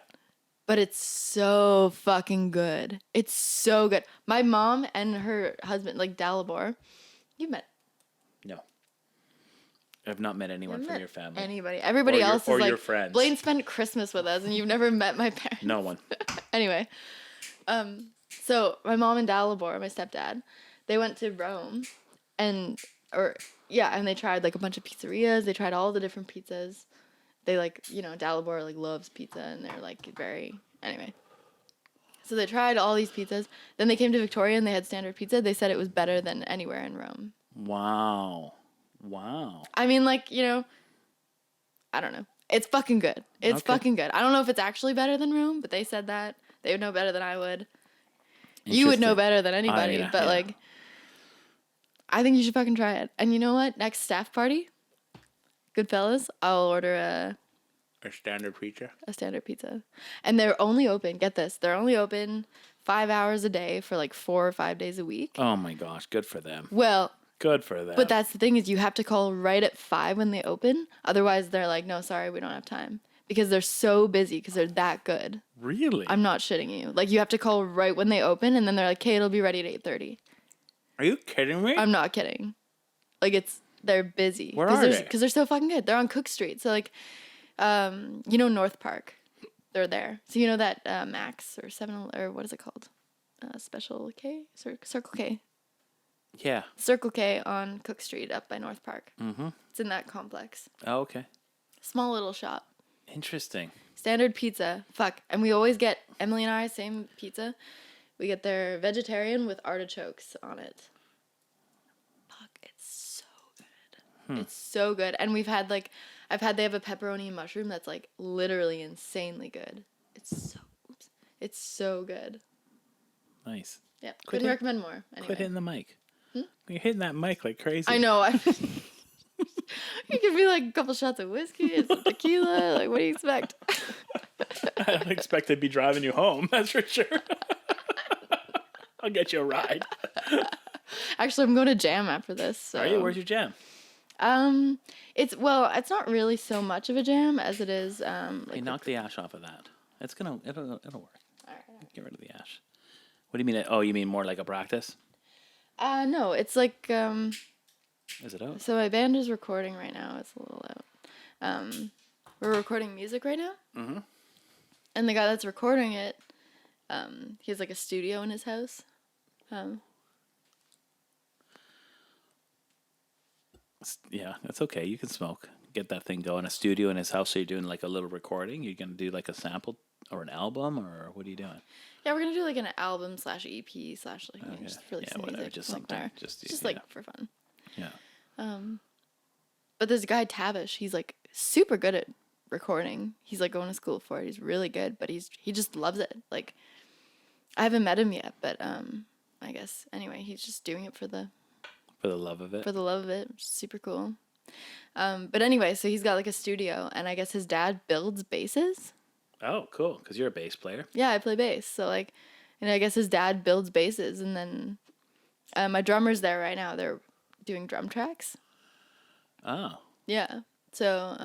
But it's so fucking good. It's so good. My mom and her husband, like Dalibor, you met. No. I've not met anyone from your family. Anybody. Everybody else is like, your friends. Blaine spent Christmas with us and you've never met my parents. No one. Anyway. So my mom and Dalibor, my stepdad, they went to Rome and they tried like a bunch of pizzerias. They tried all the different pizzas. They Dalibor like loves pizza and they're like anyway. So they tried all these pizzas. Then they came to Victoria and they had standard pizza. They said it was better than anywhere in Rome. Wow. I mean, I don't know. It's fucking good. It's fucking good. I don't know if it's actually better than Rome, but they said that. They would know better than I would. You would know better than anybody, I think you should fucking try it. And you know what? Next staff party, good fellas, I'll order a standard pizza. A standard pizza. And they're only open, get this, they're only open 5 hours a day for like 4 or 5 days a week. Oh my gosh, good for them. Well, good for them. But that's the thing is you have to call right at 5 when they open. Otherwise, they're like, no, sorry, we don't have time. because they're so busy because they're that good. Really? I'm not shitting you. Like, you have to call right when they open, and then they're like, "Okay, it'll be ready at 8:30." Are you kidding me? I'm not kidding. Like, they're busy. Where are they? Because they're so fucking good. They're on Cook Street. So, like, you know North Park? They're there. So, you know that Max or 7, or what is it called? Special K? Circle K. Yeah. Circle K on Cook Street up by North Park. Mm-hmm. It's in that complex. Oh, okay. Small little shop. Interesting. Standard pizza. Fuck. And we always get, Emily and I, same pizza. We get their vegetarian with artichokes on it. Fuck, it's so good. It's so good. And they have a pepperoni and mushroom that's like literally insanely good. It's so good. Nice. Yeah. Couldn't recommend more. Anyway. Quit hitting the mic. You're hitting that mic like crazy. I know. You give me like a couple shots of whiskey and some tequila. Like, what do you expect? I don't expect to be driving you home. That's for sure. I'll get you a ride. Actually, I'm going to jam after this. So. Are you? Where's your jam? It's not really so much of a jam as it is. Hey, knock the ash off of that. It'll work. All right. Get rid of the ash. What do you mean? Oh, you mean more like a practice? No, it's like Is it out? So my band is recording right now. It's a little out. We're recording music right now. Mm-hmm. And the guy that's recording it, he has like a studio in his house. Yeah, that's okay. You can smoke. Get that thing going. A studio in his house. So you're doing like a little recording. You're gonna do like a sample or an album, or what are you doing? Yeah, we're gonna do like an album / EP / like just release some whatever. music. Just Like something. whatever. Just like for fun. Yeah. But this guy Tavish, he's like super good at recording. He's like going to school for it. He's really good, but he just loves it. Like, I haven't met him yet, but I guess anyway, he's just doing it for the love of it. For the love of it, which is super cool. But anyway, so he's got like a studio, and I guess his dad builds basses. Oh, cool! Because you're a bass player. Yeah, I play bass. So like, and I guess his dad builds basses, and then my drummer's there right now. They're doing drum tracks. Oh. Yeah. So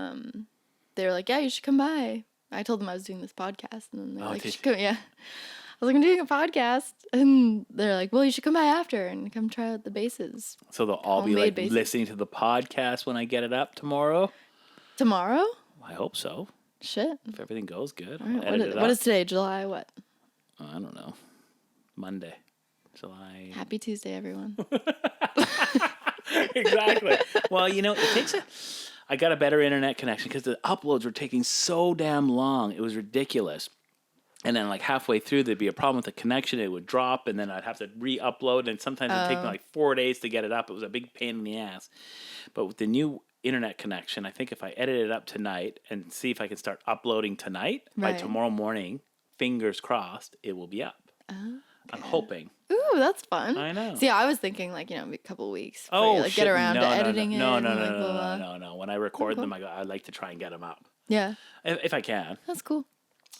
they were like, "Yeah, you should come by." I told them I was doing this podcast, and then they're like, "You should come." Yeah. I was like, "I'm doing a podcast," and they're like, "Well, you should come by after and come try out the basses." So they'll all be like basses. listening to the podcast when I get it up tomorrow. Tomorrow? I hope so. Shit. If everything goes good. All right, what is today? July what? I don't know. Monday. July. Happy Tuesday, everyone. Exactly. Well, it takes I got a better internet connection because the uploads were taking so damn long. It was ridiculous. And then like halfway through, there'd be a problem with the connection. It would drop, and then I'd have to re-upload, and sometimes it'd take me like 4 days to get it up. It was a big pain in the ass. But with the new internet connection, I think if I edit it up tonight and see if I can start uploading tonight, by tomorrow morning, fingers crossed, it will be up. Okay. I'm hoping. Ooh, that's fun. I know. See, I was thinking like, a couple of weeks before you, like, get around to editing it. No. When I record them, I like to try and get them up. Yeah. If I can. That's cool.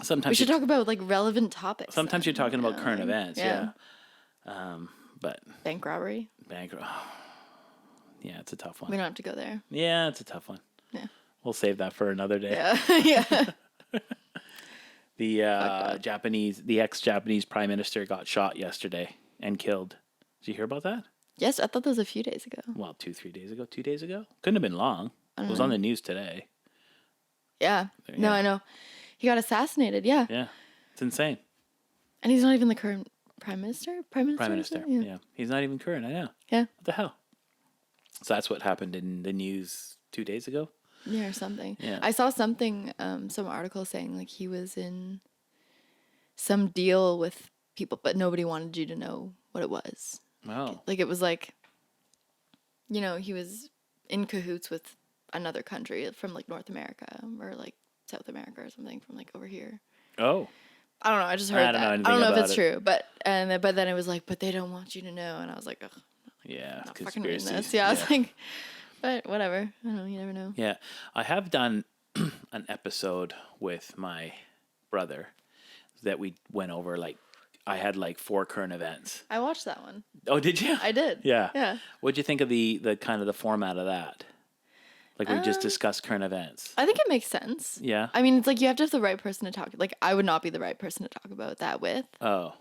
Sometimes we should talk about like relevant topics. Sometimes you're talking about current events, yeah. But bank robbery. Yeah, it's a tough one. We don't have to go there. Yeah, it's a tough one. Yeah. We'll save that for another day. Yeah. The ex-Japanese prime minister got shot yesterday and killed. Did you hear about that? Yes, I thought that was a few days ago. Well, 2-3 days ago. 2 days ago. Couldn't have been long. It was on the news today. Yeah. No, I know. He got assassinated. Yeah. Yeah. It's insane. And he's not even the current prime minister. Prime minister. Yeah. He's not even current. I know. Yeah. What the hell? So that's what happened in the news 2 days ago. Yeah, or something. Yeah. I saw something, some article saying like he was in some deal with people, but nobody wanted you to know what it was. Oh. Like it was like, he was in cahoots with another country from like North America or like South America or something from like over here. Oh. I don't know. I just heard that. I don't know if it's true, but then it was like, but they don't want you to know, and I was like, ugh. Yeah, not fucking reading this. Yeah, I was like, but whatever. I don't know. You never know. Yeah, I have done an episode with my brother that we went over. Like, I had like 4 current events. I watched that one. Oh, did you? I did. Yeah. Yeah. What'd you think of the kind of the format of that? Like we just discussed current events. I think it makes sense. Yeah. I mean, it's like you have to have the right person to talk. Like, I would not be the right person to talk about that with. Oh.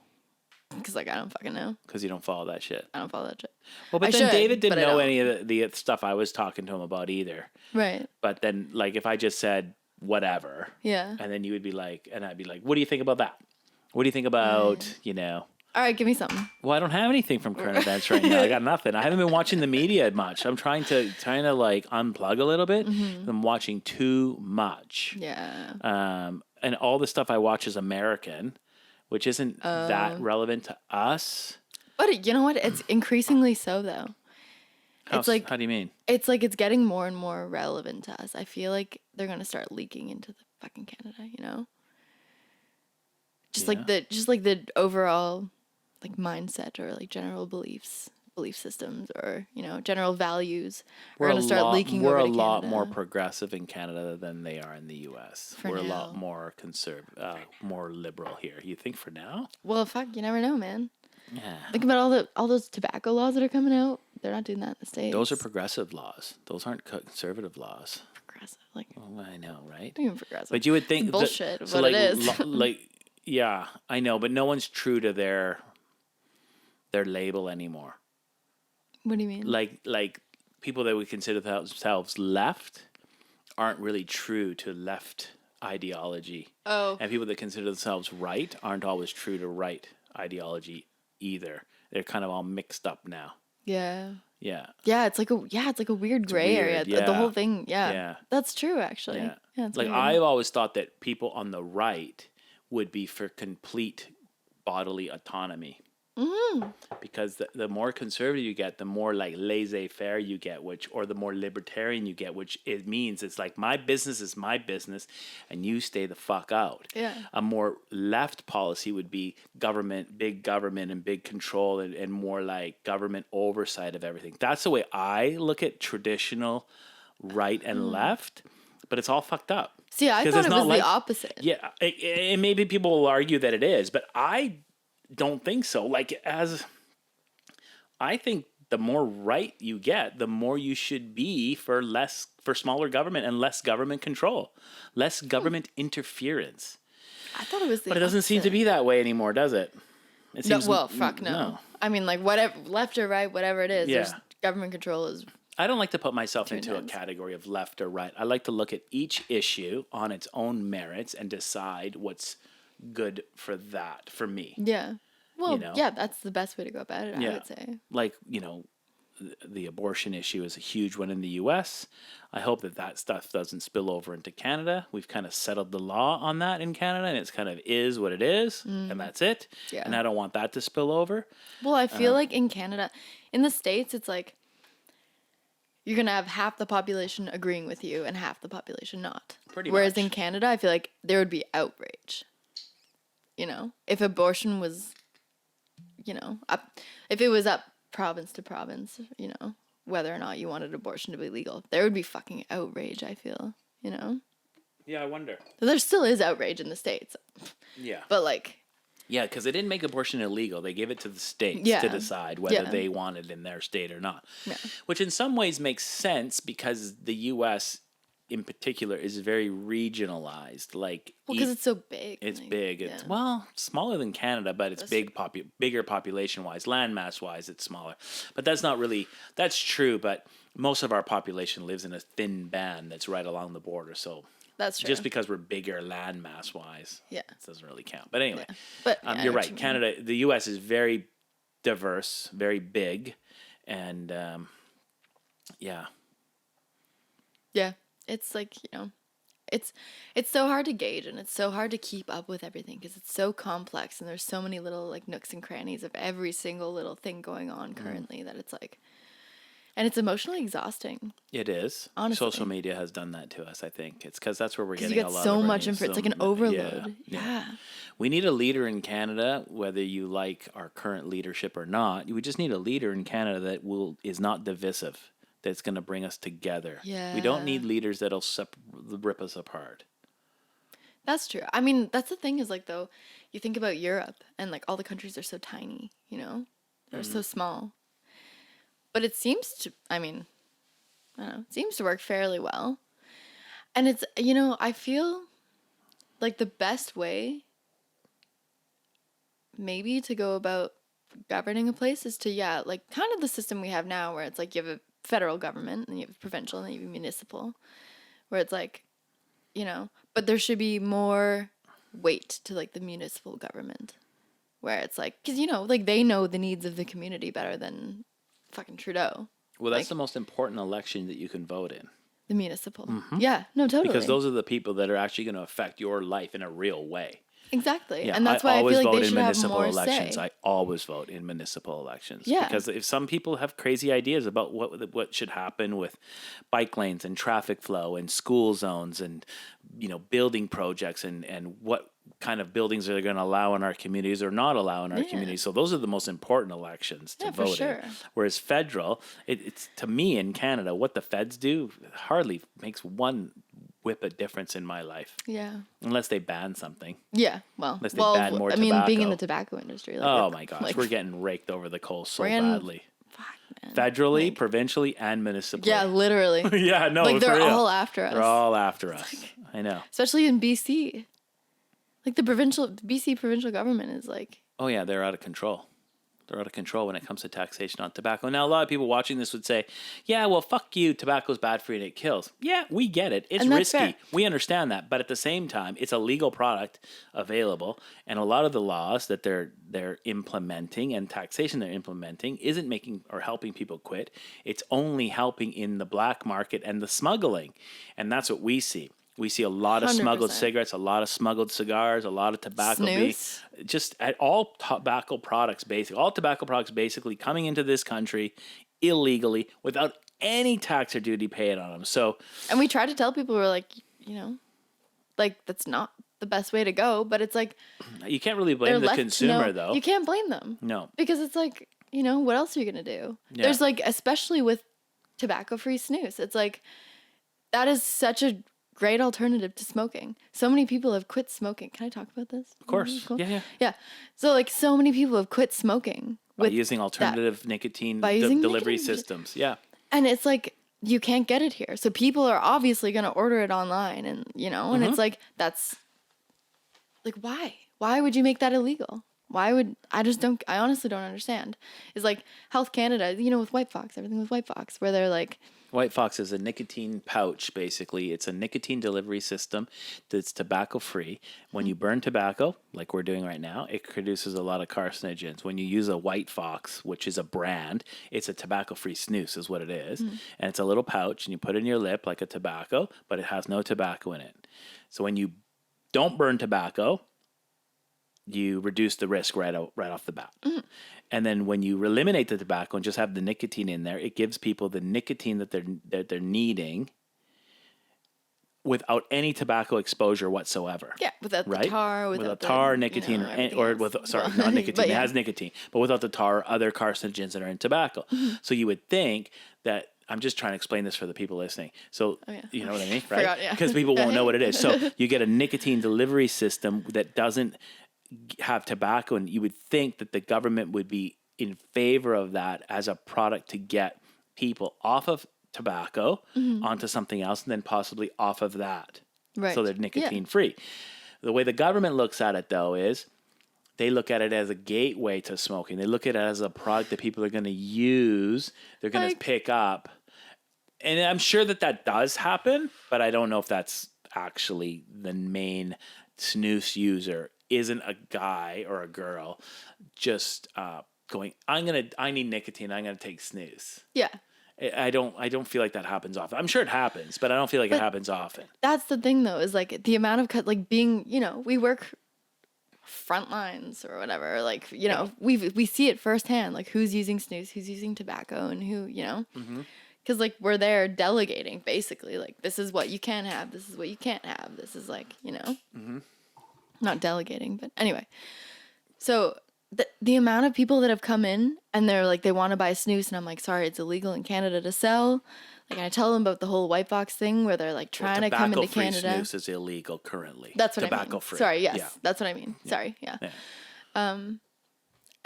Because, like, I don't fucking know. Because you don't follow that shit. I don't follow that shit. Well, but I then should, David didn't but I know don't. any of the stuff I was talking to him about either. Right. But then, like, if I just said whatever, Yeah. and then you would be like, and I'd be like, what do you think about that? What do you think about, you know? All right, give me something. Well, I don't have anything from current events right now. I got nothing. I haven't been watching the media much. I'm trying to like unplug a little bit. I'm watching too much. Yeah. And all the stuff I watch is American, which isn't that relevant to us. But you know what? It's increasingly so, though. How do you mean? It's like it's getting more and more relevant to us. I feel like they're gonna start leaking into the fucking Canada. You know. Just like the overall like mindset or like general belief systems or, you know, general values are going to start leaking over to Canada. We're a lot more progressive in Canada than they are in the U.S. We're a lot more more liberal here. You think for now? Well, fuck, you never know, man. Yeah. Think about all those tobacco laws that are coming out. They're not doing that in the States. Those are progressive laws. Those aren't conservative laws. Progressive, like. Oh, I know, right? Not even progressive. But you would think bullshit. What it is. Yeah, I know, but no one's true to their label anymore. What do you mean? Like people that would consider themselves left aren't really true to left ideology. Oh. And people that consider themselves right aren't always true to right ideology either. They're kind of all mixed up now. Yeah. Yeah. Yeah, it's like a weird gray area. Yeah. The whole thing. Yeah. Yeah. That's true, actually. Yeah. It's like weird. I've always thought that people on the right would be for complete bodily autonomy. Mm-hmm. Because the more conservative you get, the more like laissez-faire you get, or the more libertarian you get, which it means it's like my business is my business and you stay the fuck out. Yeah. A more left policy would be big government and big control and more like government oversight of everything. That's the way I look at traditional right and left, but it's all fucked up. See, I thought it was the opposite. Yeah, and maybe people will argue that it is, but I don't think so. Like, I think the more right you get, the more you should be for smaller government and less government control, less government interference. I thought it was the But it doesn't seem to be that way anymore, does it? It seems no. I mean, like, whatever, left or right, whatever it is, there's government control is. I don't like to put myself into a category of left or right. I like to look at each issue on its own merits and decide what's good for me. Yeah. Well, you know? Yeah, that's the best way to go about it, I would say. Like, you know, the abortion issue is a huge one in the U.S. I hope that stuff doesn't spill over into Canada. We've kind of settled the law on that in Canada, and it's kind of is what it is, and that's it. Yeah. And I don't want that to spill over. Well, I feel like in Canada, in the States, it's like you're going to have half the population agreeing with you and half the population not. Whereas in Canada, I feel like there would be outrage. You know, if abortion was, you know, if it was up province to province, you know, whether or not you wanted abortion to be legal, there would be fucking outrage, I feel, you know? Yeah, I wonder. There still is outrage in the States. Yeah. But like. Yeah, because they didn't make abortion illegal. They gave it to the states to decide whether they want it in their state or not. Yeah. Which in some ways makes sense because the U.S. in particular is very regionalized. Like, because it's so big. It's big. It's smaller than Canada, but it's bigger population wise, landmass wise. It's smaller, but that's true. But most of our population lives in a thin band that's right along the border. So that's true. Just because we're bigger landmass wise, it doesn't really count. But anyway, but you're right. Canada, the U.S. is very diverse, very big, and yeah. It's like, you know, it's so hard to gauge and it's so hard to keep up with everything because it's so complex and there's so many little like nooks and crannies of every single little thing going on currently that it's like, and it's emotionally exhausting. It is. Honestly. Social media has done that to us, I think. It's because that's where we're getting a lot so of much info. It's like an overload. Yeah. We need a leader in Canada, whether you like our current leadership or not. We just need a leader in Canada that is not divisive. That's going to bring us together. Yeah. We don't need leaders that'll rip us apart. That's true. I mean, that's the thing is like, though, you think about Europe and like all the countries are so tiny, you know? They're so small. But it seems to, I mean, I don't know, it seems to work fairly well. And it's, you know, I feel like the best way maybe to go about governing a place is to, yeah, like kind of the system we have now where it's like you have a federal government and you have provincial and then you have municipal, where it's like, you know, but there should be more weight to like the municipal government where it's like, because, you know, like they know the needs of the community better than fucking Trudeau. Well, that's like, the most important election that you can vote in. The municipal. Yeah, no, totally. Because those are the people that are actually going to affect your life in a real way. Exactly. Yeah, and that's why I feel like they should have municipal more elections. say. I always vote in municipal elections. Yeah. Because if some people have crazy ideas about what should happen with bike lanes and traffic flow and school zones and, you know, building projects and what kind of buildings are they going to allow in our communities or not allow in our communities. So those are the most important elections to vote in. Whereas federal, it's to me in Canada, what the feds do hardly makes one whip a difference in my life. Yeah. Unless they ban something. Yeah. Well, unless they ban more tobacco. I mean, being in the tobacco industry. Like, oh my gosh, like, we're getting raked over the coals so badly. Fuck, man. Federally, like, provincially, and municipally. Yeah, literally. Yeah, no, like they're real. all after us. They're all after us. Like, I know. Especially in BC. Like the BC provincial government is like. Oh yeah, they're out of control. They're out of control when it comes to taxation on tobacco. Now, a lot of people watching this would say, yeah, well, fuck you. Tobacco's bad for you and it kills. Yeah, we get it. It's risky. Fair. We understand that. But at the same time, it's a legal product available. And a lot of the laws that they're implementing and taxation they're implementing isn't making or helping people quit. It's only helping in the black market and the smuggling. And that's what we see. We see a lot of 100%. Smuggled cigarettes, a lot of smuggled cigars, a lot of tobacco. Just at all tobacco products, basically coming into this country illegally without any tax or duty paid on them. So, and we try to tell people, we're like, you know, like that's not the best way to go. But it's like you can't really blame the consumer, though. You can't blame them. No, because it's like, you know, what else are you gonna do? Yeah. There's like, especially with tobacco-free snus, it's like that is such a great alternative to smoking. So many people have quit smoking. Can I talk about this? Of course. Cool? Yeah. So like so many people have quit smoking by using alternative nicotine delivery systems. Yeah. And it's like you can't get it here. So people are obviously going to order it online and, you know, and it's like that's like why? Why would you make that illegal? Why would I honestly don't understand. It's like Health Canada, you know, with White Fox, everything with White Fox where they're like White Fox is a nicotine pouch, basically. It's a nicotine delivery system that's tobacco-free. When you burn tobacco, like we're doing right now, it produces a lot of carcinogens. When you use a White Fox, which is a brand, it's a tobacco-free snus is what it is. And it's a little pouch, and you put it in your lip like a tobacco, but it has no tobacco in it. So when you don't burn tobacco, you reduce the risk right off the bat. And then when you eliminate the tobacco and just have the nicotine in there, it gives people the nicotine that they're needing without any tobacco exposure whatsoever. Yeah, without the tar, without tar, nicotine, not nicotine. It has nicotine, but without the tar, other carcinogens that are in tobacco. So you would think that. I'm just trying to explain this for the people listening. So, you know what I mean, right? Forgot, yeah. Because people won't know what it is. So you get a nicotine delivery system that doesn't have tobacco, and you would think that the government would be in favor of that as a product to get people off of tobacco onto something else and then possibly off of that. Right. So they're nicotine free. The way the government looks at it, though, is they look at it as a gateway to smoking. They look at it as a product that people are going to use, they're going to pick up. And I'm sure that does happen, but I don't know if that's actually the main snus user isn't a guy or a girl just going, I need nicotine, I'm going to take snus. Yeah. I don't feel like that happens often. I'm sure it happens, but I don't feel like it happens often. That's the thing, though, is like the amount of like being, you know, we work front lines or whatever, like, you know, we see it firsthand, like who's using snus, who's using tobacco, and who, you know, because like we're there delegating basically, like this is what you can have, this is what you can't have, this is like, you know, not delegating, but anyway. So the amount of people that have come in and they're like, they want to buy snus, and I'm like, sorry, it's illegal in Canada to sell. Like, I tell them about the whole White Fox thing where they're like trying to come into Canada. Tobacco-free snus is illegal currently. That's what I mean. Tobacco-free. Sorry, yes. Yeah. That's what I mean. Yeah. Sorry, yeah.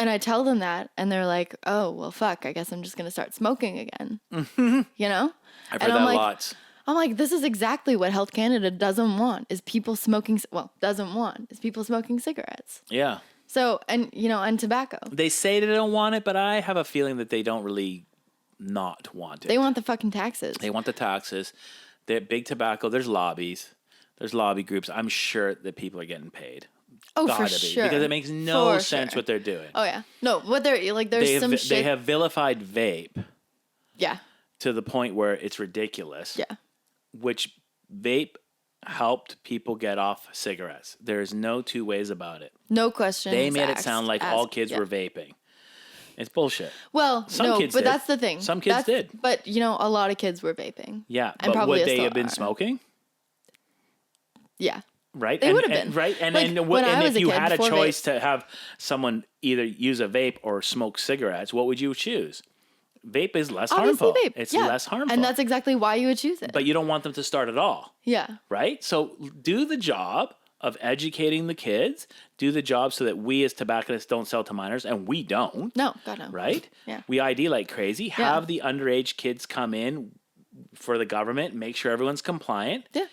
And I tell them that, and they're like, "Oh, well, fuck. I guess I'm just gonna start smoking again." You know? I've heard that lots. I'm like, this is exactly what Health Canada doesn't want is people smoking. Well, doesn't want is people smoking cigarettes. Yeah. So, and you know, and tobacco. They say they don't want it, but I have a feeling that they don't really not want it. They want the fucking taxes. They want the taxes. The big tobacco. There's lobbies. There's lobby groups. I'm sure that people are getting paid. Oh, Gotta for be, sure. because it makes no For sense sure. what they're doing. Oh yeah. No, what they're like. There's some shit. They have vilified vape. Yeah. To the point where it's ridiculous. Yeah. Which vape helped people get off cigarettes. There's no two ways about it. No question. They made it sound like all kids were vaping. It's bullshit. Well, Some kids did. That's the thing. Some kids did. But, you know, a lot of kids were vaping. Yeah, and but would they have been are. smoking? Yeah. Right? They would have been. Right? And, like, and if you had a choice to have someone either use a vape or smoke cigarettes, what would you choose? Vape is less harmful. Vape. It's less harmful. And that's exactly why you would choose it. But you don't want them to start at all. Yeah. Right? So do the job of educating the kids. Do the job so that we as tobacconists don't sell to minors, and we don't. No, God no. Right? Yeah. We ID like crazy. Have the underage kids come in for the government, make sure everyone's compliant. Yeah.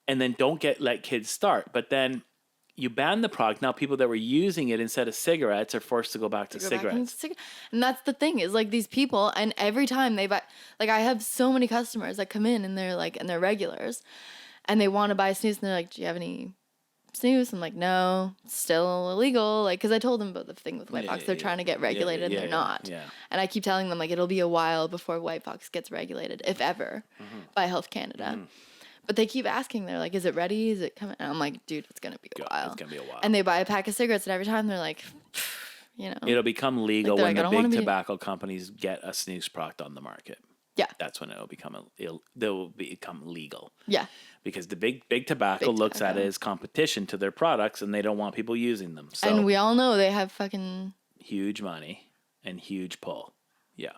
And then don't let kids start. But then you ban the product. Now people that were using it instead of cigarettes are forced to go back to cigarettes. And that's the thing is like these people, and every time they buy, like I have so many customers that come in and they're like, and they're regulars, and they want to buy snus, and they're like, "Do you have any snus?" I'm like, "No, it's still illegal." Like, because I told them about the thing with White Box, they're trying to get regulated, and they're not. Yeah. And I keep telling them like it'll be a while before White Box gets regulated, if ever, by Health Canada. But they keep asking, they're like, "Is it ready? Is it coming?" And I'm like, "Dude, it's gonna be a while." It's gonna be a while. And they buy a pack of cigarettes, and every time they're like, you know, it'll become legal like when like, the big tobacco companies get a snus product on the market. Yeah, that's when it'll become legal. Yeah, because the big tobacco looks at it as competition to their products, and they don't want people using them. So, and we all know they have fucking huge money and huge pull. Yeah.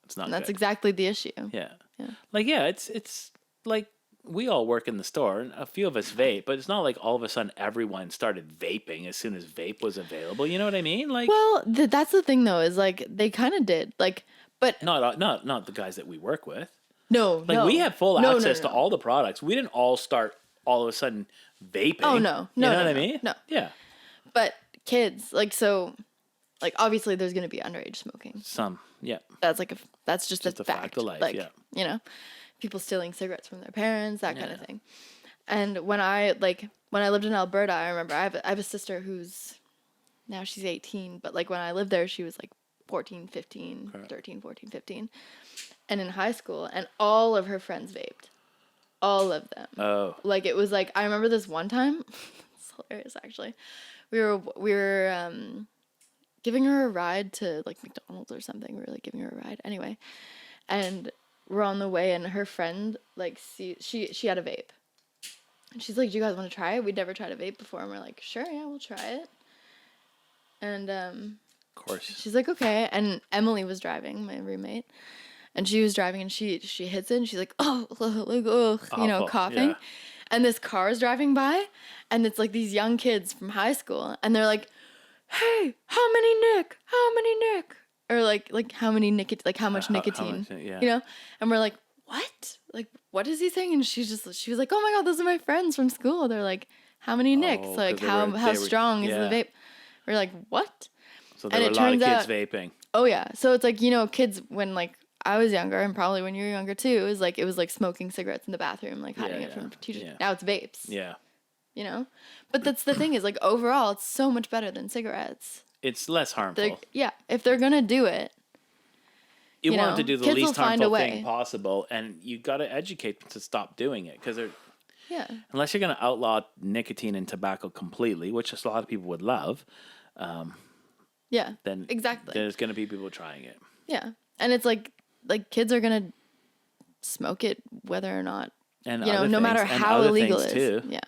It's not. And that's good. exactly the issue. Yeah. Like it's like we all work in the store, and a few of us vape, but it's not like all of a sudden everyone started vaping as soon as vape was available. You know what I mean? Like, well, that's the thing though, is like they kind of did, like, but not the guys that we work with. No, we had full access to all the products. We didn't all start all of a sudden vaping. Oh no, you know what I mean? No, yeah. But kids, like, so, like, obviously there's gonna be underage smoking. Some, yeah. That's just a fact of life. Like, yeah. You know, people stealing cigarettes from their parents, that kind of thing. And when I lived in Alberta, I remember I have a sister who's now she's 18, but like when I lived there, she was like 14, 15, 13, 14, 15. And in high school, and all of her friends vaped. All of them. Oh. Like, it was like, I remember this one time, it's hilarious actually. We were giving her a ride to like McDonald's or something. We were like giving her a ride. Anyway. And we're on the way, and her friend, like, she had a vape. And she's like, "Do you guys want to try it? We'd never tried a vape before." And we're like, "Sure, yeah, we'll try it." And of course. she's like, "Okay." And Emily was driving, my roommate. And she was driving, and she hits it, and she's like, "Oh, like, you know, coughing." Yeah. And this car is driving by, and it's like these young kids from high school, and they're like, "Hey, how many Nick? How many Nick?" Or like how many like how much nicotine, yeah. you know? And we're like, "What? Like, what is he saying?" And she was like, "Oh my God, those are my friends from school." They're like, "How many Nicks? Like, how strong is the vape?" We're like, "What?" So there were a lot of kids vaping. Oh yeah. So it's like, you know, kids when like I was younger, and probably when you were younger too, it was like smoking cigarettes in the bathroom, like hiding it from teachers. Yeah. Now it's vapes. Yeah. You know? But that's the thing is, like, overall, it's so much better than cigarettes. It's less harmful. If they're gonna do it, you want them to do the least harmful way. thing possible, and you got to educate them to stop doing it, because yeah. Unless you're going to outlaw nicotine and tobacco completely, which a lot of people would love. Yeah. Then exactly. There's going to be people trying it. Yeah, and it's like kids are gonna smoke it whether or not, and you know, no matter how illegal it is. Too. Yeah.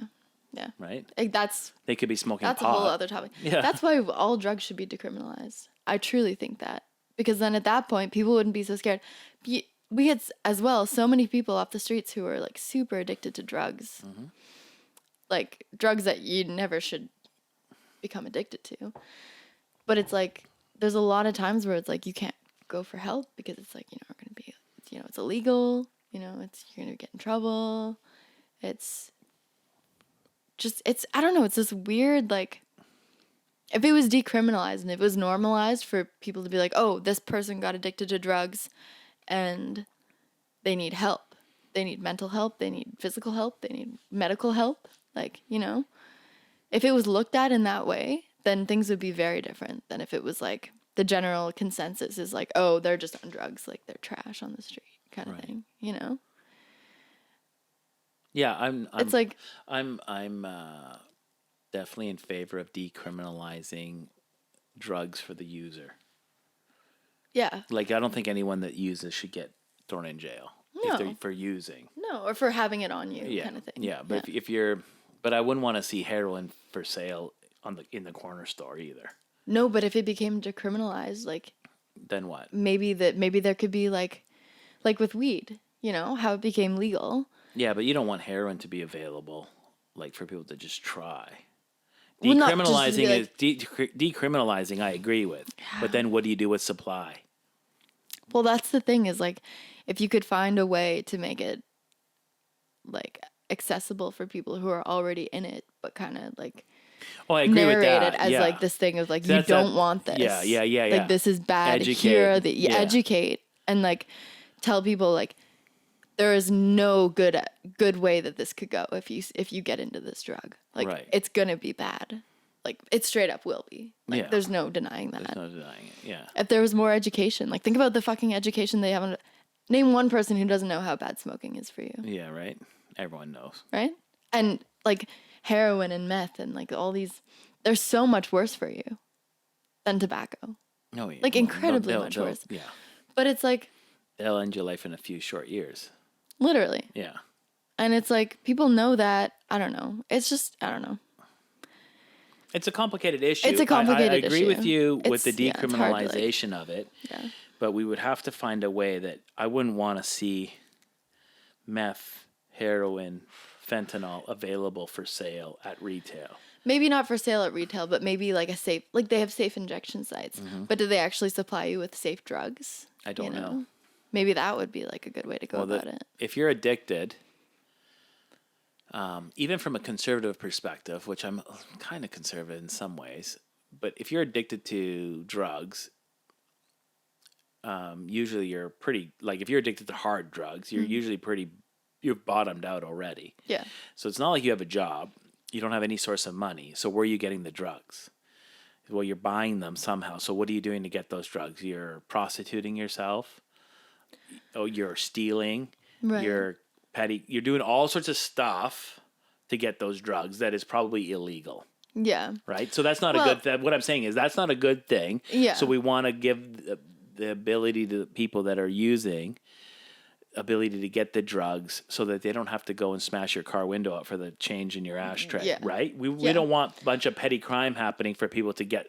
Yeah. Right. Like they could be smoking. That's pot. a whole other topic. Yeah. That's why all drugs should be decriminalized. I truly think that, because then at that point people wouldn't be so scared. We had as well so many people off the streets who are like super addicted to drugs, like drugs that you never should become addicted to. But it's like, there's a lot of times where it's like, you can't go for help because it's like, we're going to be, it's illegal, you're going to get in trouble. It's just, I don't know, it's this weird, like, if it was decriminalized and if it was normalized for people to be like, oh, this person got addicted to drugs and they need help. They need mental help. They need physical help. They need medical help. Like, if it was looked at in that way, then things would be very different than if it was like the general consensus is like, oh, they're just on drugs. Like they're trash on the street kind of thing, Yeah, it's like, I'm definitely in favor of decriminalizing drugs for the user. yeah. Like, I don't think anyone that uses should get thrown in jail for using. No, or for having it on you kind of thing. Yeah, but if you're, but I wouldn't want to see heroin for sale in the corner store either. No, but if it became decriminalized, like, then what? Maybe there could be like with weed, how it became legal. Yeah, but you don't want heroin to be available, like, for people to just try. Well, Decriminalizing decriminalizing. I agree with, but then what do you do with supply? Well, that's the thing is like, if you could find a way to make it like accessible for people who are already in it, but kind of like, oh, I agree with that. Narrate it as like this thing of like, you don't want this. Yeah. Like this is bad. Educate. Educate and like tell people like there is no good way that this could go if you get into this drug. Like it's gonna be bad. Like it straight up will be. Like there's no denying that. There's no denying it. Yeah. If there was more education, like think about the fucking education they have. Name one person who doesn't know how bad smoking is for you. Yeah. Right. Everyone knows. Right. And like heroin and meth and like all these, they're so much worse for you than tobacco. Oh yeah. Like incredibly much worse. Yeah. But it's like they'll end your life in a few short years. Literally. Yeah. And it's like people know that. I don't know. It's just I don't know. It's a complicated issue. It's a complicated issue. I agree with you with the it's decriminalization of it. Yeah. But we would have to find a way that I wouldn't want to see meth, heroin, fentanyl available for sale at retail. Maybe not for sale at retail, but maybe like they have safe injection sites. Mm-hmm. But do they actually supply you with safe drugs? I don't know. Maybe that would be like a good way to go about it. If you're addicted, even from a conservative perspective, which I'm kind of conservative in some ways, but if you're addicted to drugs, usually you're pretty, like if you're addicted to hard drugs, you're usually you've bottomed out already. Yeah. So it's not like you have a job. You don't have any source of money. So where are you getting the drugs? Well, you're buying them somehow. So what are you doing to get those drugs? You're prostituting yourself. Oh, you're stealing. Right. You're doing all sorts of stuff to get those drugs that is probably illegal. Yeah. Right? So that's not a good thing. What I'm saying is that's not a good thing. Yeah. So we want to give the ability to the people that are using ability to get the drugs so that they don't have to go and smash your car window out for the change in your ashtray, right? We don't want a bunch of petty crime happening for people to get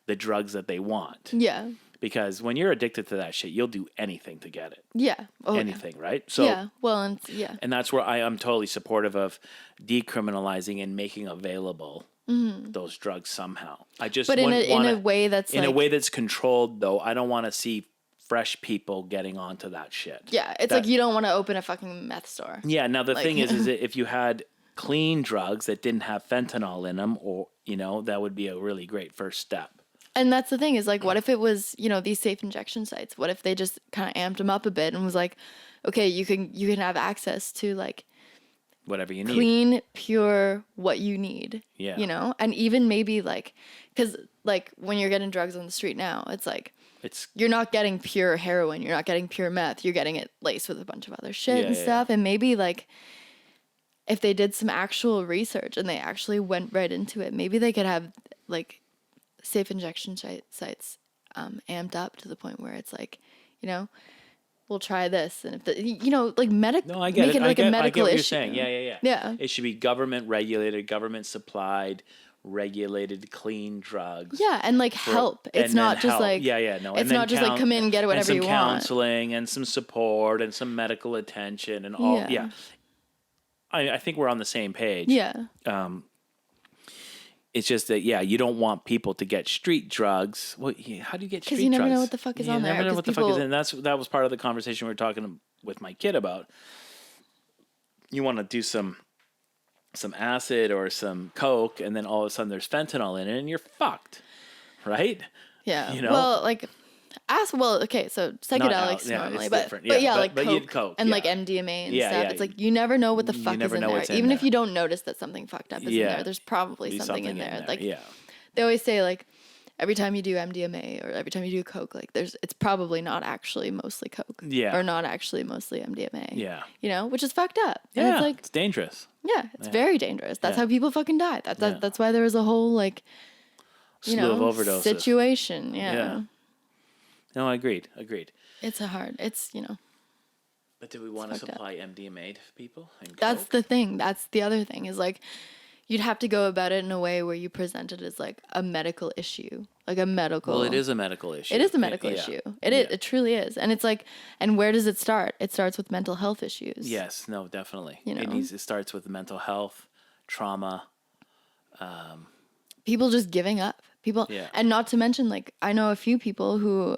the drugs that they want. Yeah. Because when you're addicted to that shit, you'll do anything to get it. Yeah. Oh, anything, right? So and that's where I'm totally supportive of decriminalizing and making available those drugs somehow. I just in a way that's a way that's controlled though. I don't want to see fresh people getting onto that shit. Yeah, it's like you don't want to open a fucking meth store. Yeah, now the thing is that if you had clean drugs that didn't have fentanyl in them, or that would be a really great first step. And that's the thing is like, what if it was these safe injection sites? What if they just kind of amped them up a bit and was like, okay, you can have access to like whatever you need, clean, pure, what you need. Yeah, and even maybe like, because like when you're getting drugs on the street now, it's like. You're not getting pure heroin. You're not getting pure meth. You're getting it laced with a bunch of other shit and stuff. And maybe like if they did some actual research and they actually went right into it, maybe they could have like safe injection sites amped up to the point where it's like, we'll try this. And if like medical, no, I get it. Like a medical what issue. You're saying. Yeah. It should be government regulated, government supplied, regulated, clean drugs. Yeah, and like help. It's not just like It's not just like come in and get whatever you want. And some counseling and some support and some medical attention and all. Yeah. I think we're on the same page. Yeah. It's just that, you don't want people to get street drugs. Well, how do you get street drugs? Because you never know what the fuck is on there. You never know what the fuck is in. That was part of the conversation we were talking with my kid about. You want to do some acid or some coke, and then all of a sudden there's fentanyl in it, and you're fucked, right? Yeah. You know? Well, like, okay, so psychedelics normally, but coke and like MDMA and stuff. Yeah. It's like you never know what the fuck is in there. Even if you don't notice that something fucked up is in there, there's probably something in there. Like, they always say, like, every time you do MDMA or every time you do coke, like, it's probably not actually mostly coke, or not actually mostly MDMA, you know, which is fucked up. And it's like, it's dangerous. Yeah, it's very dangerous. That's how people fucking die. That's why there was a whole, like, slew of overdoses situation. Yeah. No, agreed. It's you know. But do we want to supply MDMA to people? And that's coke? the thing. That's the other thing is, like, you'd have to go about it in a way where you present it as, like, a medical issue, like a medical. Well, it is a medical issue. It is a medical issue. It truly is. And it's like, and where does it start? It starts with mental health issues. Yes, no, definitely. You know? It starts with mental health, trauma. People just giving up. And not to mention, like, I know a few people who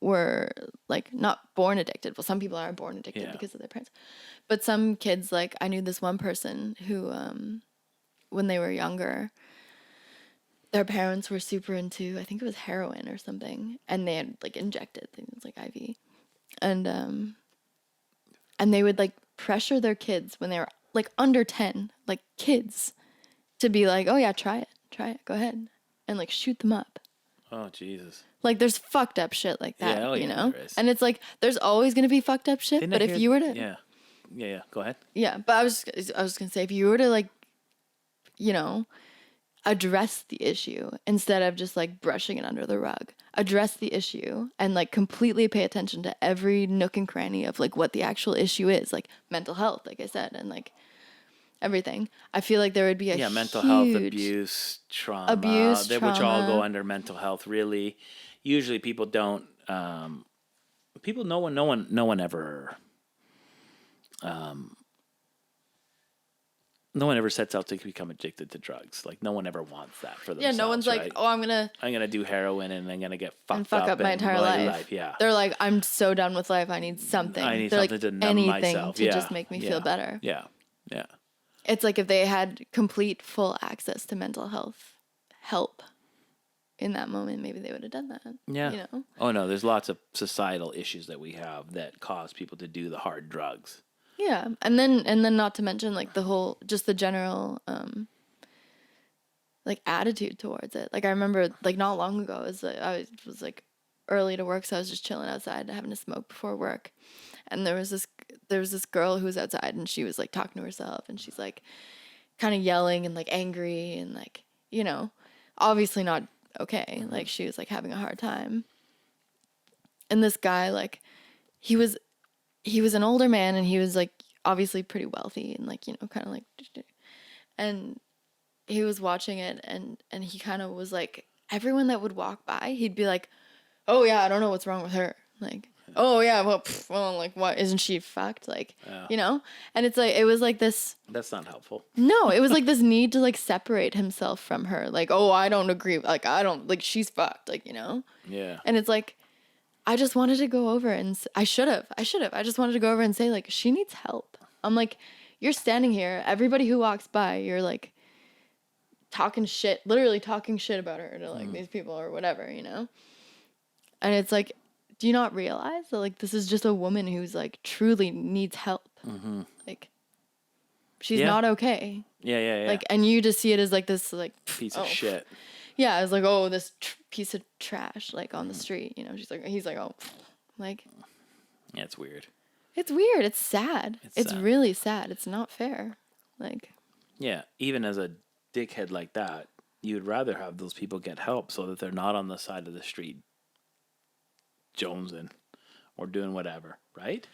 were, like, not born addicted. Well, some people are born addicted because of their parents. But some kids, like, I knew this one person who, when they were younger, their parents were super into, I think it was heroin or something, and they had, like, injected things like IV. And they would, like, pressure their kids when they were, like, under 10, like, kids, to be like, oh yeah, try it, go ahead. And, like, shoot them up. Oh, Jesus. Like, there's fucked up shit like that, you know? There is. And it's like, there's always going to be fucked up shit, but if you were to... Yeah, go ahead. Yeah, but I was going to say, if you were to, like, you know, address the issue instead of just, like, brushing it under the rug, address the issue and, like, completely pay attention to every nook and cranny of, like, what the actual issue is, like, mental health, like I said, and, like, everything. I feel like there would be a mental health, abuse, trauma, which all go under mental health. Really, usually people don't. No one ever. No one ever sets out to become addicted to drugs. Like, no one ever wants that for themselves. Yeah, no one's like, oh, I'm gonna do heroin and I'm gonna get fucked up my entire life. Yeah, they're like, I'm so done with life. I need something. They're like, to numb anything myself. to just make me feel better. Yeah. It's like if they had complete, full access to mental health help in that moment, maybe they would have done that. Yeah. You know? Oh no, there's lots of societal issues that we have that cause people to do the hard drugs. Yeah, and then not to mention, like, the whole, just the general, like, attitude towards it. Like, I remember, like, not long ago, I was like early to work, so I was just chilling outside having a smoke before work, and there was this girl who was outside, and she was, like, talking to herself, and she's, like, kind of yelling and, like, angry and, like, you know, obviously not okay. Like, she was, like, having a hard time, and this guy, like, he was an older man, and he was, like, obviously pretty wealthy and, like, you know, kind of like, and he was watching it, and he kind of was like, everyone that would walk by, he'd be like, oh yeah, I don't know what's wrong with her. Like, oh yeah, well, like, what, isn't she fucked? Like, you know? And it's like, it was like this. That's not helpful. No, it was like this need to, like, separate himself from her. Like, oh, I don't agree. Like, I don't, like, she's fucked. Like, you know? Yeah. And it's like, I just wanted to go over and I should have. I just wanted to go over and say, like, she needs help. I'm like, you're standing here. Everybody who walks by, you're, like, literally talking shit about her to, like, these people or whatever, you know? And it's like, do you not realize that, like, this is just a woman who's, like, truly needs help? Mm-hmm. Like, she's not okay. Yeah. Like, and you just see it as, like, this, like, piece of shit. Yeah, I was like, oh, this piece of trash, like, on the street, you know? He's like, oh, like. Yeah, it's weird. It's weird. It's sad. It's sad. Really sad. It's not fair. Like. Yeah, even as a dickhead like that, you'd rather have those people get help so that they're not on the side of the street jonesing or doing whatever, right?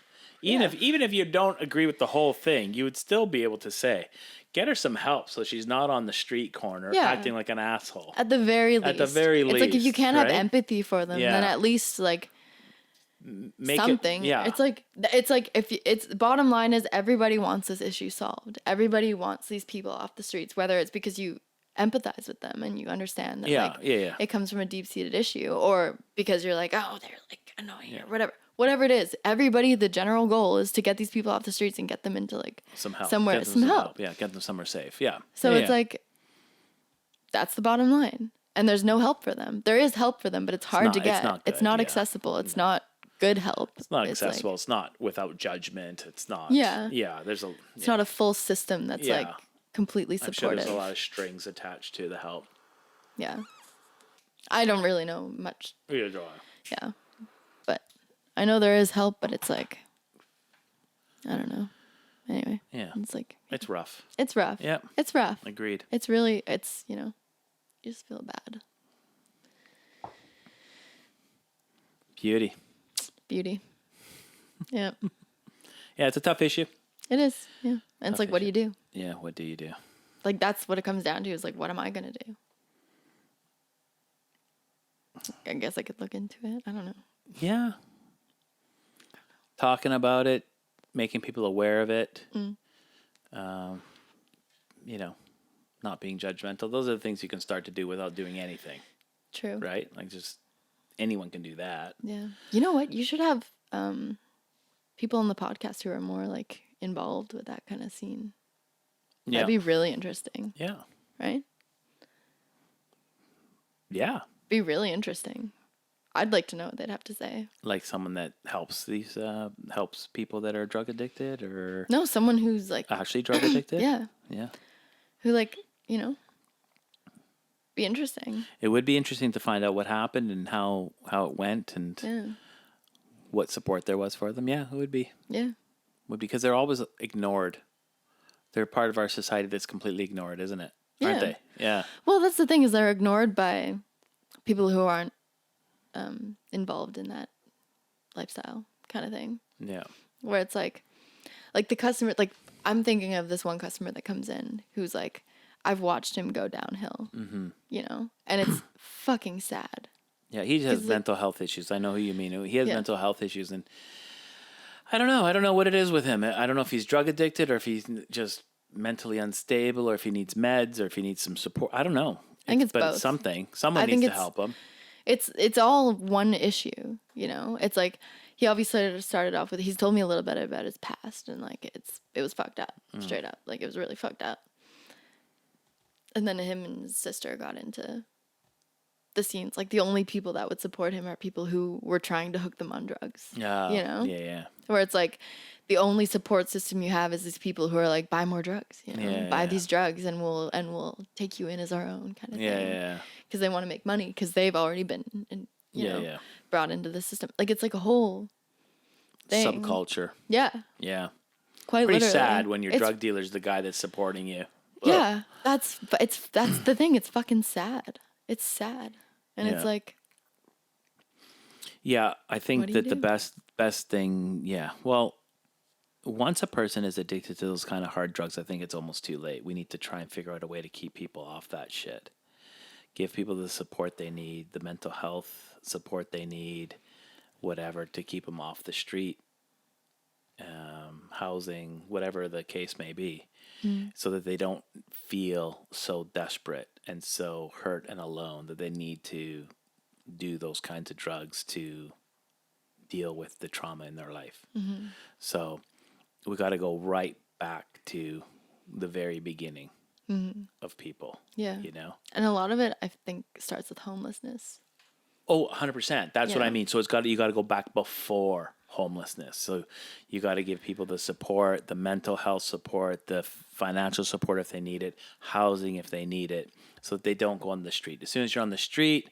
Even if you don't agree with the whole thing, you would still be able to say, get her some help so she's not on the street corner acting like an asshole. At the very least. It's like, if you can't have empathy for them, then at least, like, make something. It's like if it's bottom line is everybody wants this issue solved. Everybody wants these people off the streets, whether it's because you empathize with them and you understand that Yeah, yeah. it comes from a deep-seated issue, or because you're like, oh, they're like annoying or whatever it is. Everybody, the general goal is to get these people off the streets and get them into like Some help. somewhere, Get them some help. Yeah, get them somewhere safe. Yeah. So Yeah, it's like, that's the bottom line. And there's no help for them. There is help for them, but it's hard to get. It's not accessible. It's not good help. It's not accessible. It's not without judgment. It's not. Yeah. Yeah. It's not a full system that's like completely I'm supportive. sure there's a lot of strings attached to the help. Yeah. I don't really know much. Yeah, do I? Yeah. But I know there is help, but it's like, I don't know. Anyway. Yeah. It's like. It's rough. It's rough. Yeah. It's rough. Agreed. It's really, you know, you just feel bad. Beauty. Yeah. Yeah, it's a tough issue. It is. Yeah. And it's like, what do you do? Yeah, what do you do? Like, that's what it comes down to is like, what am I going to do? I guess I could look into it. I don't know. Yeah. Talking about it, making people aware of it. You know, not being judgmental. Those are the things you can start to do without doing anything. True. Right? Like just anyone can do that. Yeah. You know what? You should have people on the podcast who are more like involved with that kind of scene. Yeah. That'd be really interesting. Yeah. Right? Yeah. Be really interesting. I'd like to know what they'd have to say. Like someone that helps helps people that are drug addicted or No, someone who's like actually drug addicted. Yeah. Yeah. Who like, you know, be interesting. It would be interesting to find out what happened and how it went and what support there was for them. Yeah, it would be. Yeah. Because they're always ignored. They're part of our society that's completely ignored, isn't it? Aren't they? Yeah. Well, that's the thing is they're ignored by people who aren't involved in that lifestyle kind of thing. Yeah. Where it's like the customer, like I'm thinking of this one customer that comes in who's like, I've watched him go downhill, you know, and it's fucking sad. Yeah, he has mental health issues. I know who you mean. He has mental health issues, and I don't know. I don't know what it is with him. I don't know if he's drug addicted or if he's just mentally unstable or if he needs meds or if he needs some support. I don't know. I think it's but both. It's something. Someone needs to help him. It's all one issue, you know. It's like he obviously started off with. He's told me a little bit about his past, and like it was fucked up, straight up. Like it was really fucked up. And then him and his sister got into the scenes. Like the only people that would support him are people who were trying to hook them on drugs. Yeah, you know. Yeah. Where it's like the only support system you have is these people who are like, buy more drugs, you know, buy these drugs, and we'll take you in as our own kind of thing. Yeah. Because they want to make money because they've already been, you know, brought into the system. Like it's like a whole thing. Subculture. Yeah. Yeah. Quite pretty literally. sad when your drug dealer's the guy that's supporting you. Yeah, that's the thing. It's fucking sad. It's sad, and it's like. Yeah, I think that the do? best thing. Yeah, well, once a person is addicted to those kind of hard drugs, I think it's almost too late. We need to try and figure out a way to keep people off that shit. Give people the support they need, the mental health support they need, whatever, to keep them off the street, housing, whatever the case may be, so that they don't feel so desperate and so hurt and alone that they need to do those kinds of drugs to deal with the trauma in their life. So we got to go right back to the very beginning of people. Yeah. You know? And a lot of it, I think, starts with homelessness. Oh, 100%. That's what I mean. So you got to go back before homelessness. So you got to give people the support, the mental health support, the financial support if they need it, housing if they need it, so that they don't go on the street. As soon as you're on the street,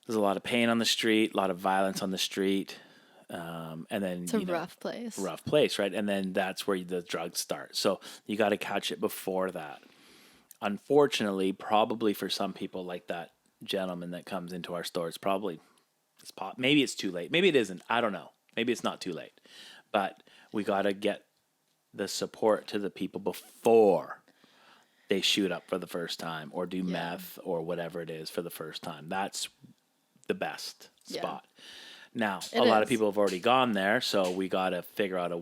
there's a lot of pain on the street, a lot of violence on the street. And then it's a rough place. Rough place, right? And then that's where the drugs start. So you got to catch it before that. Unfortunately, probably for some people like that gentleman that comes into our store, maybe it's too late. Maybe it isn't. I don't know. Maybe it's not too late. But we got to get the support to the people before they shoot up for the first time or do meth or whatever it is for the first time. That's the best spot. Now, a lot of people have already gone there, so we got to figure out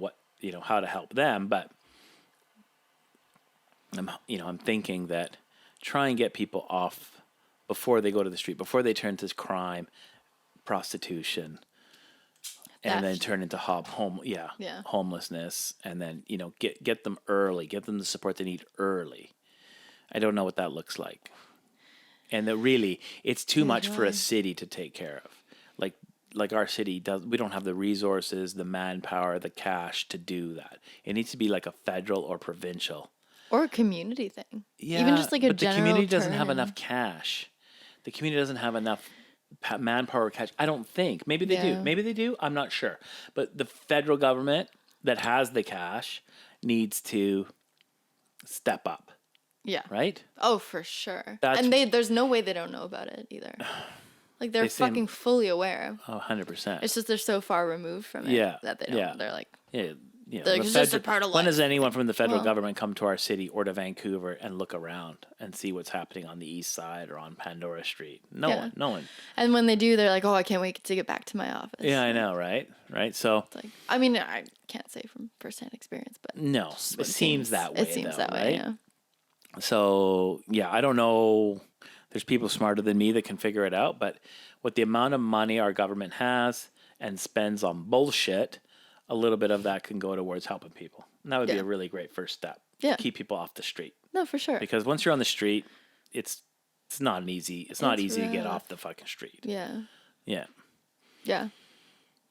how to help them. But I'm thinking that try and get people off before they go to the street, before they turn to crime, prostitution, and then Theft. turn into Yeah. homelessness, and then get them early, get them the support they need early. I don't know what that looks like, and that really it's too much for a city to take care of. Like our city does, we don't have the resources, the manpower, the cash to do that. It needs to be like a federal or provincial. Or a community thing. Yeah, Even just like a but the general community doesn't have turn. enough cash. The community doesn't have enough manpower or cash. I don't think. Maybe they do. Yeah. Maybe they do. I'm not sure. But the federal government that has the cash needs to step up, Yeah. right? Oh, for sure. That's- And there's no way they don't know about it either. Like they're They seem- fucking fully aware. Oh, 100%. It's just they're so far removed from it Yeah, that they don't. yeah. They're like, Yeah, They're like, it's just a part of when life. does anyone from the federal Well- government come to our city or to Vancouver and look around and see what's happening on the east side or on Pandora Street? No Yeah. one. No one. and when they do, they're like, oh, I can't wait to get back to my office. Yeah, I know, right? Right. So It's like, I mean, I can't say from firsthand experience, but no, just it what seems that way. It seems though, that right? way. Yeah. So yeah, I don't know. There's people smarter than me that can figure it out, but with the amount of money our government has and spends on bullshit, a little bit of that can go towards helping people. And that would be Yeah. a really great first step. Yeah. Keep people off the street. No, for sure. Because once you're on the street, it's not easy to get rough. off the fucking street. Yeah. Yeah. Yeah.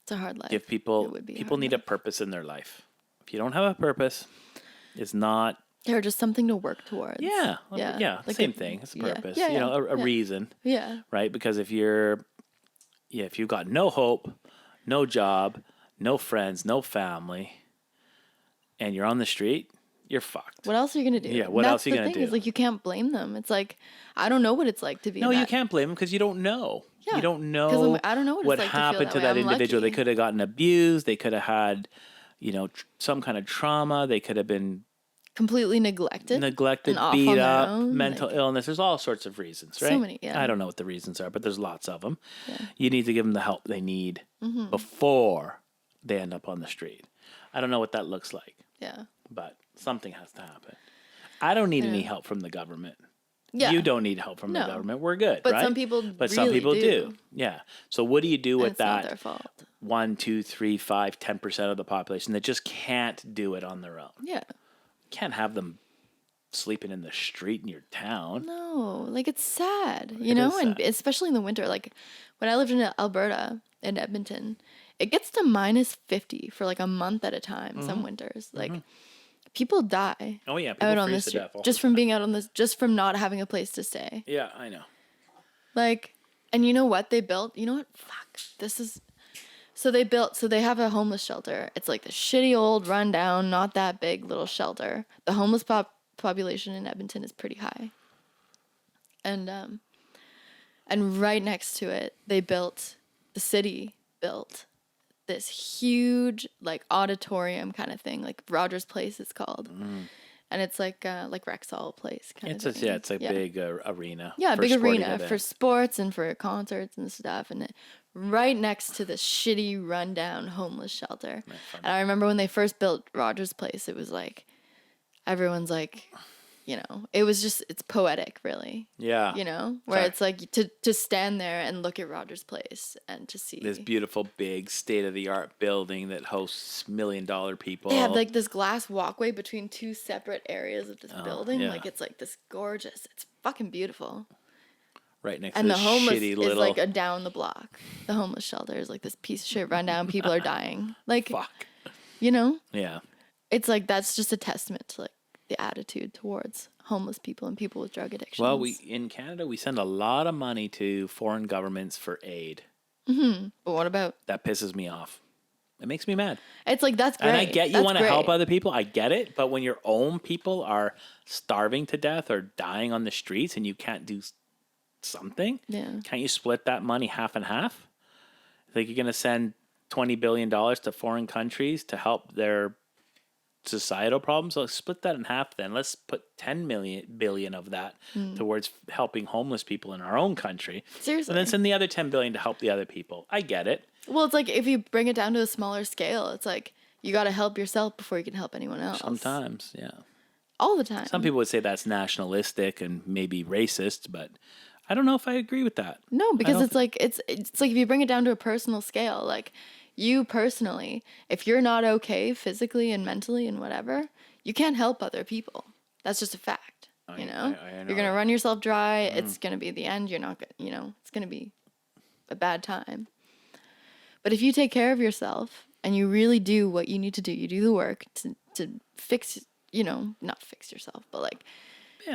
It's a hard life. Give people It would be people hard need a life. purpose in their life. If you don't have a purpose, it's not Or just something to work towards. yeah. Like Same thing. It's a yeah. purpose. Yeah, yeah. A Yeah. reason. Yeah. Right? Because if you've got no hope, no job, no friends, no family, and you're on the street, you're fucked. What else are you gonna do? Yeah, what And else are you that's the gonna thing, is do? like you can't blame them. It's like I don't know what it's like to be. No, in you that. can't blame them because you don't know. Yeah, You don't 'cause know I don't know what it's like to feel happened that to way. that I'm individual. They lucky. could have gotten abused. They could have had, some kind of trauma. They could have been Completely neglected. neglected, and off beat on their up, own, mental like- illness. There's all sorts of reasons, right? So many, yeah. I don't know what the reasons are, but there's lots of them. Yeah. You need to give them the help they need before they end up on the street. I don't know what that looks like, Yeah. but something has to happen. I don't need any Yeah. help from the government. Yeah. You don't need help from the No. government. We're good, But right? some people But some really people do. Yeah. So what do you do And with it's not that their fault. 1, 2, 3, 5, 10% of the population that just can't do it on their own? Yeah. Can't have them sleeping in the street in your town. No, like it's sad, It is and sad. especially in the winter. Like when I lived in Alberta, in Edmonton, it gets to -50 for like a month at a time. Mm-hmm. Some winters, like people die Oh yeah, people out on the freeze to street death all just the from time. being out on this, just from not having a place to stay. Yeah, I know. Like, and you know what they built? You know what? Fuck, this is. So they have a homeless shelter. It's like the shitty old rundown, not that big little shelter. The homeless population in Edmonton is pretty high. And right next to it, the city built this huge like auditorium kind of thing, like Rogers Place it's called. And it's like Rexall Place kind It's of thing. it's a big arena. Yeah, for big sporting arena for events. sports and for concerts and stuff. And right next to this shitty, rundown homeless shelter. And I remember when they first built Rogers Place, it was like, everyone's like, it was just, it's poetic, really. Yeah. Where Sorry. it's like to stand there and look at Rogers Place and to see. This beautiful, big, state-of-the-art building that hosts $1 million people. They have like this glass walkway between two separate areas of this building. yeah. Like it's like this gorgeous, it's fucking beautiful. right next And to the this homeless shitty is little. like a down the block. The homeless shelter is like this piece of shit rundown. People are dying. Like, Fuck. Yeah. It's like that's just a testament to like the attitude towards homeless people and people with drug addictions. Well, in Canada, we send a lot of money to foreign governments for aid. But what about? That pisses me off. It makes me mad. It's like that's great. And I get you That's want to great. help other people. I get it. But when your own people are starving to death or dying on the streets and you can't do something, Yeah. can't you split that money half and half? Like you're going to send $20 billion to foreign countries to help their societal problems. So let's split that in half then. Let's put 10 billion of that towards helping homeless people in our own country. Seriously. And then send the other 10 billion to help the other people. I get it. Well, it's like if you bring it down to a smaller scale, it's like you got to help yourself before you can help anyone else. Sometimes, yeah. all the time. Some people would say that's nationalistic and maybe racist, but I don't know if I agree with that. No, because it's like if you bring it down to a personal scale, like you personally, if you're not okay physically and mentally and whatever, you can't help other people. That's just a fact. You know, you're gonna run yourself dry. It's gonna be the end. You're not gonna, you know, it's gonna be a bad time. But if you take care of yourself and you really do what you need to do, you do the work to fix, you know, not fix yourself, but like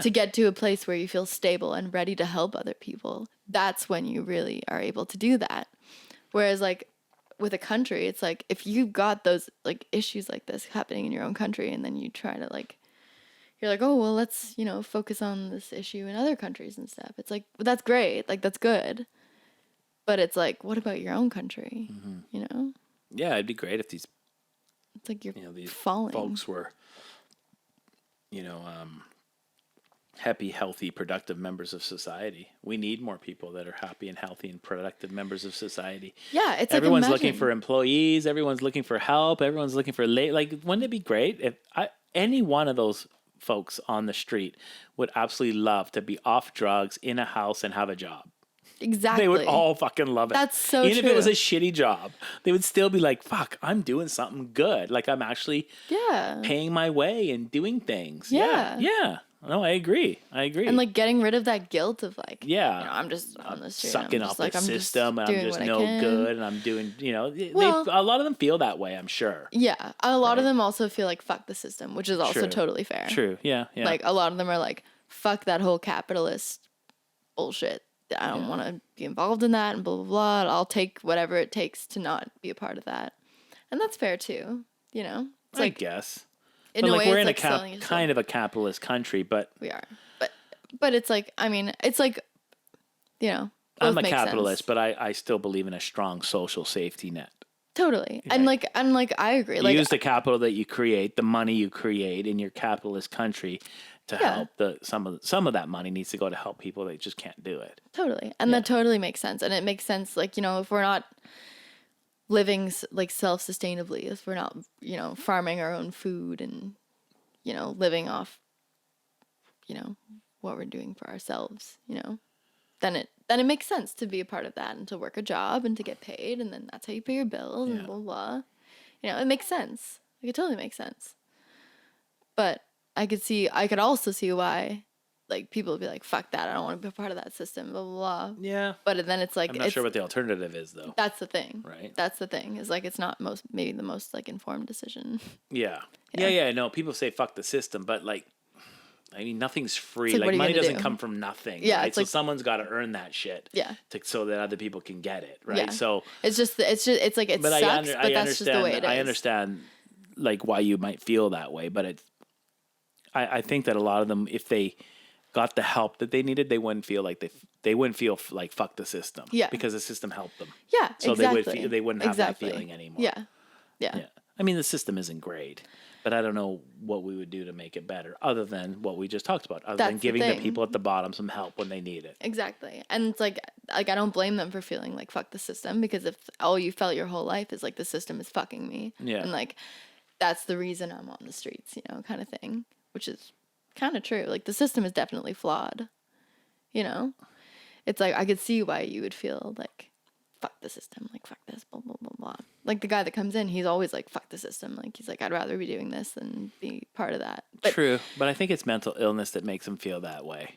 to get to a place where you feel stable and ready to help other people, that's when you really are able to do that. Whereas like with a country, it's like if you've got those like issues like this happening in your own country and then you try to like, you're like, oh, well, let's, you know, focus on this issue in other countries and stuff. It's like, well, that's great. Like, that's good. But it's like, what about your own country? You know? Yeah, it'd be great if these, it's like you're these falling. folks were, you know, happy, healthy, productive members of society. We need more people that are happy and healthy and productive members of society. Yeah, it's everyone's like looking for employees. Everyone's looking for help. Everyone's looking for like. Wouldn't it be great if any one of those folks on the street would absolutely love to be off drugs in a house and have a job? Exactly. They would all fucking love it. That's so Even true. if it was a shitty job, they would still be like, fuck, I'm doing something good. Like I'm actually paying my way and doing things. Yeah. Yeah. No, I agree. And like getting rid of that guilt of like, you know, I'm just on the street. Sucking I'm up just, the like, system and I'm just no good and I'm doing, you know, a lot of them feel that way, I'm sure. Yeah. A lot of them also feel like fuck the system, which is also totally fair. True. Yeah. Yeah. Like a lot of them are like, fuck that whole capitalist bullshit. I don't want to be involved in that and blah, blah, blah. I'll take whatever it takes to not be a part of that. And that's fair too, you know? It's I guess. In but a like way, we're in it's a like kind of a capitalist country, but we are. But it's like, I mean, it's like, you know, I'm a capitalist, but I still believe in a strong social safety net. Totally. Yeah. And like I agree. Like use the capital that you create, the money you create in your capitalist country to help some of that money needs to go to help people that just can't do it. Totally. And that totally makes sense. And it makes sense, like, you know, if we're not living like self-sustainably, if we're not, you know, farming our own food and, you know, living off, you know, what we're doing for ourselves, you know, then it makes sense to be a part of that and to work a job and to get paid, and then that's how you pay your bills and blah, blah. You know, it makes sense. Like, it totally makes sense. But I could also see why, like, people would be like, fuck that, I don't want to be a part of that system, blah, blah, blah. Yeah. But then it's like, I'm not sure what the alternative is, though. That's the thing. Right. That's the thing, is like, it's not maybe the most, like, informed decision. Yeah. Yeah. No, people say fuck the system, but, like, I mean, nothing's free. Like money doesn't come from nothing. Yeah. Right? It's so like, someone's got to earn that shit. Yeah. So that other people can get it. Right. Yeah. So it's like, it sucks, but that's just the way it is. I understand, like, why you might feel that way, but I think that a lot of them, if they got the help that they needed, they wouldn't feel like like fuck the system. Yeah. Because the system helped them. Yeah. So exactly. they wouldn't have that feeling anymore. Yeah. Yeah. I mean, the system isn't great, but I don't know what we would do to make it better other than what we just talked about, other than giving the people at the bottom some help when they need it. Exactly. And it's like I don't blame them for feeling like fuck the system, because if all you felt your whole life is like the system is fucking me. Yeah. And like that's the reason I'm on the streets, you know, kind of thing, which is kind of true. Like the system is definitely flawed, you know? It's like I could see why you would feel like fuck the system, like fuck this, blah, blah, blah, blah. Like the guy that comes in, he's always like, fuck the system. Like he's like, I'd rather be doing this than be part of that. But, true. But I think it's mental illness that makes him feel that way.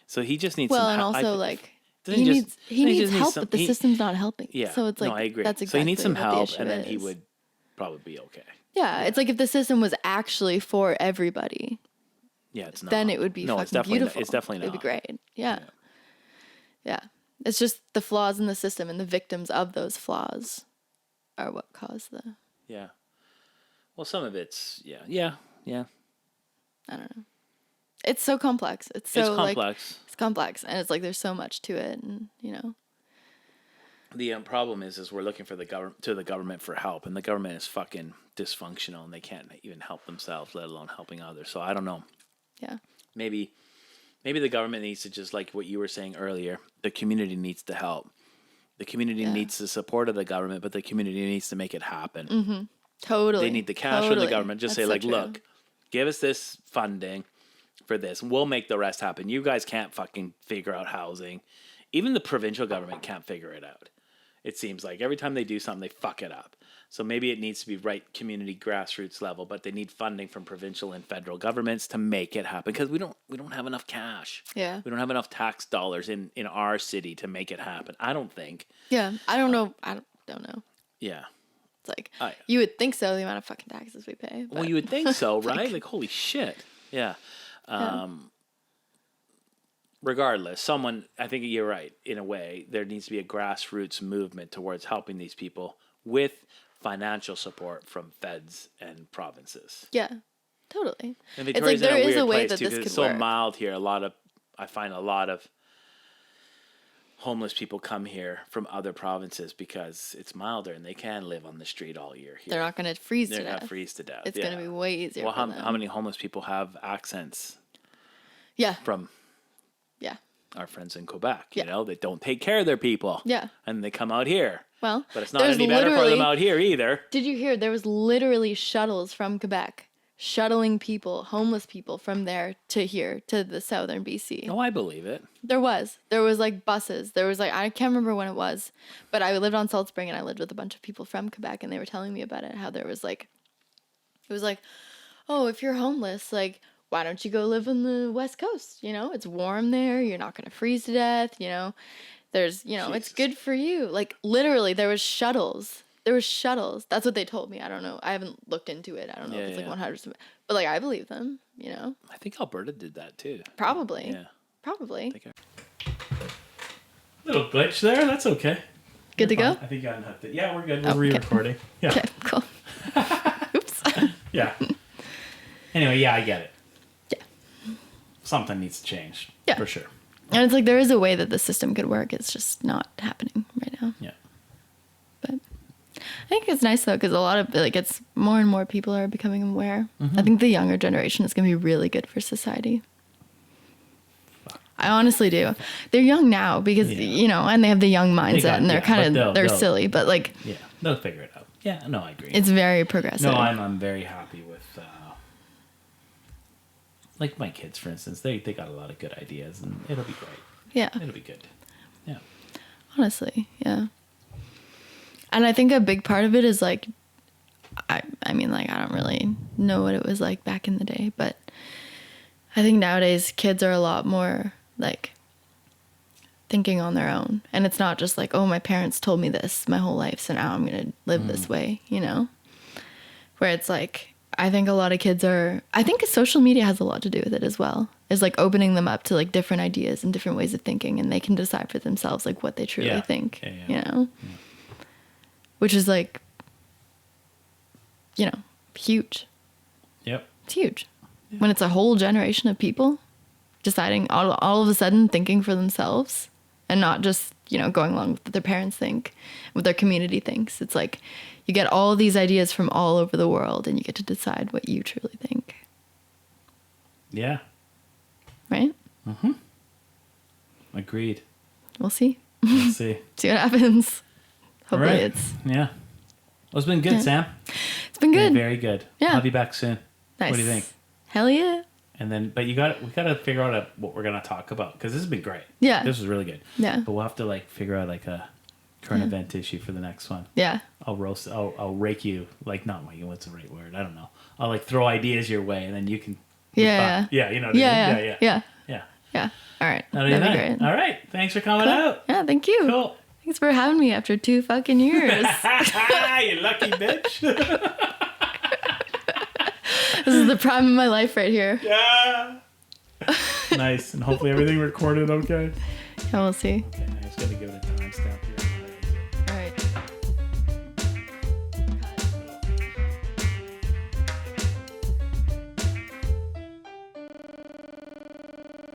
So he just needs some help. Well, and also like, he needs help, but the system's not helping. Yeah. So it's like, no, I agree. That's exactly so he needs some help, and then is. he would probably be okay. Yeah. It's like if the system was actually for everybody. Yeah, it's not. Then it would be fucking beautiful. It's definitely not. It'd be great. Yeah. It's just the flaws in the system and the victims of those flaws are what cause the... Yeah. Well, some of it's... Yeah. I don't know. It's so complex. It's complex. Like, it's complex. And it's like there's so much to it. And, you know... The problem is we're looking for the government for help. And the government is fucking dysfunctional. And they can't even help themselves, let alone helping others. So I don't know. Yeah. Maybe the government needs to, just like what you were saying earlier, the community needs to help. The community needs the support of the government, but the community needs to make it happen. Mm-hmm. Totally. They need the cash from the government. Just say, like, look, give us this funding. for this. We'll make the rest happen. You guys can't fucking figure out housing. Even the provincial government can't figure it out. It seems like every time they do something, they fuck it up. So maybe it needs to be right community grassroots level, but they need funding from provincial and federal governments to make it happen because we don't have enough cash. Yeah. We don't have enough tax dollars in our city to make it happen. I don't think. Yeah. I don't know. I don't know. Yeah. It's like, you would think so, the amount of fucking taxes we pay. But. Well, you would think so, right? Like, holy shit. Yeah. Regardless, I think you're right, in a way, there needs to be a grassroots movement towards helping these people with financial support from feds and provinces. Yeah, totally. And it's like there is a way that this could work. It's so mild here. I find a lot of homeless people come here from other provinces because it's milder and they can live on the street all year here. They're not going to freeze to death. They're not freeze to death. It's going to be way easier. Well, for them. how many homeless people have accents? Yeah. From our friends in Quebec, you know, they don't take care of their people. Yeah. And they come out here. Well, but it's not any better for them out here either. Did you hear? There was literally shuttles from Quebec shuttling people, homeless people from there to here, to the southern BC. Oh, I believe it. There was like buses. There was like, I can't remember when it was, but I lived on Salt Spring and I lived with a bunch of people from Quebec and they were telling me about it, how there was like, it was like, oh, if you're homeless, like, why don't you go live on the West Coast? You know, it's warm there. You're not going to freeze to death. You know, there's, you know, Jesus. It's good for you. Like literally there was shuttles. That's what they told me. I don't know. I haven't looked into it. I don't know if it's like 100%. But like, I believe them, you know. I think Alberta did that too. Probably. Yeah. Probably. Little glitch there. That's okay. Good to go? I think I unhooked it. Yeah, we're good. We're re-recording. Yeah. Okay, cool. Oops. Yeah. Anyway, yeah, I get it. Yeah. Something needs to change. Yeah. For sure. And it's like there is a way that the system could work. It's just not happening right now. Yeah. But I think it's nice though, because a lot of like it's more and more people are becoming aware. Mm-hmm. I think the younger generation is going to be really good for society. I honestly do. They're young now because you know, and they have the young mindset, and they're kind of they're silly, but like they'll figure it out. Yeah, no, I agree. It's very progressive. No, I'm very happy with like my kids, for instance. They got a lot of good ideas, and it'll be great. Yeah, it'll be good. Yeah, honestly, yeah. And I think a big part of it is like, I mean, like I don't really know what it was like back in the day, but I think nowadays kids are a lot more like thinking on their own, and it's not just like, oh, my parents told me this my whole life, so now I'm gonna live this way, you know. Where it's like, I think a lot of kids I think social media has a lot to do with it as well. It's like opening them up to like different ideas and different ways of thinking, and they can decide for themselves like what they truly think, you know. Yeah. Which is like, you know, huge. Yep. It's huge. Yeah. When it's a whole generation of people deciding all of a sudden thinking for themselves and not just, you know, going along with what their parents think, what their community thinks. It's like you get all these ideas from all over the world and you get to decide what you truly think. Yeah. Right? Mm-hmm. Agreed. We'll see. We'll see. See what happens. Hopefully right. it's... Yeah. Well, it's been good, Sam. It's been good. Yeah, very good. Yeah. I'll be back soon. Nice. What do you think? Hell yeah. And then, but we got to figure out what we're going to talk about, because this has been great. Yeah. This was really good. Yeah. But we'll have to like figure out like a current event issue for the next one. Yeah. I'll rake you, like, not rake you, what's the right word? I don't know. I'll like throw ideas your way, and then you can. Yeah. Yeah, you know what I mean? Yeah. Yeah. All right. That'd be great. All right. Thanks for coming out. Yeah, thank you. Cool. Thanks for having me after 2 fucking years. You lucky bitch. This is the prime of my life right here. Yeah. Nice. And hopefully everything recorded okay. Yeah, we'll see. Okay, I just got to give it a timestamp.